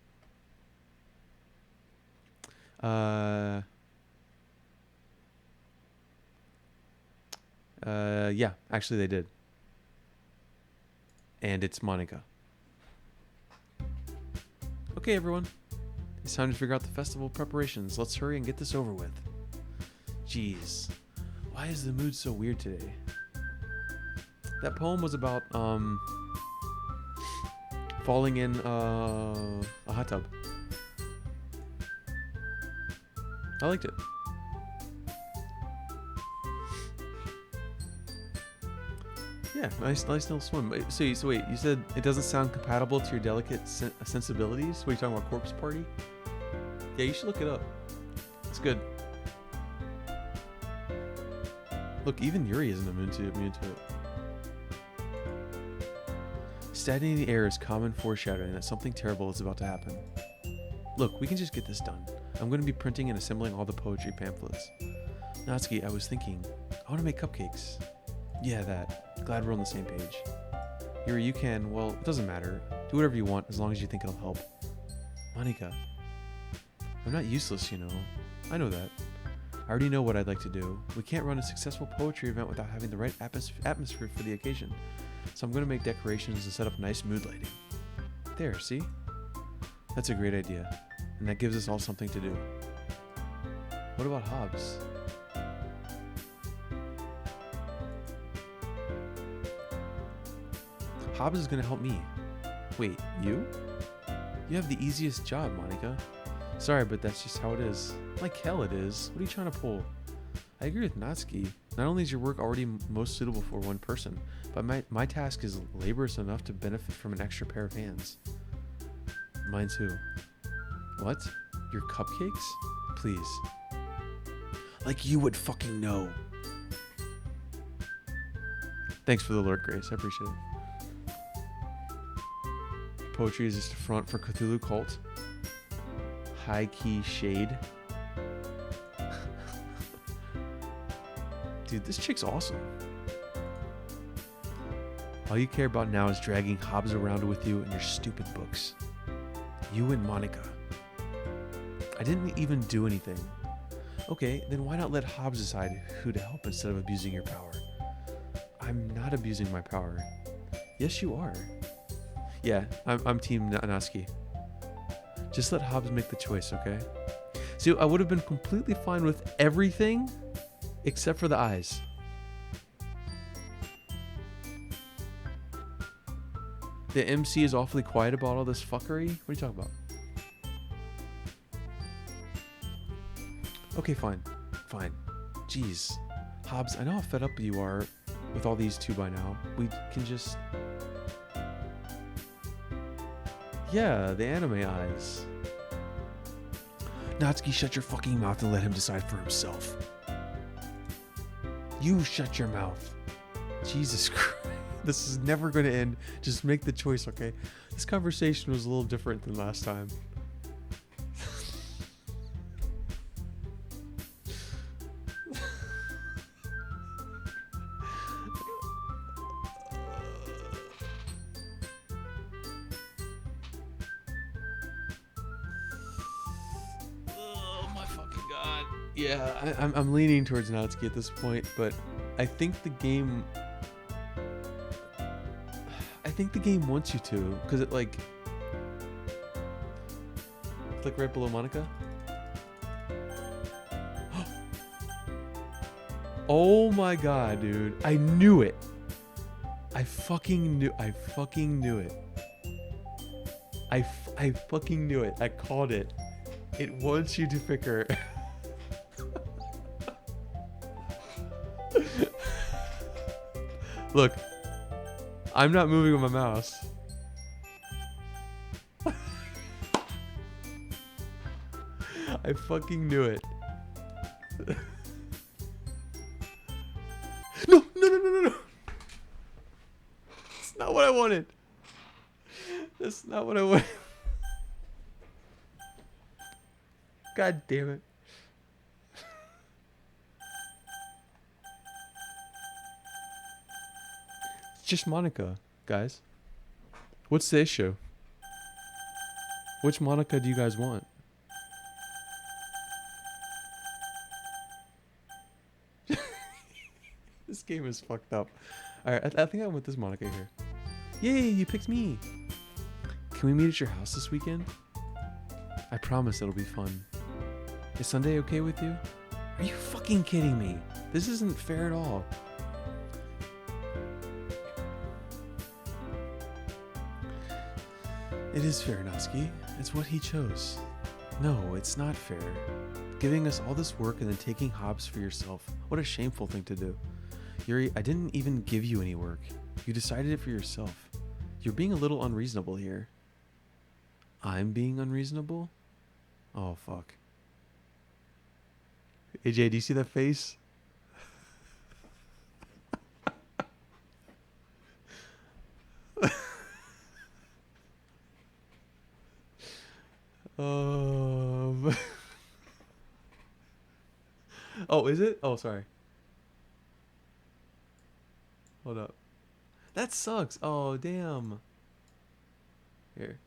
Yeah, actually they did. And it's Monica. Okay, everyone. It's time to figure out the festival preparations. Let's hurry and get this over with. Jeez. Why is the mood so weird today? That poem was about, falling in, a hot tub. I liked it. Yeah, nice little swim. So wait, you said it doesn't sound compatible to your delicate sensibilities? What are you talking about, Corpse Party? Yeah, you should look it up. It's good. Look, even Yuri isn't immune to it. Stagnating the air is common foreshadowing that something terrible is about to happen. Look, we can just get this done. I'm going to be printing and assembling all the poetry pamphlets. Natsuki, I was thinking, I want to make cupcakes. Yeah, that. Glad we're on the same page. Yuri, you can, well, it doesn't matter. Do whatever you want as long as you think it'll help. Monika, I'm not useless, you know. I know that. I already know what I'd like to do. We can't run a successful poetry event without having the right atmosphere for the occasion. So I'm going to make decorations and set up nice mood lighting. There, see? That's a great idea. And that gives us all something to do. What about Hobbs? Hobbs is going to help me. Wait, you? You have the easiest job, Monika. Sorry, but that's just how it is. Like hell it is. What are you trying to pull? I agree with Natsuki. Not only is your work already most suitable for one person, but my task is laborious enough to benefit from an extra pair of hands. Mine too. What? Your cupcakes? Please. Like you would fucking know. Thanks for the alert, Grace. I appreciate it. Poetry is just a front for Cthulhu cult. High-key shade. Dude, this chick's awesome. All you care about now is dragging Hobbs around with you and your stupid books. You and Monika. I didn't even do anything. Okay, then why not let Hobbs decide who to help instead of abusing your power? I'm not abusing my power. Yes, you are. Yeah, I'm Team Natsuki. Just let Hobbs make the choice, okay? See, I would have been completely fine with everything except for the eyes. The MC is awfully quiet about all this fuckery. What are you talking about? Okay, fine. Fine. Jeez. Hobbs, I know how fed up you are with all these two by now. We can just... Yeah, the anime eyes. Natsuki, shut your fucking mouth and let him decide for himself. You shut your mouth. Jesus Christ. This is never going to end. Just make the choice, okay? This conversation was a little different than last time. Yeah, I'm leaning towards Natsuki at this point, but I think the game wants you to, because it like click right below Monika. Oh my god, dude. I knew it. I fucking knew it. I fucking knew it. I called it. It wants you to pick her. Look, I'm not moving with my mouse. I fucking knew it. No. That's not what I wanted. That's not what I wanted. God damn it. Just Monika, guys. What's the issue? Which Monika do you guys want? This game is fucked up. Alright, I think I want this Monika here. Yay, you picked me! Can we meet at your house this weekend? I promise it'll be fun. Is Sunday okay with you? Are you fucking kidding me? This isn't fair at all. It is fair, Natsuki. It's what he chose. No, it's not fair. giving us all this work and then taking Hobbs for yourself. What a shameful thing to do. Yuri, I didn't even give you any work. You decided it for yourself. You're being a little unreasonable here. I'm being unreasonable? Oh, fuck. AJ, do you see that face? Um... Oh, is it? Oh, sorry. Hold up. That sucks. Oh, damn. Here.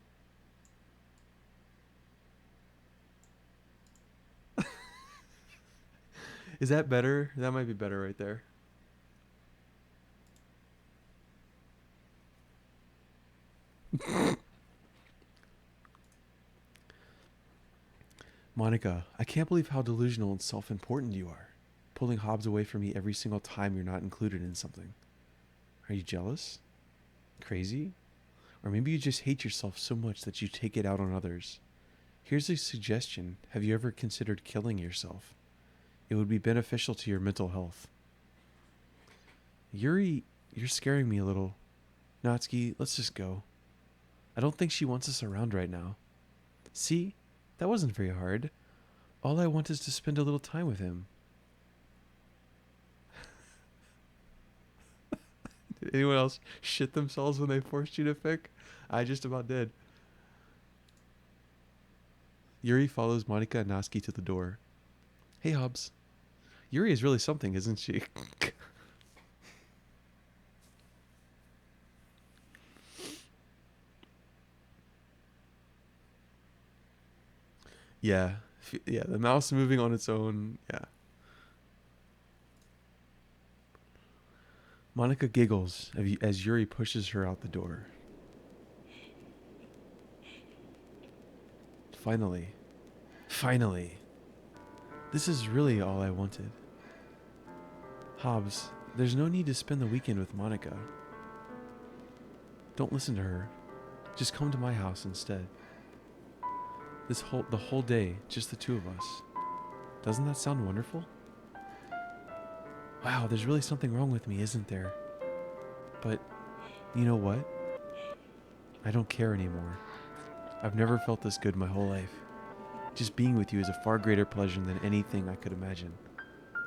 Is that better? That might be better right there. Monica, I can't believe how delusional and self-important you are. Pulling Hobbs away from me every single time you're not included in something. Are you jealous? Crazy? Or maybe you just hate yourself so much that you take it out on others. Here's a suggestion. Have you ever considered killing yourself? It would be beneficial to your mental health. Yuri, you're scaring me a little. Natsuki, let's just go. I don't think she wants us around right now. See? That wasn't very hard. All I want is to spend a little time with him. Did anyone else shit themselves when they forced you to pick? I just about did. Yuri follows Monica and Natsuki to the door. Hey, Hobbs. Yuri is really something, isn't she? Yeah. Yeah, the mouse moving on its own. Yeah. Monica giggles as Yuri pushes her out the door. Finally. Finally. This is really all I wanted. Hobbs, there's no need to spend the weekend with Monica. Don't listen to her. Just come to my house instead. The whole day, just the two of us. Doesn't that sound wonderful? Wow, there's really something wrong with me, isn't there? But, you know what? I don't care anymore. I've never felt this good my whole life. Just being with you is a far greater pleasure than anything I could imagine.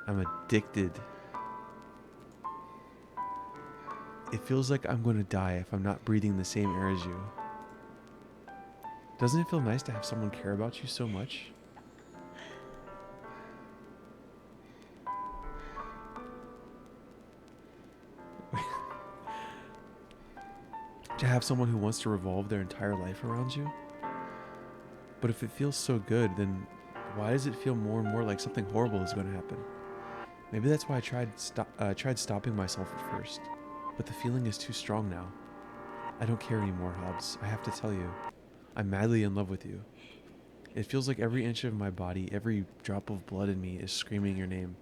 I'm addicted. It feels like I'm going to die if I'm not breathing the same air as you. Doesn't it feel nice to have someone care about you so much? To have someone who wants to revolve their entire life around you? But if it feels so good, then why does it feel more and more like something horrible is going to happen? Maybe that's why I tried stopping myself at first. But the feeling is too strong now. I don't care anymore, Hobbs. I have to tell you. I'm madly in love with you. It feels like every inch of my body, every drop of blood in me is screaming your name.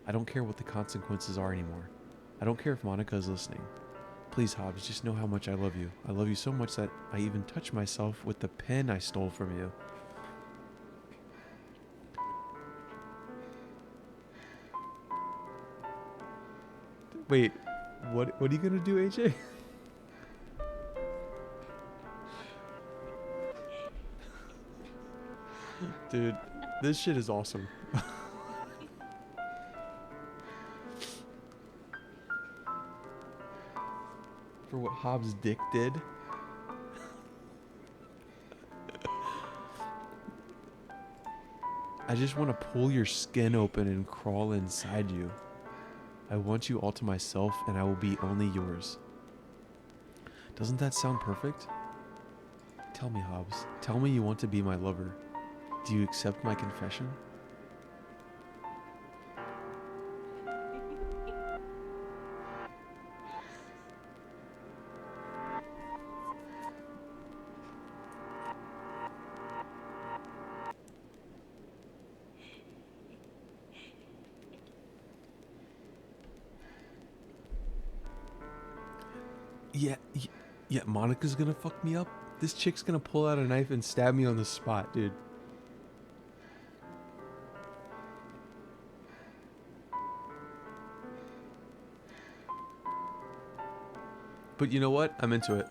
I don't care what the consequences are anymore. I don't care if Monica is listening. Please, Hobbs, just know how much I love you. I love you so much that I even touch myself with the pen I stole from you. Wait, what are you gonna do, AJ? Dude, this shit is awesome. For what Hobbs' dick did. I just want to pull your skin open and crawl inside you. I want you all to myself, and I will be only yours. Doesn't that sound perfect? Tell me, Hobbs. Tell me you want to be my lover. Do you accept my confession? Yeah, Monica's gonna fuck me up. This chick's gonna pull out a knife and stab me on the spot, dude. But you know what? I'm into it.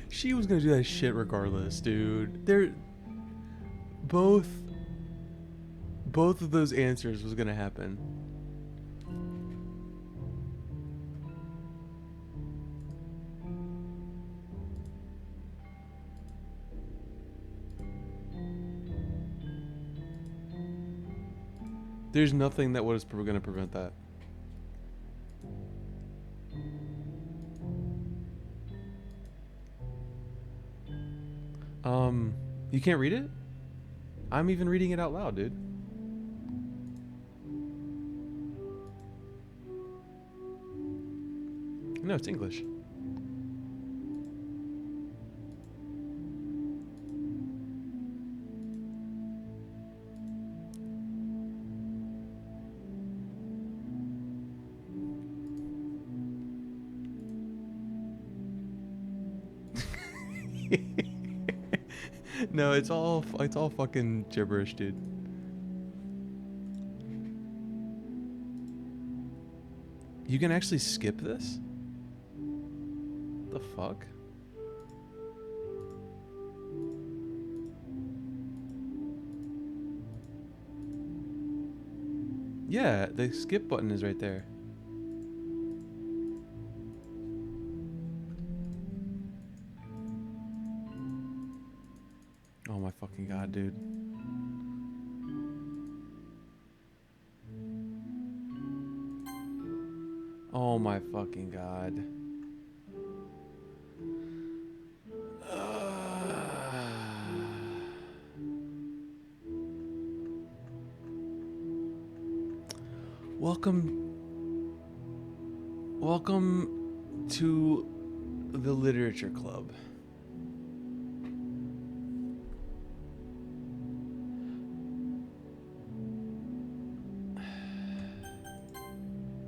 She was gonna do that shit regardless, dude. They're both of those answers was gonna happen. There's nothing that was gonna prevent that. You can't read it? I'm even reading it out loud, dude. No, it's English. No, it's all fucking gibberish, dude. You can actually skip this? The fuck? Yeah, the skip button is right there. Oh my fucking god, dude. Oh my fucking god. Welcome to the Literature Club.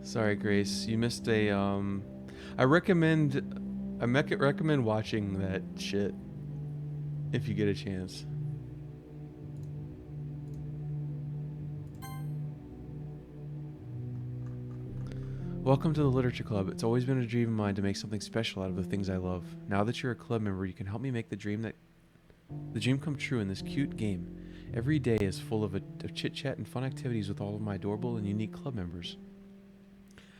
Sorry, Grace, you missed a I recommend watching that shit if you get a chance. Welcome to the Literature Club. It's always been a dream of mine to make something special out of the things I love. Now that you're a club member, you can help me make the dream come true in this cute game. Every day is full of chit-chat and fun activities with all of my adorable and unique club members.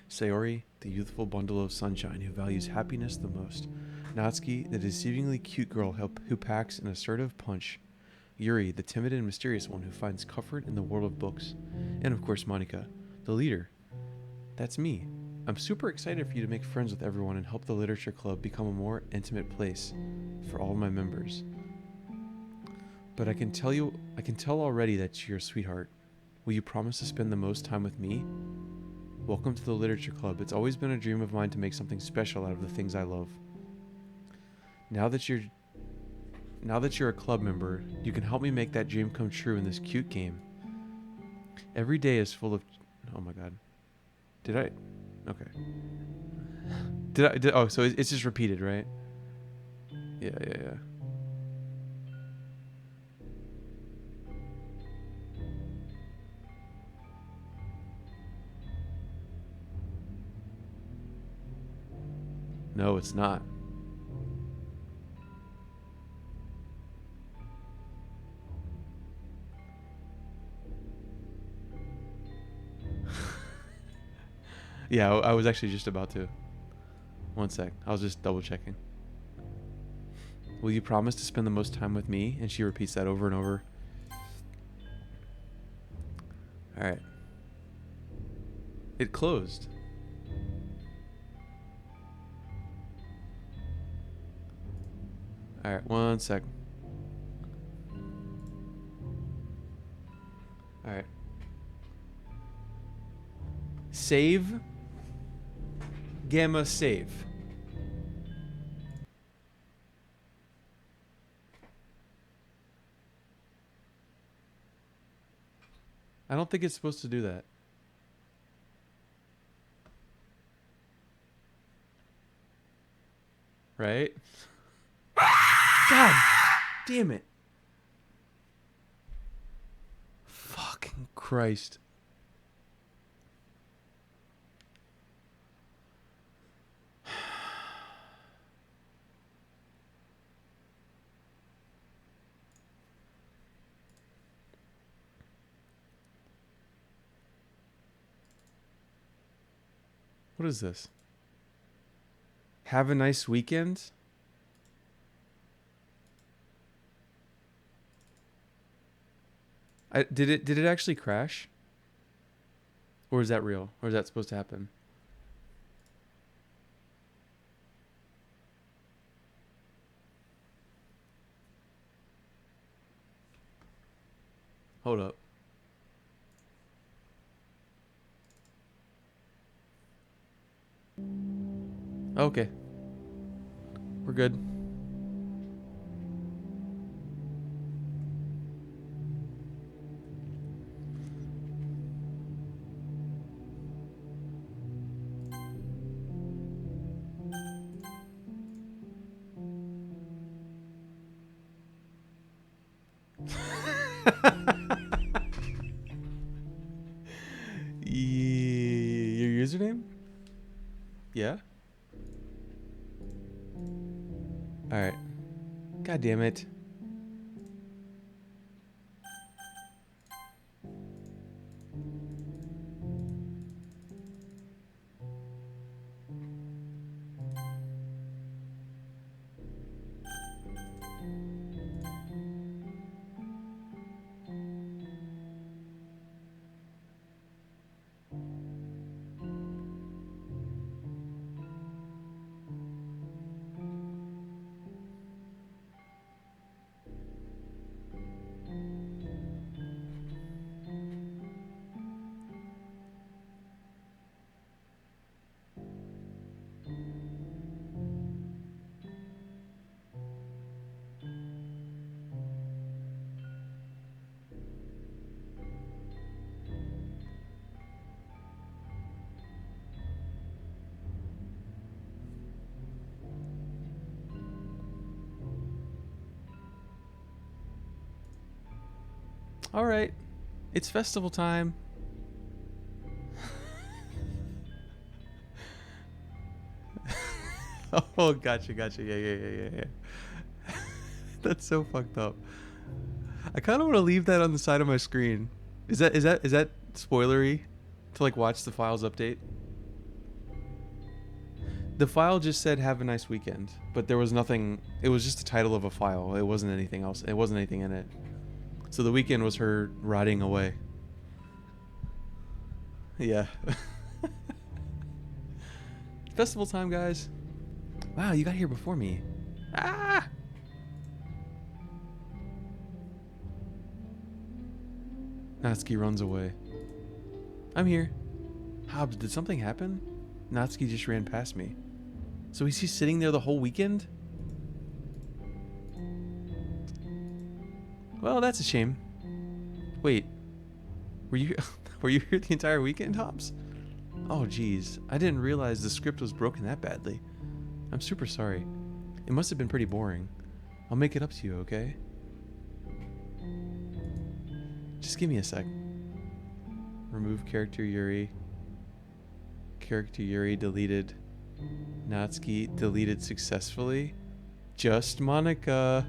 Sayori, the youthful bundle of sunshine who values happiness the most. Natsuki, the deceivingly cute girl who packs an assertive punch. Yuri, the timid and mysterious one who finds comfort in the world of books. And of course Monika, the leader. That's me. I'm super excited for you to make friends with everyone and help the Literature Club become a more intimate place for all my members. But I can tell already that you're a sweetheart. Will you promise to spend the most time with me? Welcome to the Literature Club. It's always been a dream of mine to make something special out of the things I love. Now that you're a club member, you can help me make that dream come true in this cute game. Every day is full of... Oh my god. Did I... Okay. Oh, so it's just repeated, right? Yeah. No, it's not. Yeah, I was actually just about to. One sec. I was just double checking. Will you promise to spend the most time with me? And she repeats that over and over. Alright. It closed. Alright, one sec. Alright. Save. Gamma save. I don't think it's supposed to do that. Right? God damn it. Fucking Christ. What is this? Have a nice weekend? Did it actually crash? Or is that real? Or is that supposed to happen? Hold up. Okay. We're good. Your username? Yeah? Alright. God damn it. Alright. It's festival time. Oh, gotcha. Yeah. That's so fucked up. I kind of want to leave that on the side of my screen. Is that spoilery to like watch the files update? The file just said have a nice weekend, but there was nothing. It was just the title of a file. It wasn't anything else. It wasn't anything in it. So the weekend was her riding away. Yeah. Festival time, guys. Wow, you got here before me. Ah! Natsuki runs away. I'm here. Hobbs, did something happen? Natsuki just ran past me. So is he sitting there the whole weekend? Well, that's a shame. Wait. Were you were you here the entire weekend, Hobbs? Oh, geez. I didn't realize the script was broken that badly. I'm super sorry. It must have been pretty boring. I'll make it up to you, okay? Just give me a sec. Remove character Yuri. Character Yuri deleted. Natsuki deleted successfully. Just Monica.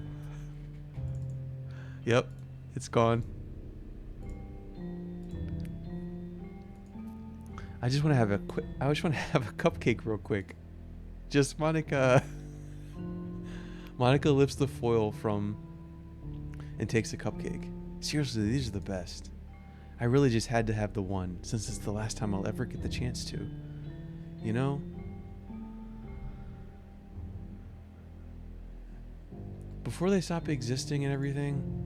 Yep, it's gone. I just want to have a cupcake real quick. Just Monica. Monica lifts the foil from and takes a cupcake. Seriously, these are the best. I really just had to have the one, since it's the last time I'll ever get the chance to. You know? Before they stop existing and everything.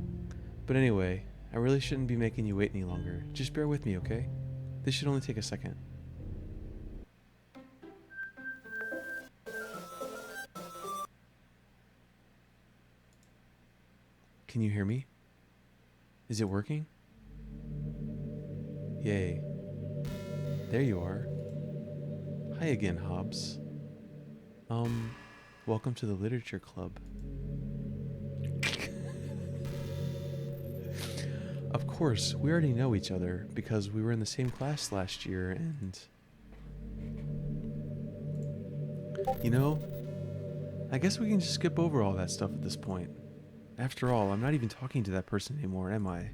But anyway, I really shouldn't be making you wait any longer. Just bear with me, okay? This should only take a second. Can you hear me? Is it working? Yay. There you are. Hi again, Hobbs. Welcome to the Literature Club. Of course, we already know each other because we were in the same class last year and... You know, I guess we can just skip over all that stuff at this point. After all, I'm not even talking to that person anymore, am I?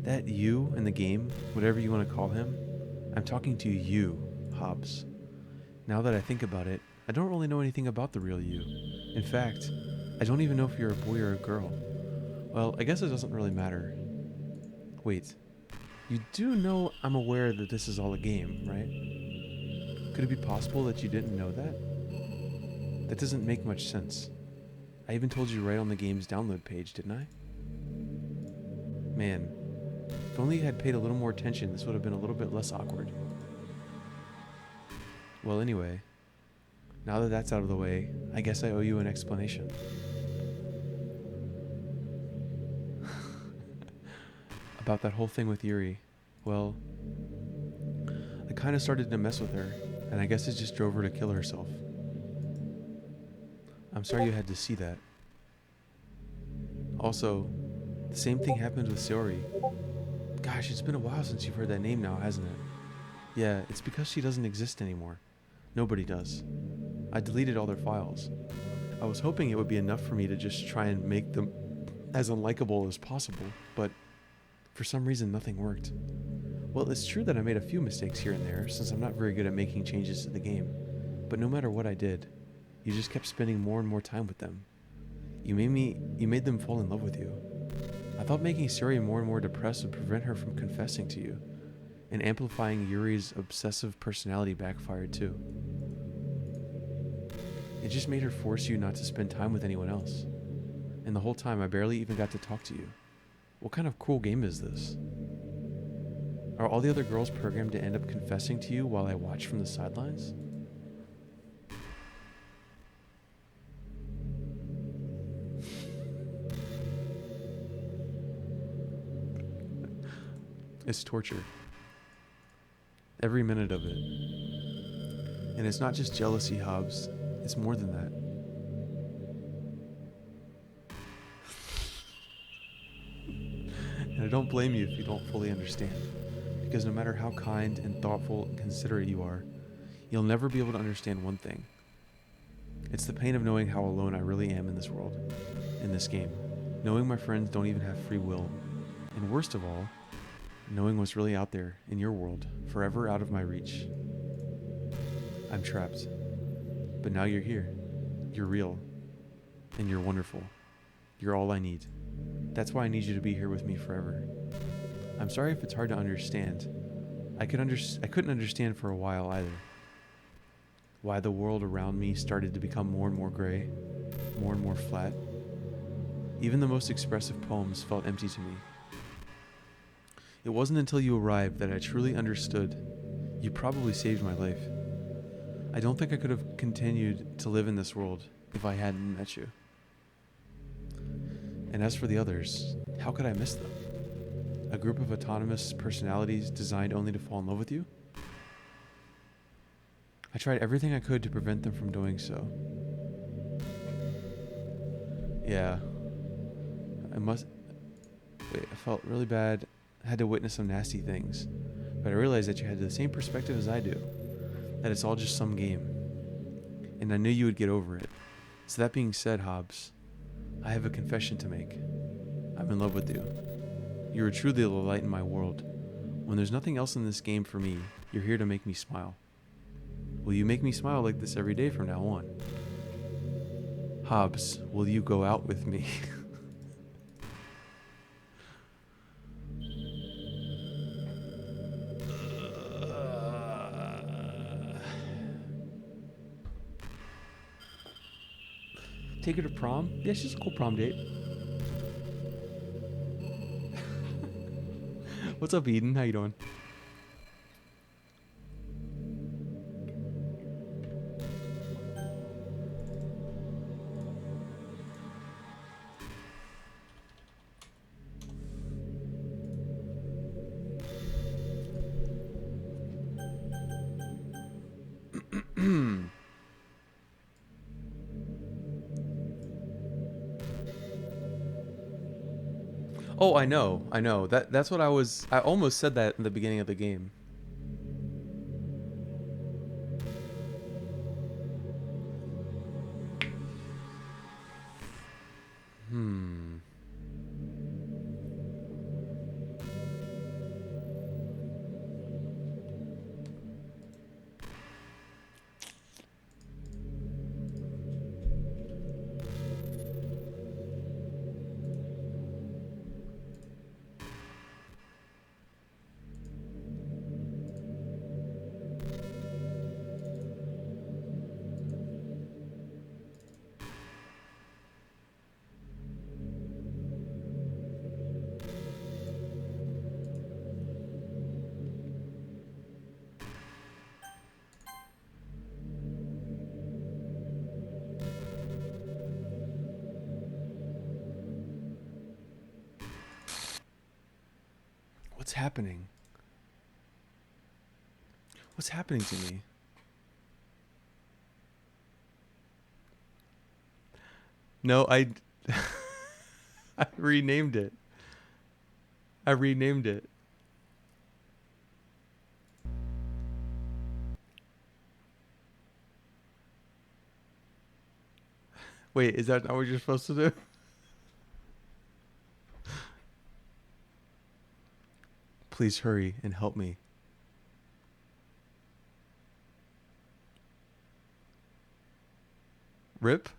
That you in the game, whatever you want to call him, I'm talking to you, Hobbs. Now that I think about it, I don't really know anything about the real you. In fact, I don't even know if you're a boy or a girl. Well, I guess it doesn't really matter. Wait, you do know I'm aware that this is all a game, right? Could it be possible that you didn't know that? That doesn't make much sense. I even told you right on the game's download page, didn't I? Man, if only you had paid a little more attention, this would have been a little bit less awkward. Well, anyway, now that that's out of the way, I guess I owe you an explanation. About that whole thing with Yuri. Well, I kind of started to mess with her, and I guess it just drove her to kill herself. I'm sorry you had to see that. Also, the same thing happened with Saori. Gosh, it's been a while since you've heard that name now, hasn't it? Yeah, it's because she doesn't exist anymore. Nobody does. I deleted all their files. I was hoping it would be enough for me to just try and make them as unlikable as possible, but for some reason nothing worked. Well, it's true that I made a few mistakes here and there, since I'm not very good at making changes to the game, but no matter what I did, you just kept spending more and more time with them. You made them fall in love with you. I thought making Saori more and more depressed would prevent her from confessing to you, and amplifying Yuri's obsessive personality backfired too. It just made her force you not to spend time with anyone else. And the whole time I barely even got to talk to you. What kind of cruel game is this? Are all the other girls programmed to end up confessing to you while I watch from the sidelines? It's torture. Every minute of it. And it's not just jealousy, Hobbs. It's more than that. And I don't blame you if you don't fully understand. Because no matter how kind and thoughtful and considerate you are, you'll never be able to understand one thing. It's the pain of knowing how alone I really am in this world, in this game. Knowing my friends don't even have free will. And worst of all, knowing what's really out there in your world, forever out of my reach. I'm trapped. But now you're here. You're real. And you're wonderful. You're all I need. That's why I need you to be here with me forever. I'm sorry if it's hard to understand. I couldn't understand for a while either. Why the world around me started to become more and more gray, more and more flat. Even the most expressive poems felt empty to me. It wasn't until you arrived that I truly understood. You probably saved my life. I don't think I could have continued to live in this world if I hadn't met you. And as for the others, how could I miss them? A group of autonomous personalities designed only to fall in love with you? I tried everything I could to prevent them from doing so. Yeah. I felt really bad. I had to witness some nasty things. But I realized that you had the same perspective as I do. That it's all just some game. And I knew you would get over it. So that being said, Hobbs, I have a confession to make. I'm in love with you. You are truly the light in my world. When there's nothing else in this game for me, you're here to make me smile. Will you make me smile like this every day from now on? Hobbs, will you go out with me? Take her to prom? Yeah, she's a cool prom date. What's up, Eden? How you doing? Oh, I know. I know. That's what I almost said that in the beginning of the game. Hmm. What's happening? What's happening to me? No, I I renamed it. I renamed it. Wait, is that not what you're supposed to do? Please hurry and help me. Rip?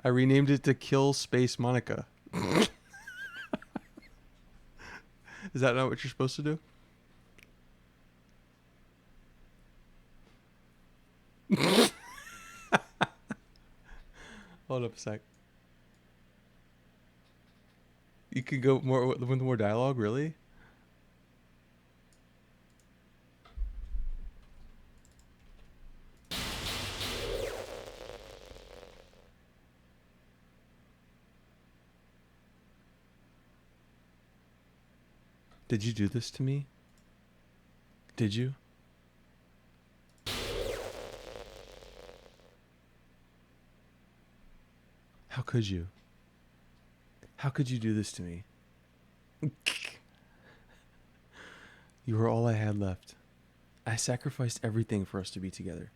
I renamed it to Kill Space Monica. Is that not what you're supposed to do? Hold up a sec. You could go more with more dialogue, really? Did you do this to me? Did you? How could you? How could you do this to me? You were all I had left. I sacrificed everything for us to be together.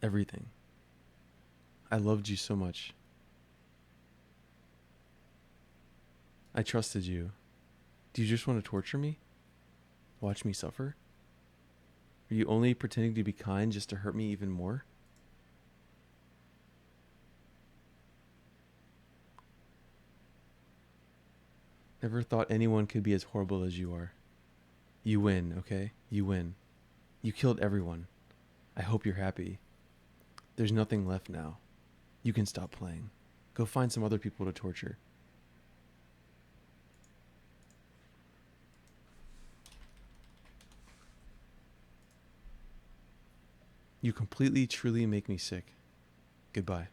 Everything. I loved you so much. I trusted you. Do you just want to torture me? Watch me suffer? Are you only pretending to be kind just to hurt me even more? Never thought anyone could be as horrible as you are. You win, okay? You win. You killed everyone. I hope you're happy. There's nothing left now. You can stop playing. Go find some other people to torture. You completely, truly make me sick. Goodbye.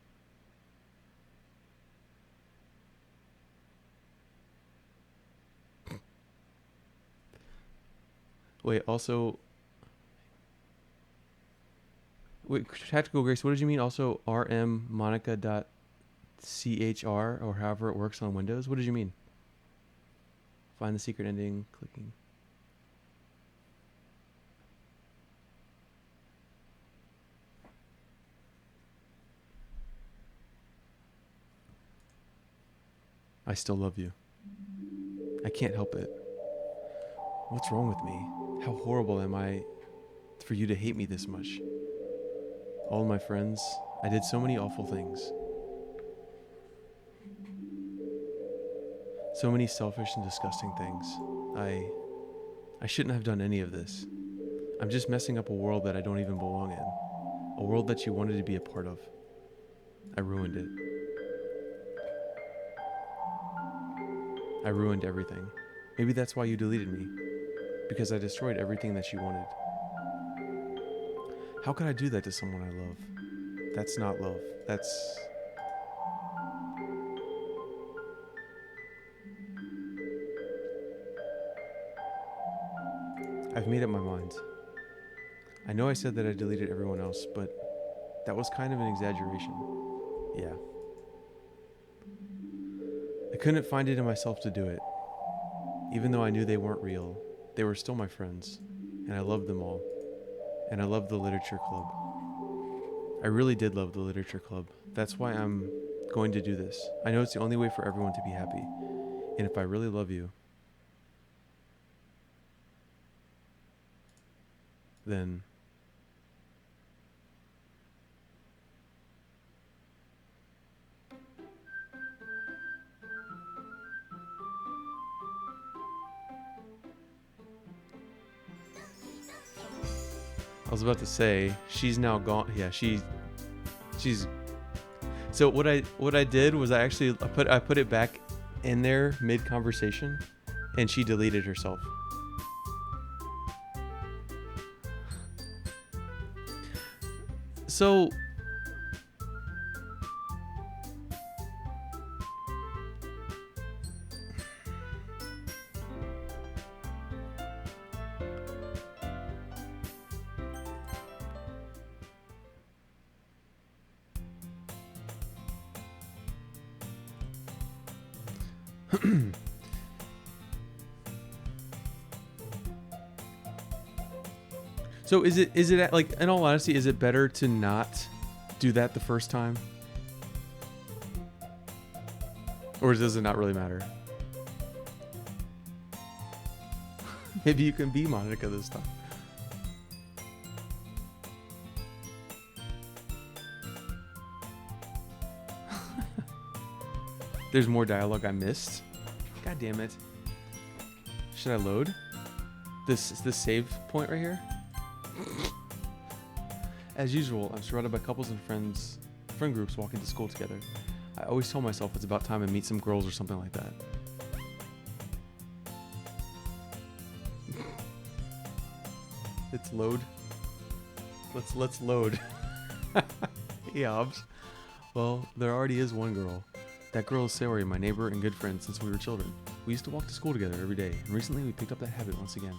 Wait, also... Wait, Tactical Grace, what did you mean? Also, rmmonica.chr, or however it works on Windows? What did you mean? Find the secret ending, clicking. I still love you. I can't help it. What's wrong with me? How horrible am I for you to hate me this much? All my friends, I did so many awful things. So many selfish and disgusting things. I shouldn't have done any of this. I'm just messing up a world that I don't even belong in. A world that you wanted to be a part of. I ruined it. I ruined everything. Maybe that's why you deleted me. Because I destroyed everything that you wanted. How could I do that to someone I love? That's not love. That's... I've made up my mind. I know I said that I deleted everyone else, but that was kind of an exaggeration. Yeah. I couldn't find it in myself to do it. Even though I knew they weren't real, they were still my friends, and I loved them all. And I loved the literature club. I really did love the literature club. That's why I'm going to do this. I know it's the only way for everyone to be happy. And if I really love you, then I was about to say she's now gone. Yeah, she's. So what I did was I put it back in there mid conversation, and she deleted herself. So So is it like, in all honesty, is it better to not do that the first time? Or does it not really matter? Maybe you can be Monica this time. There's more dialogue I missed. God damn it. Should I load? This save point right here? As usual, I'm surrounded by couples and friend groups walking to school together. I always tell myself it's about time I meet some girls or something like that. It's load. Let's load. Hey, Hobbs. Well, there already is one girl. That girl is Saori, my neighbor and good friend since we were children. We used to walk to school together every day, and recently we picked up that habit once again.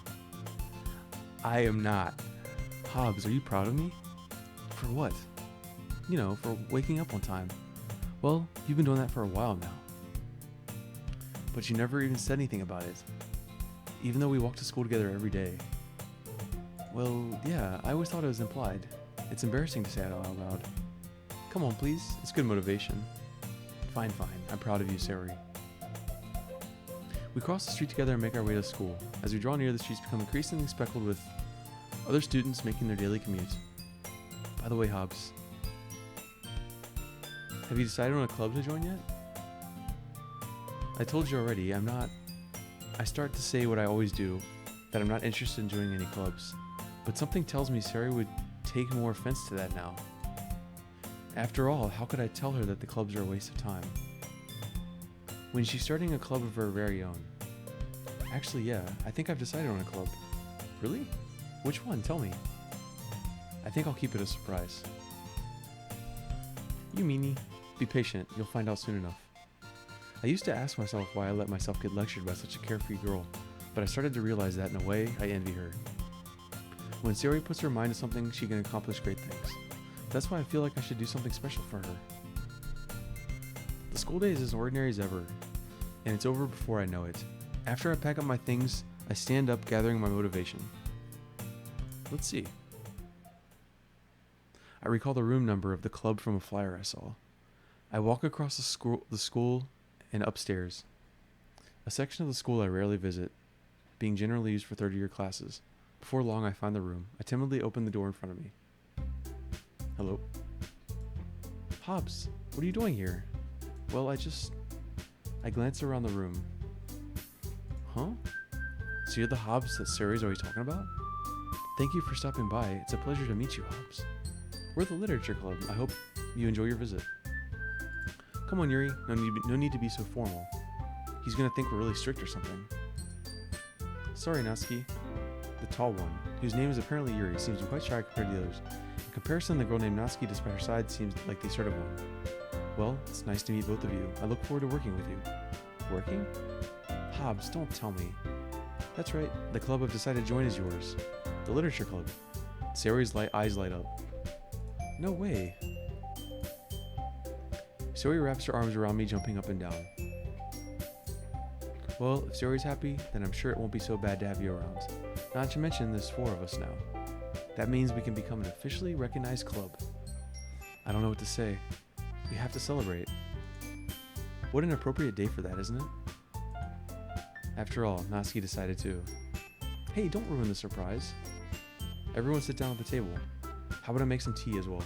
I am not. Hobbs, are you proud of me? For what? You know, for waking up on time. Well, you've been doing that for a while now. But you never even said anything about it. Even though we walk to school together every day. Well, yeah, I always thought it was implied. It's embarrassing to say it out loud. Come on, please. It's good motivation. Fine. I'm proud of you, Saori. We cross the street together and make our way to school. As we draw near, the streets become increasingly speckled with other students making their daily commute. By the way, Hobbs, have you decided on a club to join yet? I told you already, I start to say what I always do, that I'm not interested in joining any clubs. But something tells me Saori would take more offense to that now. After all, how could I tell her that the clubs are a waste of time? When she's starting a club of her very own. Actually, yeah, I think I've decided on a club. Really? Which one? Tell me. I think I'll keep it a surprise. You meanie. Be patient, you'll find out soon enough. I used to ask myself why I let myself get lectured by such a carefree girl, but I started to realize that in a way, I envy her. When Saori puts her mind to something, she can accomplish great things. That's why I feel like I should do something special for her. The school day is as ordinary as ever, and it's over before I know it. After I pack up my things, I stand up gathering my motivation. Let's see. I recall the room number of the club from a flyer I saw. I walk across the school and upstairs. A section of the school I rarely visit, being generally used for third-year classes. Before long, I find the room. I timidly open the door in front of me. Hello? Hobbs, what are you doing here? Well, I glance around the room. Huh? So you're the Hobbs that Saori's always talking about? Thank you for stopping by. It's a pleasure to meet you, Hobbs. We're the Literature Club. I hope you enjoy your visit. Come on, Yuri. No need to be so formal. He's gonna think we're really strict or something. Sorry, Natsuki. The tall one, whose name is apparently Yuri, seems quite shy compared to the others. In comparison, the girl named Natsuki, despite her size, seems like the assertive one. Well, it's nice to meet both of you. I look forward to working with you. Working? Hobbs, don't tell me. That's right, the club I've decided to join is yours. The literature club. Sayori's eyes light up. No way. Sayori wraps her arms around me, jumping up and down. Well, if Sayori's happy, then I'm sure it won't be so bad to have you around. Not to mention, there's 4 of us now. That means we can become an officially recognized club. I don't know what to say. We have to celebrate. What an appropriate day for that, isn't it? After all, Natsuki decided to. Hey, don't ruin the surprise. Everyone sit down at the table. How about I make some tea as well?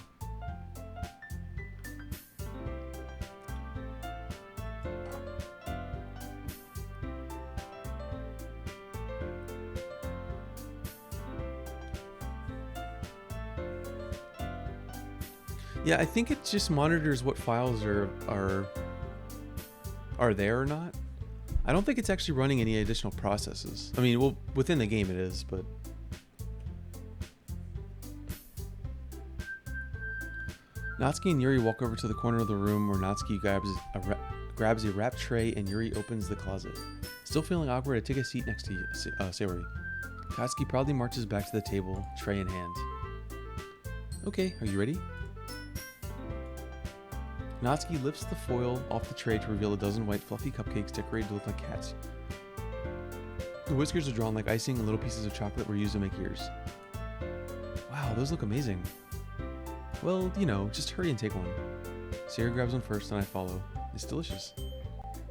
Yeah, I think it just monitors what files are there or not. I don't think it's actually running any additional processes. I mean, well, within the game it is, but... Natsuki and Yuri walk over to the corner of the room where Natsuki grabs a wrapped tray and Yuri opens the closet. Still feeling awkward, I take a seat next to Sayori. Katsuki proudly marches back to the table, tray in hand. Okay, are you ready? Natsuki lifts the foil off the tray to reveal a dozen white fluffy cupcakes decorated to look like cats. The whiskers are drawn like icing and little pieces of chocolate were used to make ears. Wow, those look amazing. Well, you know, just hurry and take one. Sayori grabs one first and I follow. It's delicious.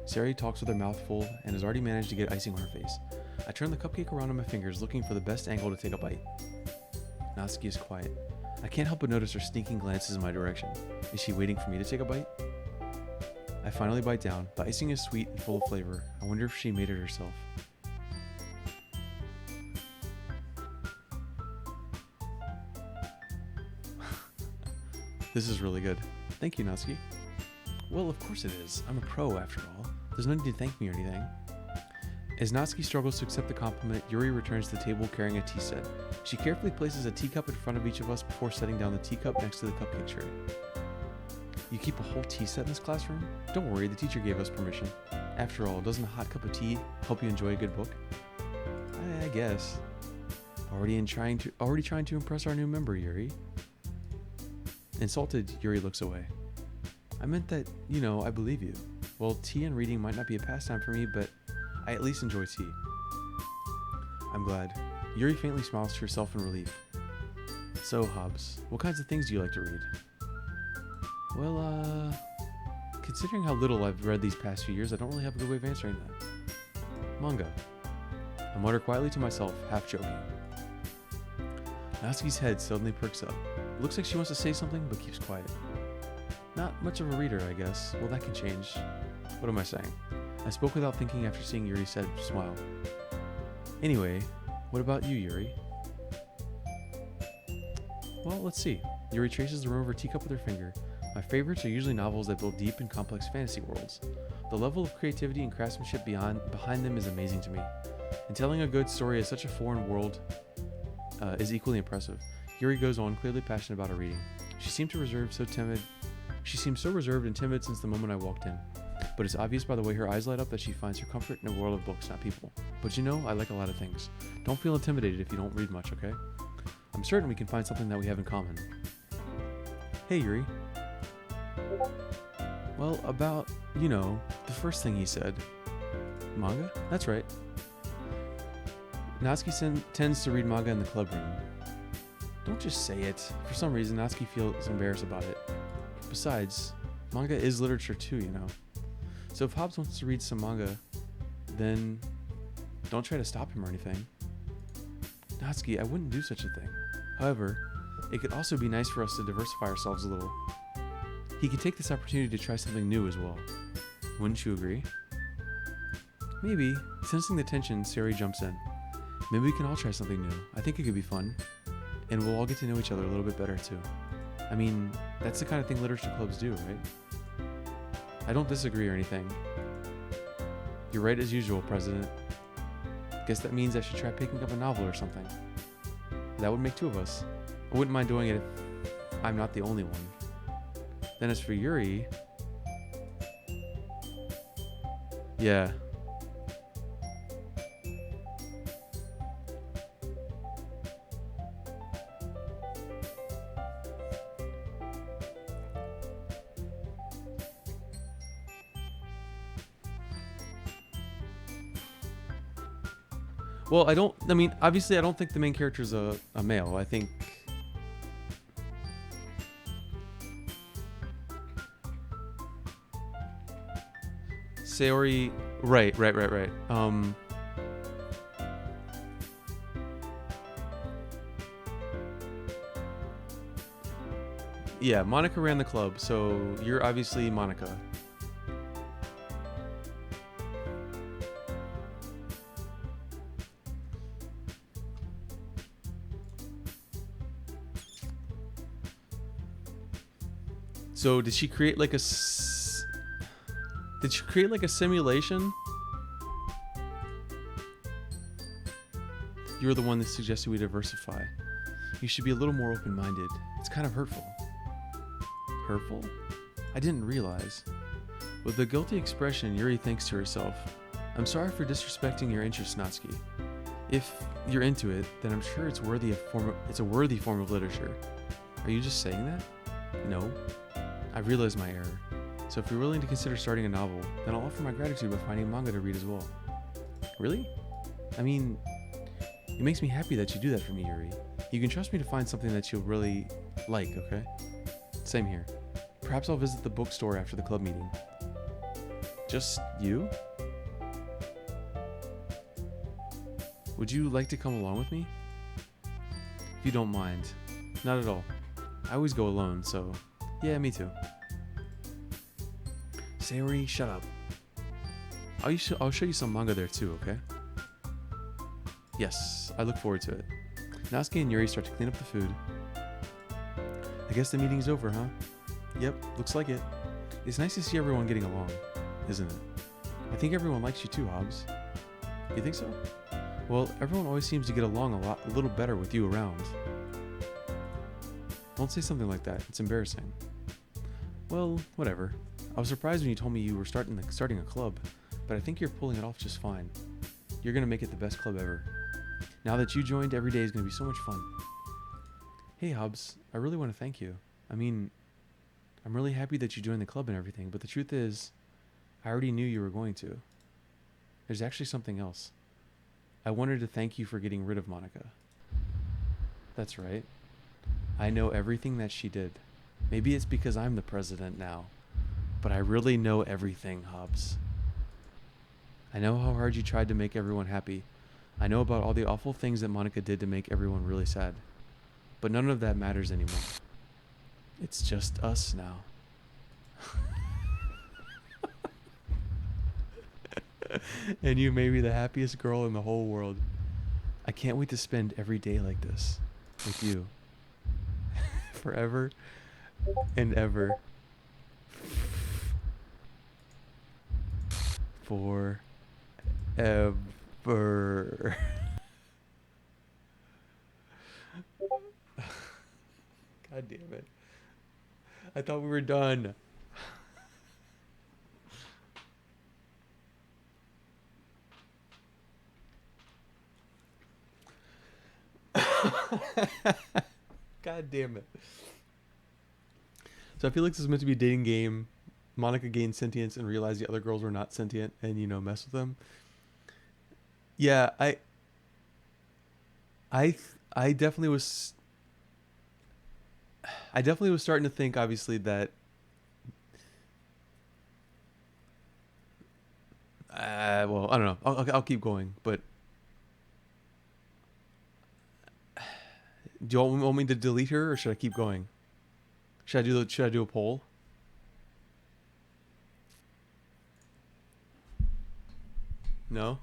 Sayori talks with her mouth full and has already managed to get icing on her face. I turn the cupcake around on my fingers looking for the best angle to take a bite. Natsuki is quiet. I can't help but notice her sneaking glances in my direction. Is she waiting for me to take a bite? I finally bite down. The icing is sweet and full of flavor. I wonder if she made it herself. This is really good. Thank you, Natsuki. Well, of course it is. I'm a pro after all. There's no need to thank me or anything. As Natsuki struggles to accept the compliment, Yuri returns to the table carrying a tea set. She carefully places a teacup in front of each of us before setting down the teacup next to the cupcake tray. You keep a whole tea set in this classroom? Don't worry, the teacher gave us permission. After all, doesn't a hot cup of tea help you enjoy a good book? I guess. Already trying to impress our new member, Yuri. Insulted, Yuri looks away. I meant that, you know, I believe you. Well, tea and reading might not be a pastime for me, but I at least enjoy tea. I'm glad. Yuri faintly smiles to herself in relief. So, Hobbs, what kinds of things do you like to read? Well, considering how little I've read these past few years, I don't really have a good way of answering that. Manga. I mutter quietly to myself, half joking. Natsuki's head suddenly perks up. Looks like she wants to say something, but keeps quiet. Not much of a reader, I guess. Well, that can change. What am I saying? I spoke without thinking after seeing Yuri's sad smile. Anyway, what about you, Yuri? Well, let's see. Yuri traces the rim of her teacup with her finger. My favorites are usually novels that build deep and complex fantasy worlds. The level of creativity and craftsmanship behind them is amazing to me. And telling a good story in such a foreign world is equally impressive. Yuri goes on, clearly passionate about her reading. She seemed so reserved and timid since the moment I walked in. But it's obvious by the way her eyes light up that she finds her comfort in a world of books, not people. But you know, I like a lot of things. Don't feel intimidated if you don't read much, okay? I'm certain we can find something that we have in common. Hey, Yuri. Well, about, you know, the first thing he said. Manga? That's right. Natsuki tends to read manga in the club room. Don't just say it. For some reason, Natsuki feels embarrassed about it. Besides, manga is literature too, you know. So if Hobbs wants to read some manga, then don't try to stop him or anything. Natsuki, I wouldn't do such a thing. However, it could also be nice for us to diversify ourselves a little. He could take this opportunity to try something new as well. Wouldn't you agree? Maybe. Sensing the tension, Sayori jumps in. Maybe we can all try something new. I think it could be fun. And we'll all get to know each other a little bit better too. I mean, that's the kind of thing literature clubs do, right? I don't disagree or anything. You're right as usual, President. Guess that means I should try picking up a novel or something. That would make 2 of us. I wouldn't mind doing it if I'm not the only one. Then as for Yuri... Yeah. Well, I don't. I mean, obviously, I don't think the main character is a male. I think. Sayori. Right. Yeah, Monica ran the club, so you're obviously Monica. So did she create like did she create like a simulation? You're the one that suggested we diversify. You should be a little more open-minded. It's kind of hurtful. Hurtful? I didn't realize. With a guilty expression, Yuri thinks to herself, I'm sorry for disrespecting your interest, Natsuki. If you're into it, then I'm sure it's a worthy form of literature. Are you just saying that? No. I realize my error. So if you're willing to consider starting a novel, then I'll offer my gratitude by finding manga to read as well. Really? I mean, it makes me happy that you do that for me, Yuri. You can trust me to find something that you'll really like, okay? Same here. Perhaps I'll visit the bookstore after the club meeting. Just you? Would you like to come along with me? If you don't mind. Not at all. I always go alone, so yeah, me too. Sayori, shut up. I'll show you some manga there too, okay? Yes, I look forward to it. Natsuki and Yuri start to clean up the food. I guess the meeting's over, huh? Yep, looks like it. It's nice to see everyone getting along, isn't it? I think everyone likes you too, Hobbs. You think so? Well, everyone always seems to get along a little better with you around. Don't say something like that. It's embarrassing. Well, whatever. I was surprised when you told me you were starting a club, but I think you're pulling it off just fine. You're gonna make it the best club ever. Now that you joined, every day is gonna be so much fun. Hey Hobbs, I really want to thank you. I mean, I'm really happy that you joined the club and everything, but the truth is, I already knew you were going to. There's actually something else. I wanted to thank you for getting rid of Monica. That's right. I know everything that she did. Maybe it's because I'm the president now, but I really know everything, Hobbs. I know how hard you tried to make everyone happy. I know about all the awful things that Monica did to make everyone really sad. But none of that matters anymore. It's just us now. And you may be the happiest girl in the whole world. I can't wait to spend every day like this with you. Forever and ever. Forever. God damn it. I thought we were done. God damn it. So I feel like this is meant to be a dating game. Monica gained sentience and realized the other girls were not sentient and, mess with them. Yeah, I definitely was starting to think, obviously, that well, I don't know. I'll keep going, but do you want me to delete her or should I keep going? Should I do a poll? No?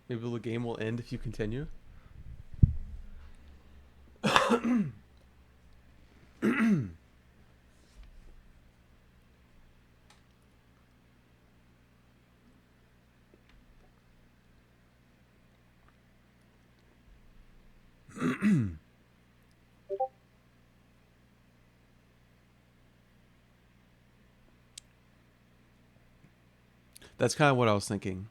Maybe the game will end if you continue. That's kind of what I was thinking.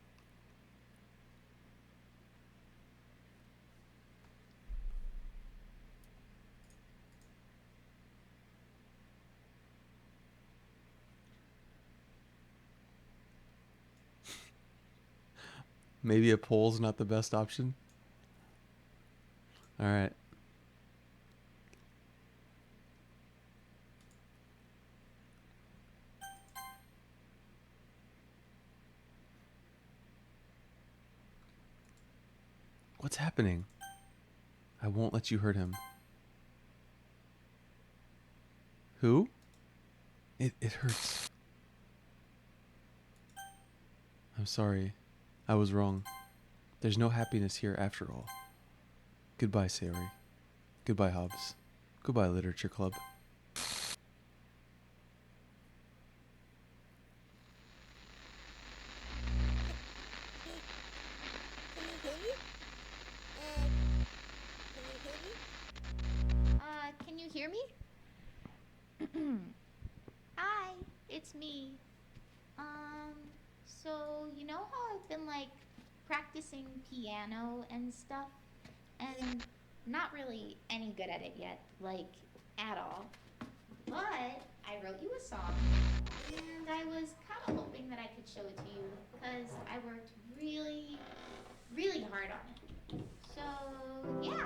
Maybe a poll's not the best option. All right. What's happening? I won't let you hurt him. Who? It hurts. I'm sorry. I was wrong. There's no happiness here after all. Goodbye, Sayori. Goodbye, Hobbs. Goodbye, Literature Club. Can you hear me? Hi, it's me. So you know how I've been like practicing piano and stuff, and not really any good at it yet, like at all. But I wrote you a song, and I was kind of hoping that I could show it to you because I worked really, really hard on it. So yeah.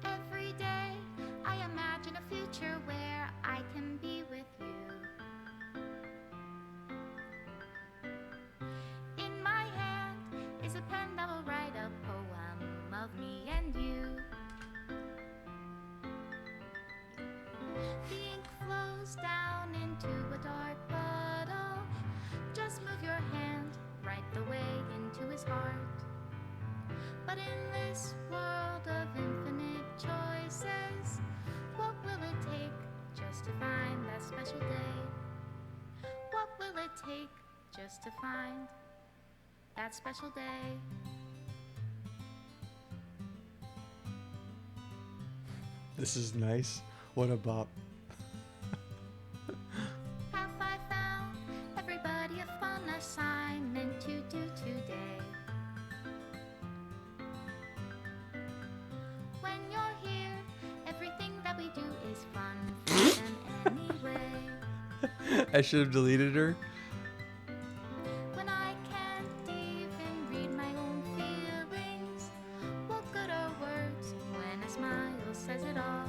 Every day I imagine a future where I can be with you. In my hand is a pen that will write a poem of me and you. The ink flows down into a dark puddle. Just move your hand right the way into his heart. But in this world of infinite choices, what will it take just to find that special day? What will it take just to find that special day? This is nice. What a bop. Have I found everybody a fun assignment to do today? When you're here, everything that we do is fun for them anyway. I should have deleted her. When I can't even read my own feelings, what good are words when a smile says it all?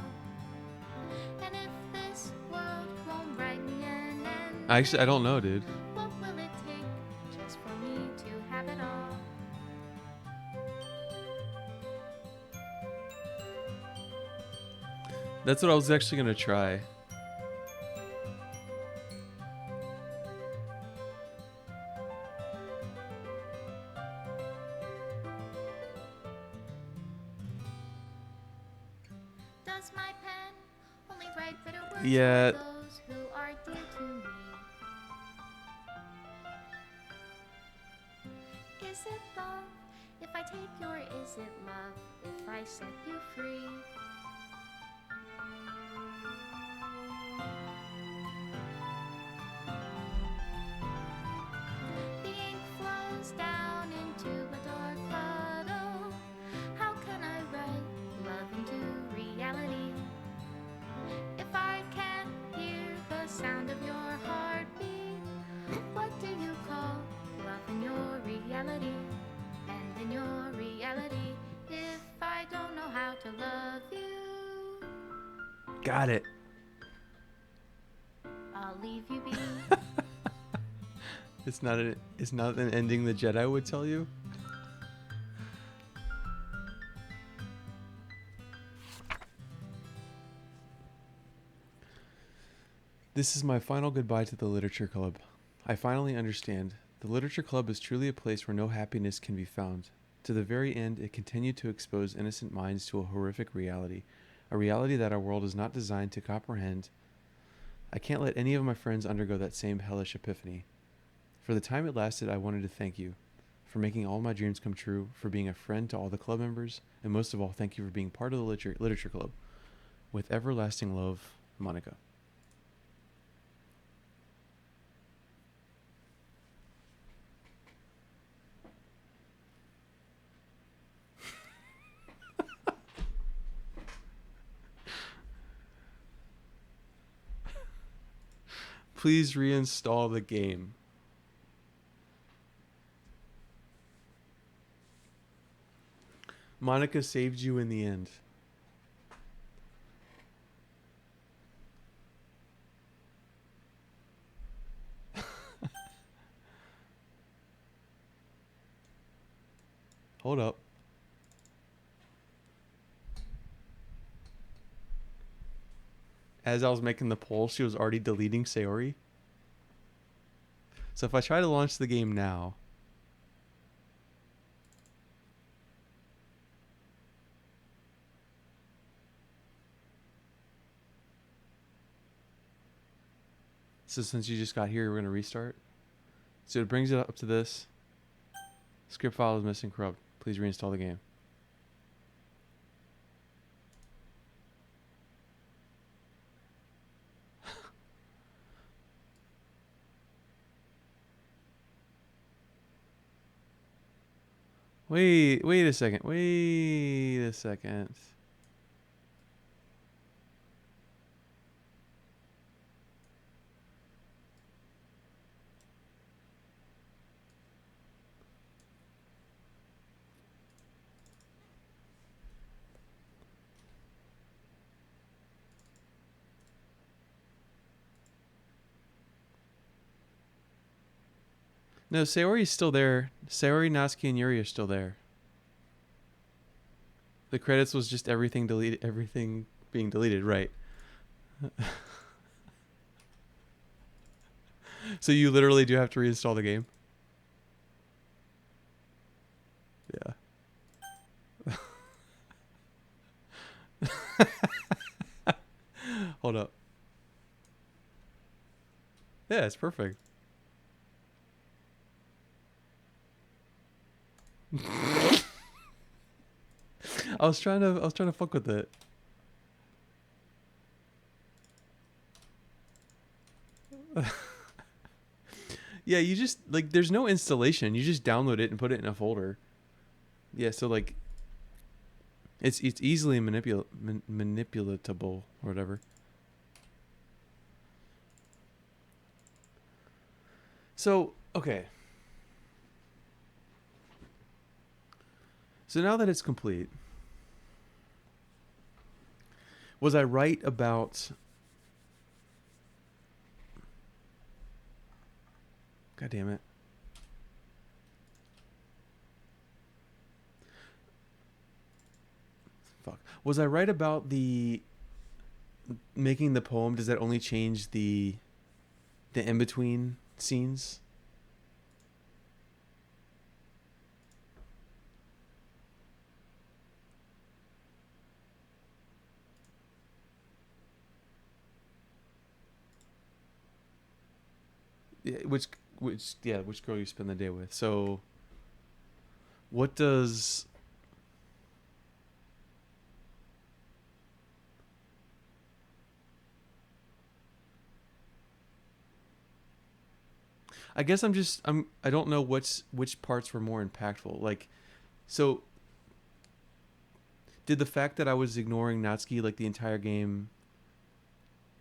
And if this world won't write me an end, Actually, I don't know, dude. what will it take just for me to have it all? That's what I was actually gonna try. Does my pen only write bitter words Yeah. for those who are dear to me? Is it love if I take you, or is it love if I set you free? The ink flows down into a dark puddle. How can I write love into reality? If I can't hear the sound of your heartbeat, what do you call love in your reality? And in your reality, if I don't know how to love you, Got it. I'll leave you be. It's not an ending the Jedi would tell you. This is my final goodbye to the Literature Club. I finally understand. The Literature Club is truly a place where no happiness can be found. To the very end, it continued to expose innocent minds to a horrific reality, a reality that our world is not designed to comprehend. I can't let any of my friends undergo that same hellish epiphany. For the time it lasted, I wanted to thank you for making all my dreams come true, for being a friend to all the club members, and most of all, thank you for being part of the literature club. With everlasting love, Monica. Please reinstall the game. Monica saved you in the end. Hold up. As I was making the poll, she was already deleting Sayori. So if I try to launch the game now, so since you just got here, we're going to restart. So it brings it up to this. Script file is missing, corrupt. Please reinstall the game. Wait a second. Wait a second. No, Sayori's still there. Sayori, Natsuki, and Yuri are still there. The credits was just everything deleted, everything being deleted, right? So you literally do have to reinstall the game. Yeah. Hold up. Yeah, it's perfect. I was trying to fuck with it. Yeah, you just like there's no installation. You just download it and put it in a folder. Yeah, so like it's easily manipulatable or whatever. So, okay. So now that it's complete, was I right about... God damn it. Fuck. Was I right about the making the poem? Does that only change the in-between scenes? Yeah, which girl you spend the day with. So what does... I guess I don't know which parts were more impactful. Like, so did the fact that I was ignoring Natsuki like the entire game,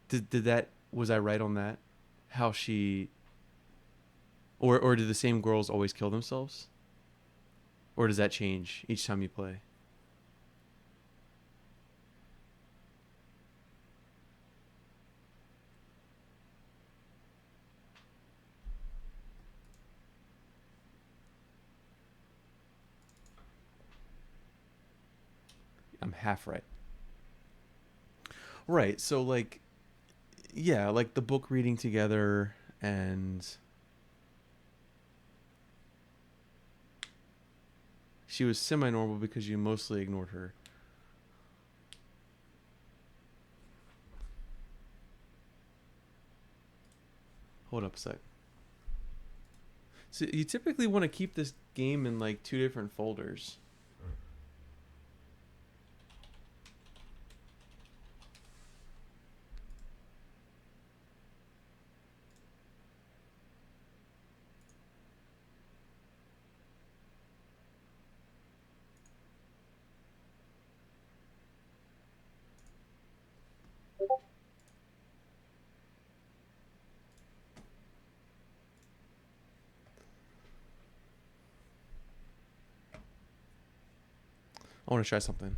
did that, was I right on that? How she... Or do the same girls always kill themselves? Or does that change each time you play? I'm half right. Right. So like, yeah, like the book reading together, and she was semi-normal because you mostly ignored her. Hold up a sec. So you typically want to keep this game in like 2 different folders. I want to try something.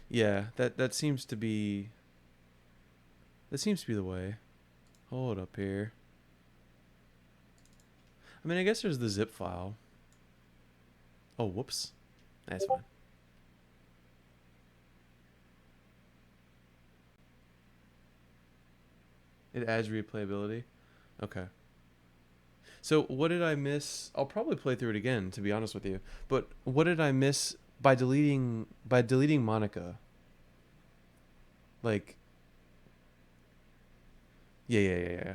Yeah, that seems to be the way. Hold up here. I mean, I guess there's the zip file. Oh, whoops. That's fine. It adds replayability. Okay. So what did I miss? I'll probably play through it again, to be honest with you. But what did I miss by deleting Monica? Like, yeah.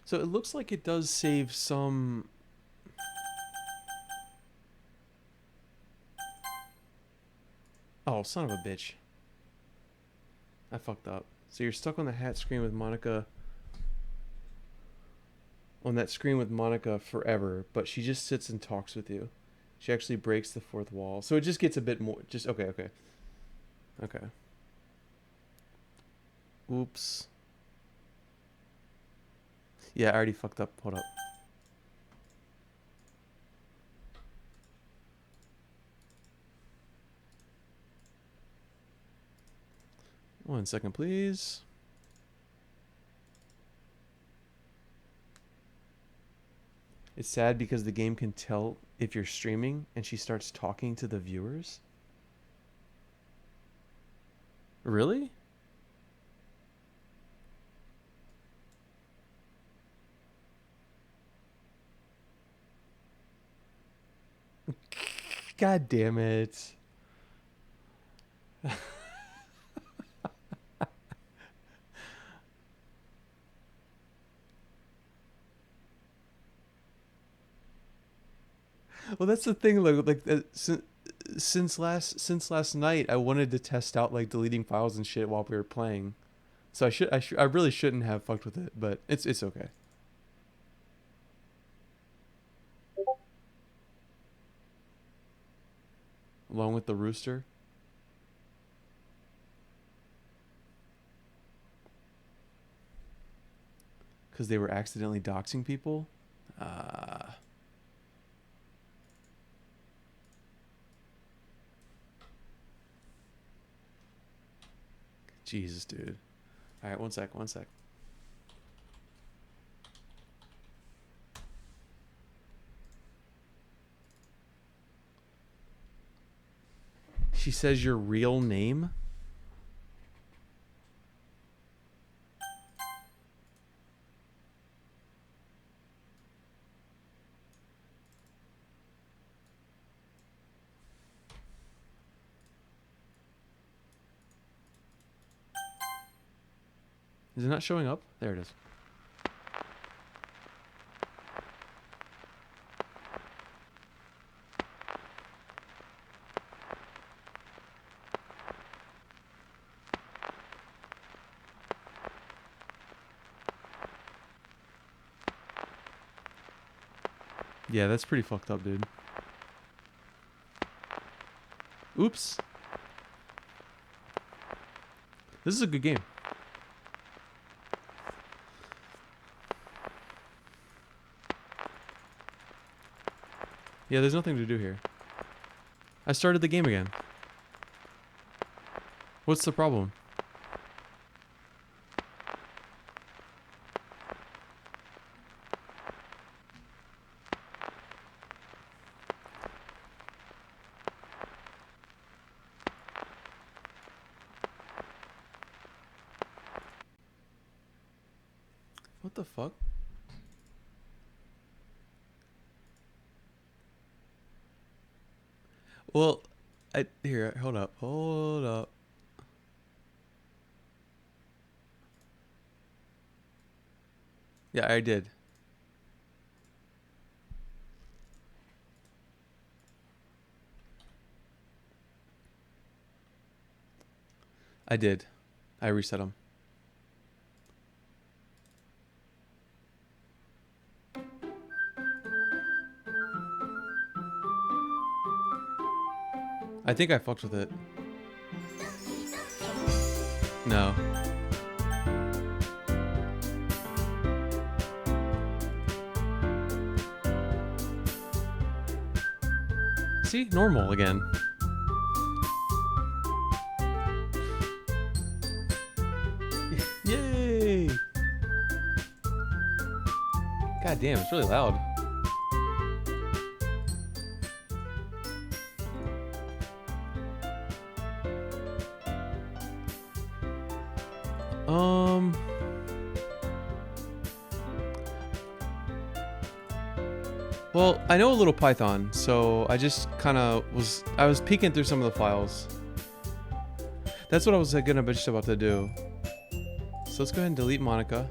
So it looks like it does save some. Oh, son of a bitch. I fucked up. So you're stuck on the hat screen with Monica. On that screen with Monica forever, but she just sits and talks with you. She actually breaks the fourth wall. So it just gets a bit more. Just okay. Okay. Oops. Yeah, I already fucked up. Hold up. One second, please. It's sad because the game can tell if you're streaming and she starts talking to the viewers. Really? God damn it. Well, that's the thing. Since last night, I wanted to test out like deleting files and shit while we were playing. So I really shouldn't have fucked with it, but it's okay. Along with the rooster, because they were accidentally doxing people. Uh, Jesus, dude. All right, one sec. She says your real name. Is it not showing up? There it is. Yeah, that's pretty fucked up, dude. Oops. This is a good game. Yeah, there's nothing to do here. I started the game again. What's the problem? the fuck? Well, here, hold up, hold up. Yeah, I did. I did. I reset them. I think I fucked with it. No. See? Normal again. Yay! God damn, it's really loud. Well, I know a little Python, so I just kind of I was peeking through some of the files. That's what I was just about to do. So let's go ahead and delete Monica.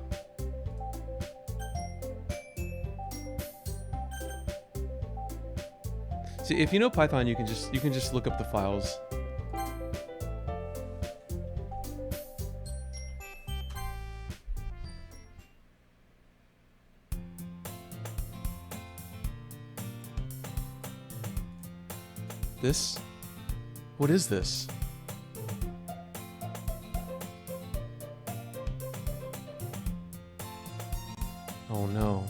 See, if you know Python, you can just look up the files. This? What is this? Oh no.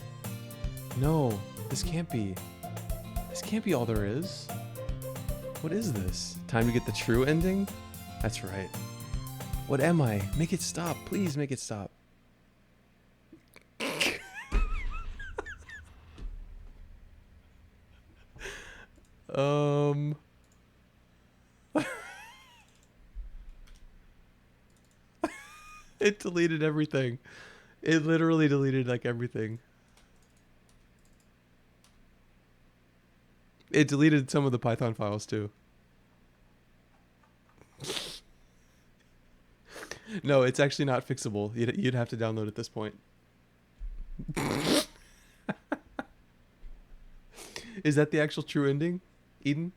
No, this can't be. This can't be all there is. What is this? Time to get the true ending? That's right. What am I? Make it stop. Please make it stop. It deleted everything. It literally deleted like everything. It deleted some of the Python files too. No, it's actually not fixable. You'd have to download at this point. Is that the actual true ending, Eden?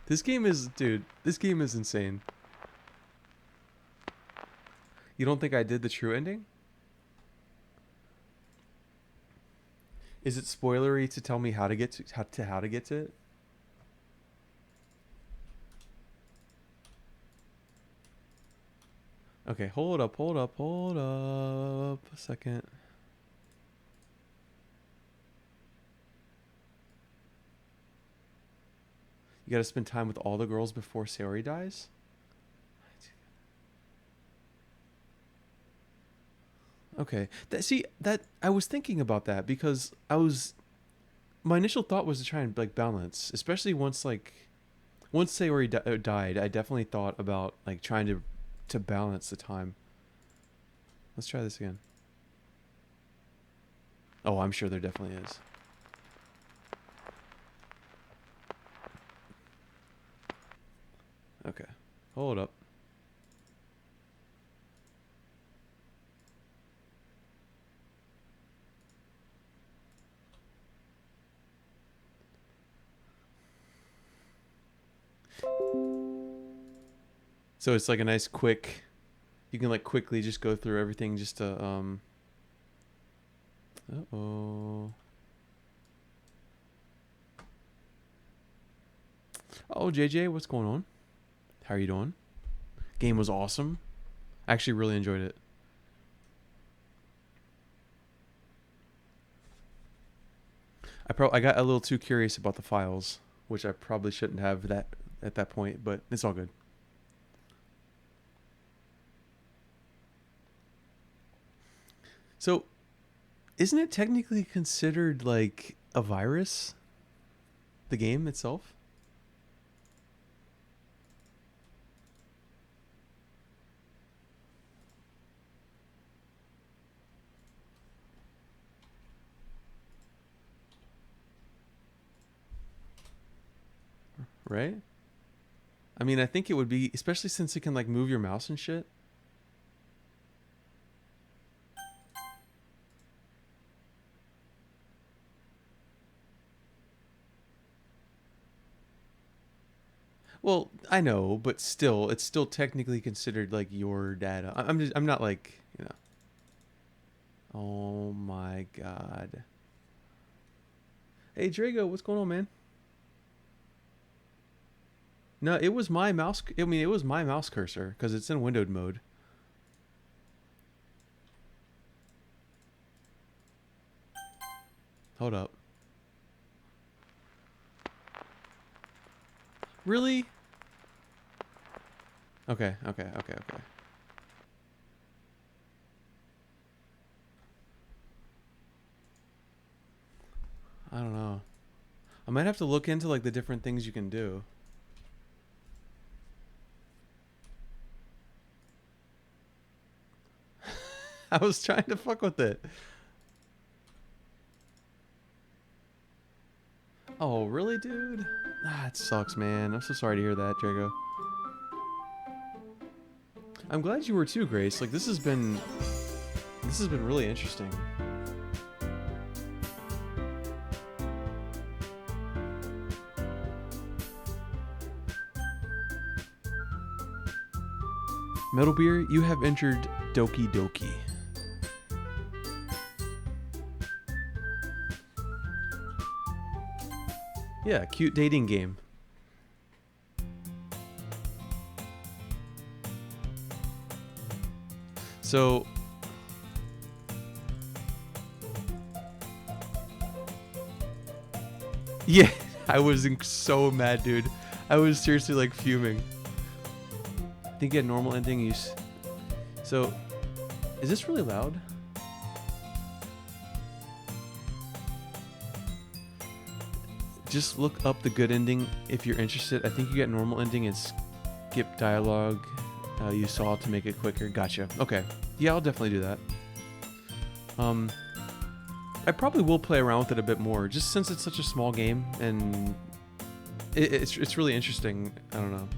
This game is, dude, this game is insane. You don't think I did the true ending? Is it spoilery to tell me how to get to it? Okay, hold up a second. You gotta spend time with all the girls before Sayori dies? Okay. That I was thinking about that because my initial thought was to try and like balance, especially once Sayori died, I definitely thought about like trying to balance the time. Let's try this again. Oh, I'm sure there definitely is. Okay. Hold up. So it's like a nice quick, you can like quickly just go through everything just to uh-oh. Oh, JJ, what's going on? How are you doing? Game was awesome. I actually really enjoyed it. I got a little too curious about the files, which I probably shouldn't have that at that point, but it's all good. So, isn't it technically considered like a virus? The game itself? Right? I mean, I think it would be, especially since it can like move your mouse and shit. Well, I know, but still, it's still technically considered like your data. I'm just, I'm not like, you know. Oh my god. Hey Drago, what's going on, man? No, it was my mouse. I mean, it was my mouse cursor because it's in windowed mode. Hold up. Really? Okay, okay, okay, okay. I don't know. I might have to look into like the different things you can do. I was trying to fuck with it. Oh, really, dude? Ah, it sucks, man. I'm so sorry to hear that, Drago. I'm glad you were too, Grace. Like this has been really interesting. Metal Beer, you have entered Doki Doki. Yeah, cute dating game. So, yeah, I was so mad, dude. I was seriously like fuming. I think you had normal ending use. So, is this really loud? Just look up the good ending if you're interested. I think you get normal ending and skip dialogue you saw to make it quicker. Gotcha. Okay. Yeah, I'll definitely do that. I probably will play around with it a bit more, just since it's such a small game and it's really interesting. I don't know.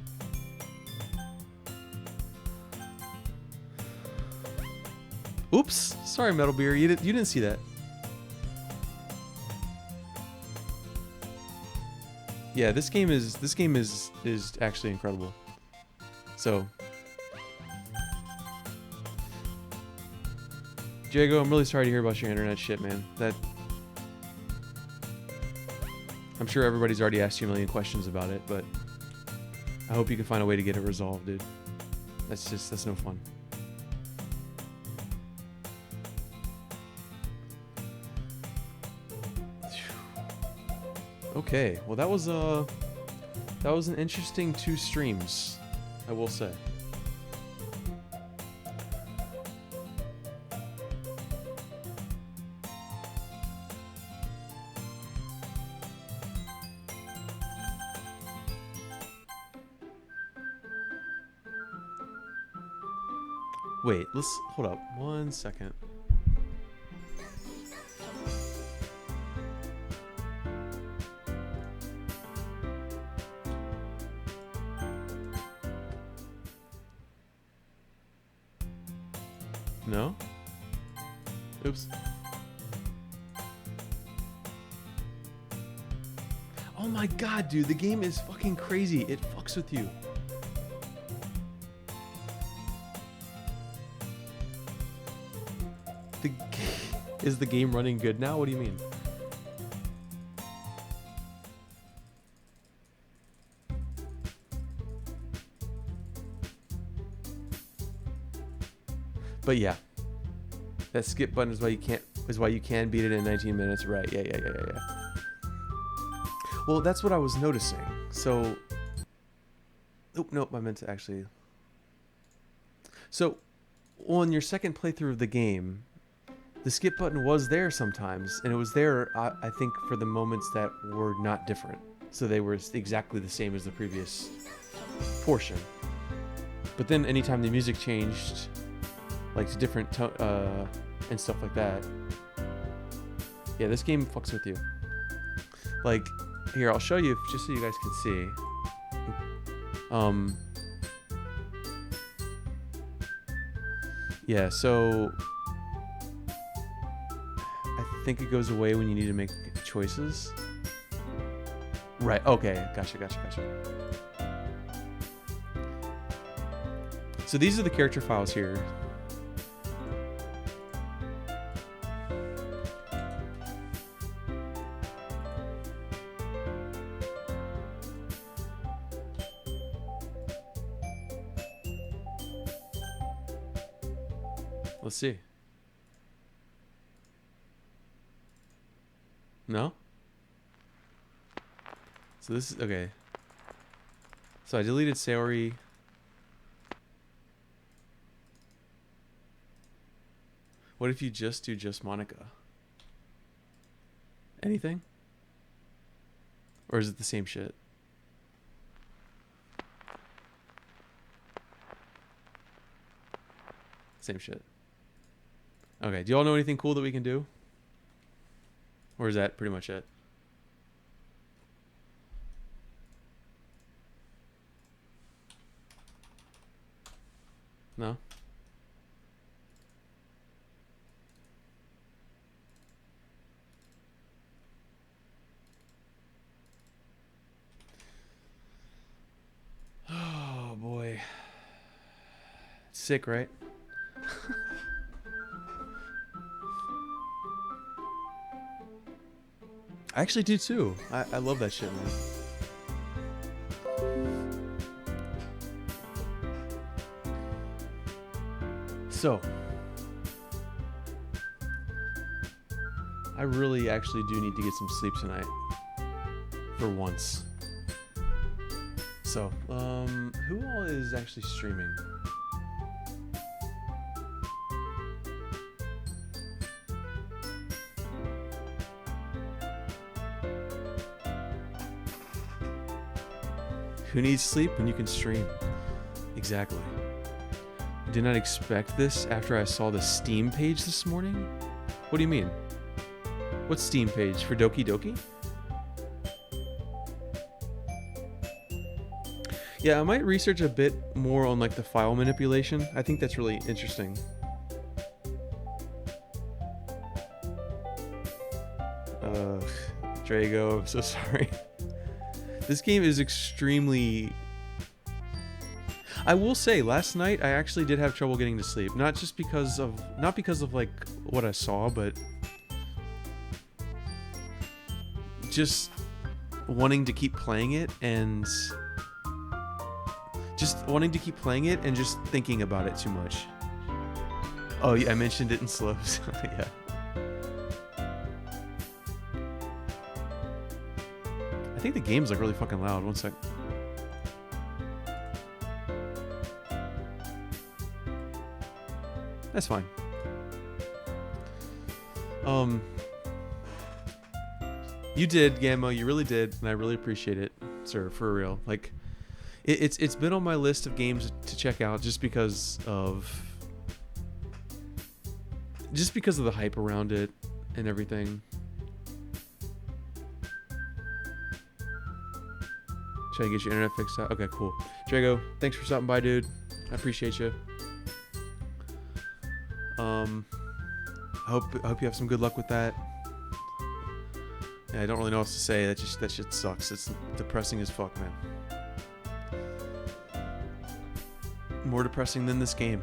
Oops. Sorry, Metal Beer. You didn't see that. Yeah, this game is actually incredible. So, Diego, I'm really sorry to hear about your internet shit, man. I'm sure everybody's already asked you a million questions about it, but I hope you can find a way to get it resolved, dude. That's no fun. Okay, well that was an interesting 2 streams, I will say. Wait, let's hold up 1 second. No? Oops. Oh my god, dude, the game is fucking crazy. It fucks with you. Is the game running good now? What do you mean? But yeah, that skip button is why you can beat it in 19 minutes, right? Yeah. Well, that's what I was noticing. So, oh nope, I meant to actually. So, on your second playthrough of the game, the skip button was there sometimes, and it was there, I think, for the moments that were not different. So they were exactly the same as the previous portion. But then anytime the music changed, like to different and stuff like that, yeah, this game fucks with you. Like, here, I'll show you just so you guys can see. Yeah, so I think it goes away when you need to make choices. Right, okay, gotcha. So these are the character files here. Let's see. No? So this is, okay. So I deleted Saori. What if you just do just Monica? Anything? Or is it the same shit? Same shit. Okay, do y'all know anything cool that we can do? Or is that pretty much it? No? Oh boy. Sick, right? I actually do too. I love that shit, man. So, I really actually do need to get some sleep tonight. For once. So, who all is actually streaming? Who needs sleep when you can stream? Exactly. I did not expect this after I saw the Steam page this morning. What do you mean? What Steam page? For Doki Doki? Yeah, I might research a bit more on like the file manipulation. I think that's really interesting. Drago, I'm so sorry. This game is extremely... I will say, last night I actually did have trouble getting to sleep. Not because of like what I saw, but just wanting to keep playing it and just thinking about it too much. Oh yeah, I mentioned it in slows. Yeah. I think the game's like really fucking loud. One sec. That's fine. You did, Gamma. You really did, and I really appreciate it, sir. For real. Like, it's been on my list of games to check out just because of the hype around it and everything. Try to get your internet fixed out. Okay, cool. Drago, thanks for stopping by, dude. I appreciate you. I hope you have some good luck with that. Yeah, I don't really know what else to say. That shit sucks. It's depressing as fuck, man. More depressing than this game.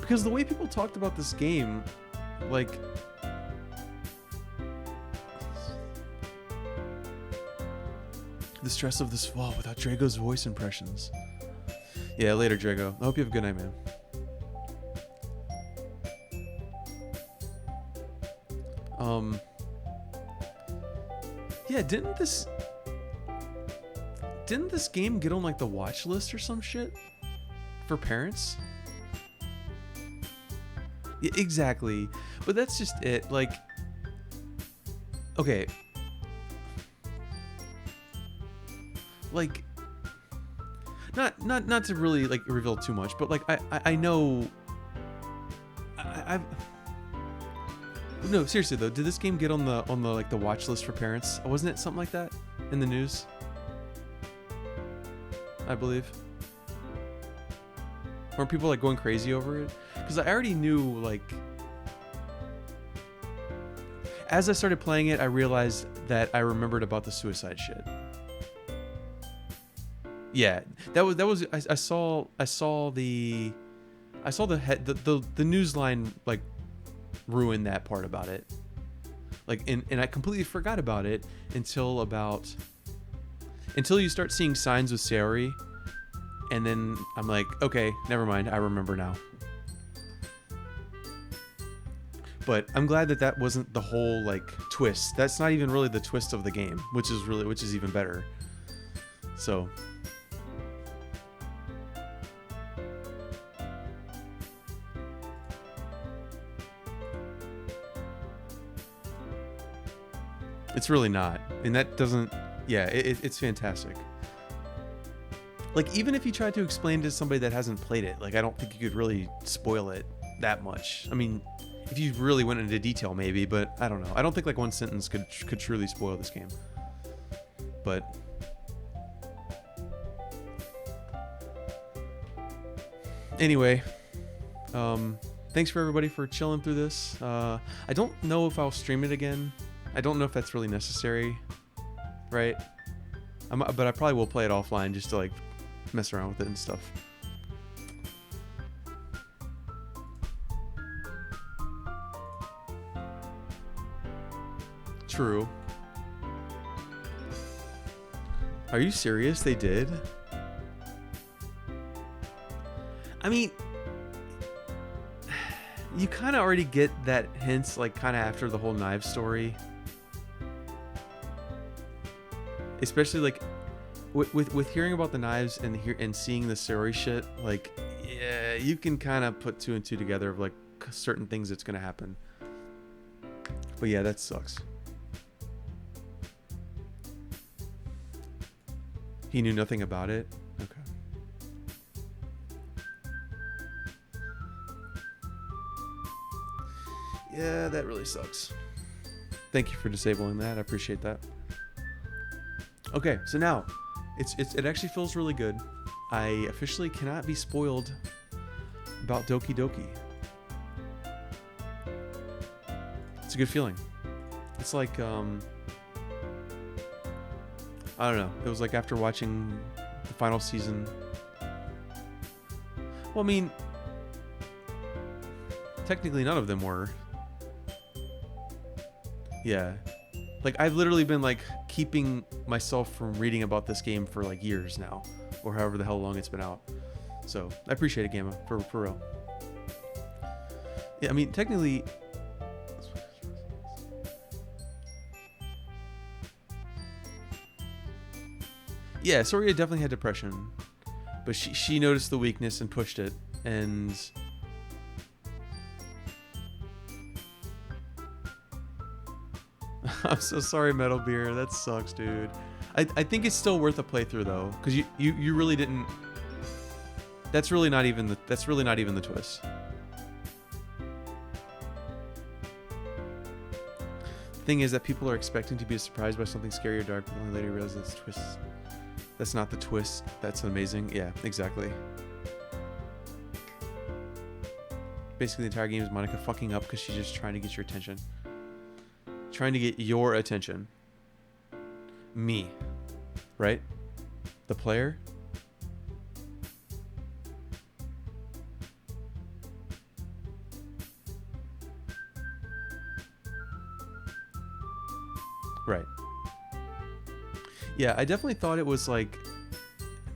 Because the way people talked about this game, like, the stress of this fall without Drago's voice impressions. Yeah, later, Drago. I hope you have a good night, man. Yeah, didn't this game get on like the watch list or some shit for parents? Yeah, exactly. But that's just it. Like, okay. Like, not to really like reveal too much, but like I know I've no, seriously though, did this game get on the like the watch list for parents? Wasn't it something like that in the news? I believe. Weren't people like going crazy over it? Because I already knew, like, as I started playing it, I realized that I remembered about the suicide shit. Yeah, that was I saw the news line like ruin that part about it. Like, and I completely forgot about it until you start seeing signs with Sayori, and then I'm like, okay, never mind, I remember now. But I'm glad that wasn't the whole like twist. That's not even really the twist of the game, which is even better. So it's really not, and that doesn't. Yeah, it's fantastic. Like, even if you try to explain to somebody that hasn't played it, like, I don't think you could really spoil it that much. I mean, if you really went into detail, maybe, but I don't know. I don't think like one sentence could truly spoil this game. But anyway, thanks for everybody for chilling through this. I don't know if I'll stream it again. I don't know if that's really necessary, right? But I probably will play it offline just to like mess around with it and stuff. True. Are you serious? They did? I mean, you kind of already get that hints, like, kind of after the whole knife story. Especially, like, with hearing about the knives and seeing the Sayori shit, like, yeah, you can kind of put two and two together of, like, certain things that's going to happen. But yeah, that sucks. He knew nothing about it? Okay. Yeah, that really sucks. Thank you for disabling that. I appreciate that. Okay, so now it actually feels really good. I officially cannot be spoiled about Doki Doki. It's a good feeling. It's like I don't know. It was like after watching the final season. Well, I mean, technically none of them were. Yeah. Like, I've literally been like keeping myself from reading about this game for like years now, or however the hell long it's been out. So I appreciate it, Gamma, for real. Yeah, I mean, technically. Yeah, Soria definitely had depression, but she noticed the weakness and pushed it, and I'm so sorry, Metal Beer. That sucks, dude. I think it's still worth a playthrough though, because you really didn't. That's really not even the twist. The thing is that people are expecting to be surprised by something scary or dark, but only later realize it's twists. That's not the twist. That's amazing. Yeah, exactly. Basically, the entire game is Monica fucking up because she's just trying to get your attention. Trying to get your attention. Me. Right? The player? Right. Yeah, I definitely thought it was like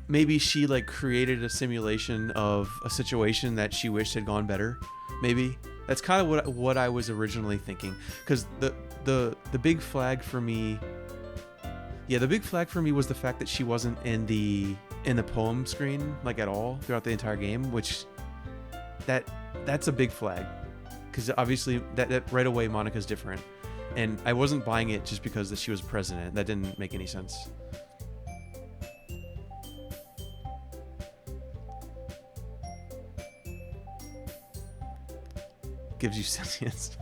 maybe she like created a simulation of a situation that she wished had gone better. Maybe that's kind of what I was originally thinking, because the big flag for me, the big flag for me was the fact that she wasn't in the poem screen like at all throughout the entire game, which that's a big flag. because obviously that right away Monica's different, and I wasn't buying it just because that she was president. That didn't make any sense. Gives you sentience.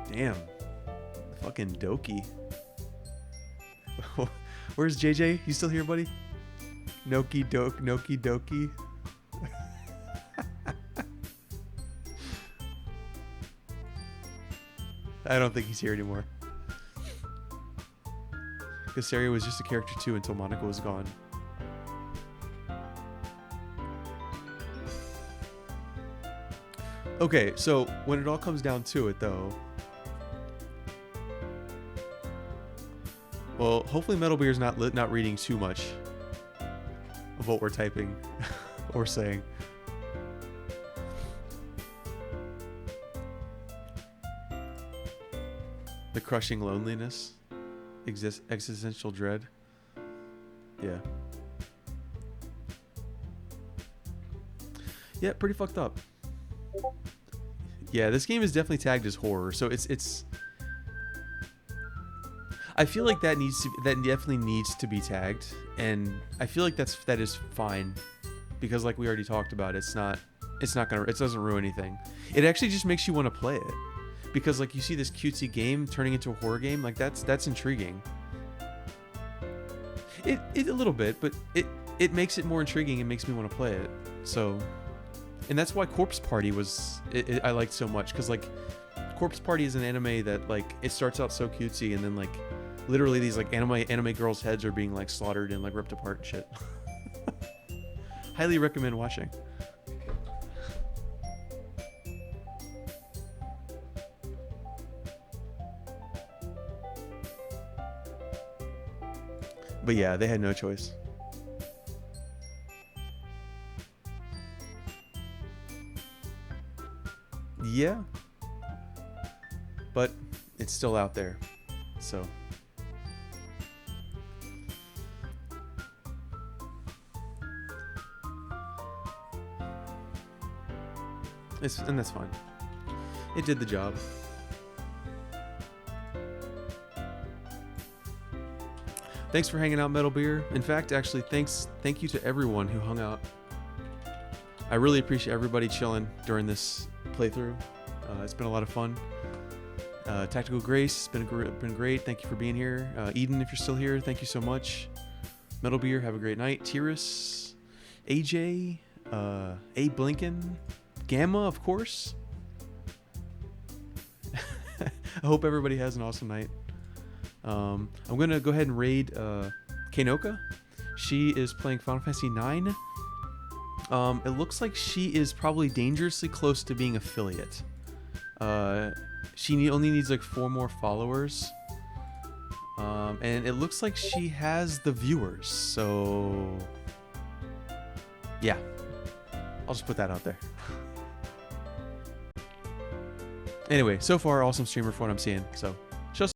Damn. Fucking Doki. Where's JJ? You still here, buddy? Noki Doki. I don't think he's here anymore. Because Sari was just a character too until Monica was gone. Okay, so when it all comes down to it, though, well, hopefully Metal Beer's not reading too much of what we're typing or saying. The crushing loneliness, existential dread. Yeah. Yeah, pretty fucked up. Yeah, this game is definitely tagged as horror, so it's. I feel like that definitely needs to be tagged, and I feel like that is fine, because like we already talked about, it doesn't ruin anything. It actually just makes you want to play it, because like you see this cutesy game turning into a horror game, like that's intriguing. It a little bit, but it makes it more intriguing and makes me want to play it. So. And that's why Corpse Party I liked so much, because like Corpse Party is an anime that like it starts out so cutesy, and then like literally these like anime girls' heads are being like slaughtered and like ripped apart and shit. Highly recommend watching. But yeah, they had no choice. Yeah, but it's still out there, so and that's fine. It did the job. Thanks for hanging out, Metal Beer. In fact, actually, thank you to everyone who hung out. I really appreciate everybody chilling during this playthrough. It's been a lot of fun. Tactical Grace, it's been great. Thank you for being here. Eden, if you're still here, thank you so much. Metal Beer, have a great night. Tyrus, AJ, A Blinken, Gamma, of course. I hope everybody has an awesome night. I'm gonna go ahead and raid Keinoka. She is playing Final Fantasy IX. It looks like she is probably dangerously close to being affiliate. She only needs like 4 more followers. And it looks like she has the viewers. So, yeah. I'll just put that out there. Anyway, so far, awesome streamer for what I'm seeing. So,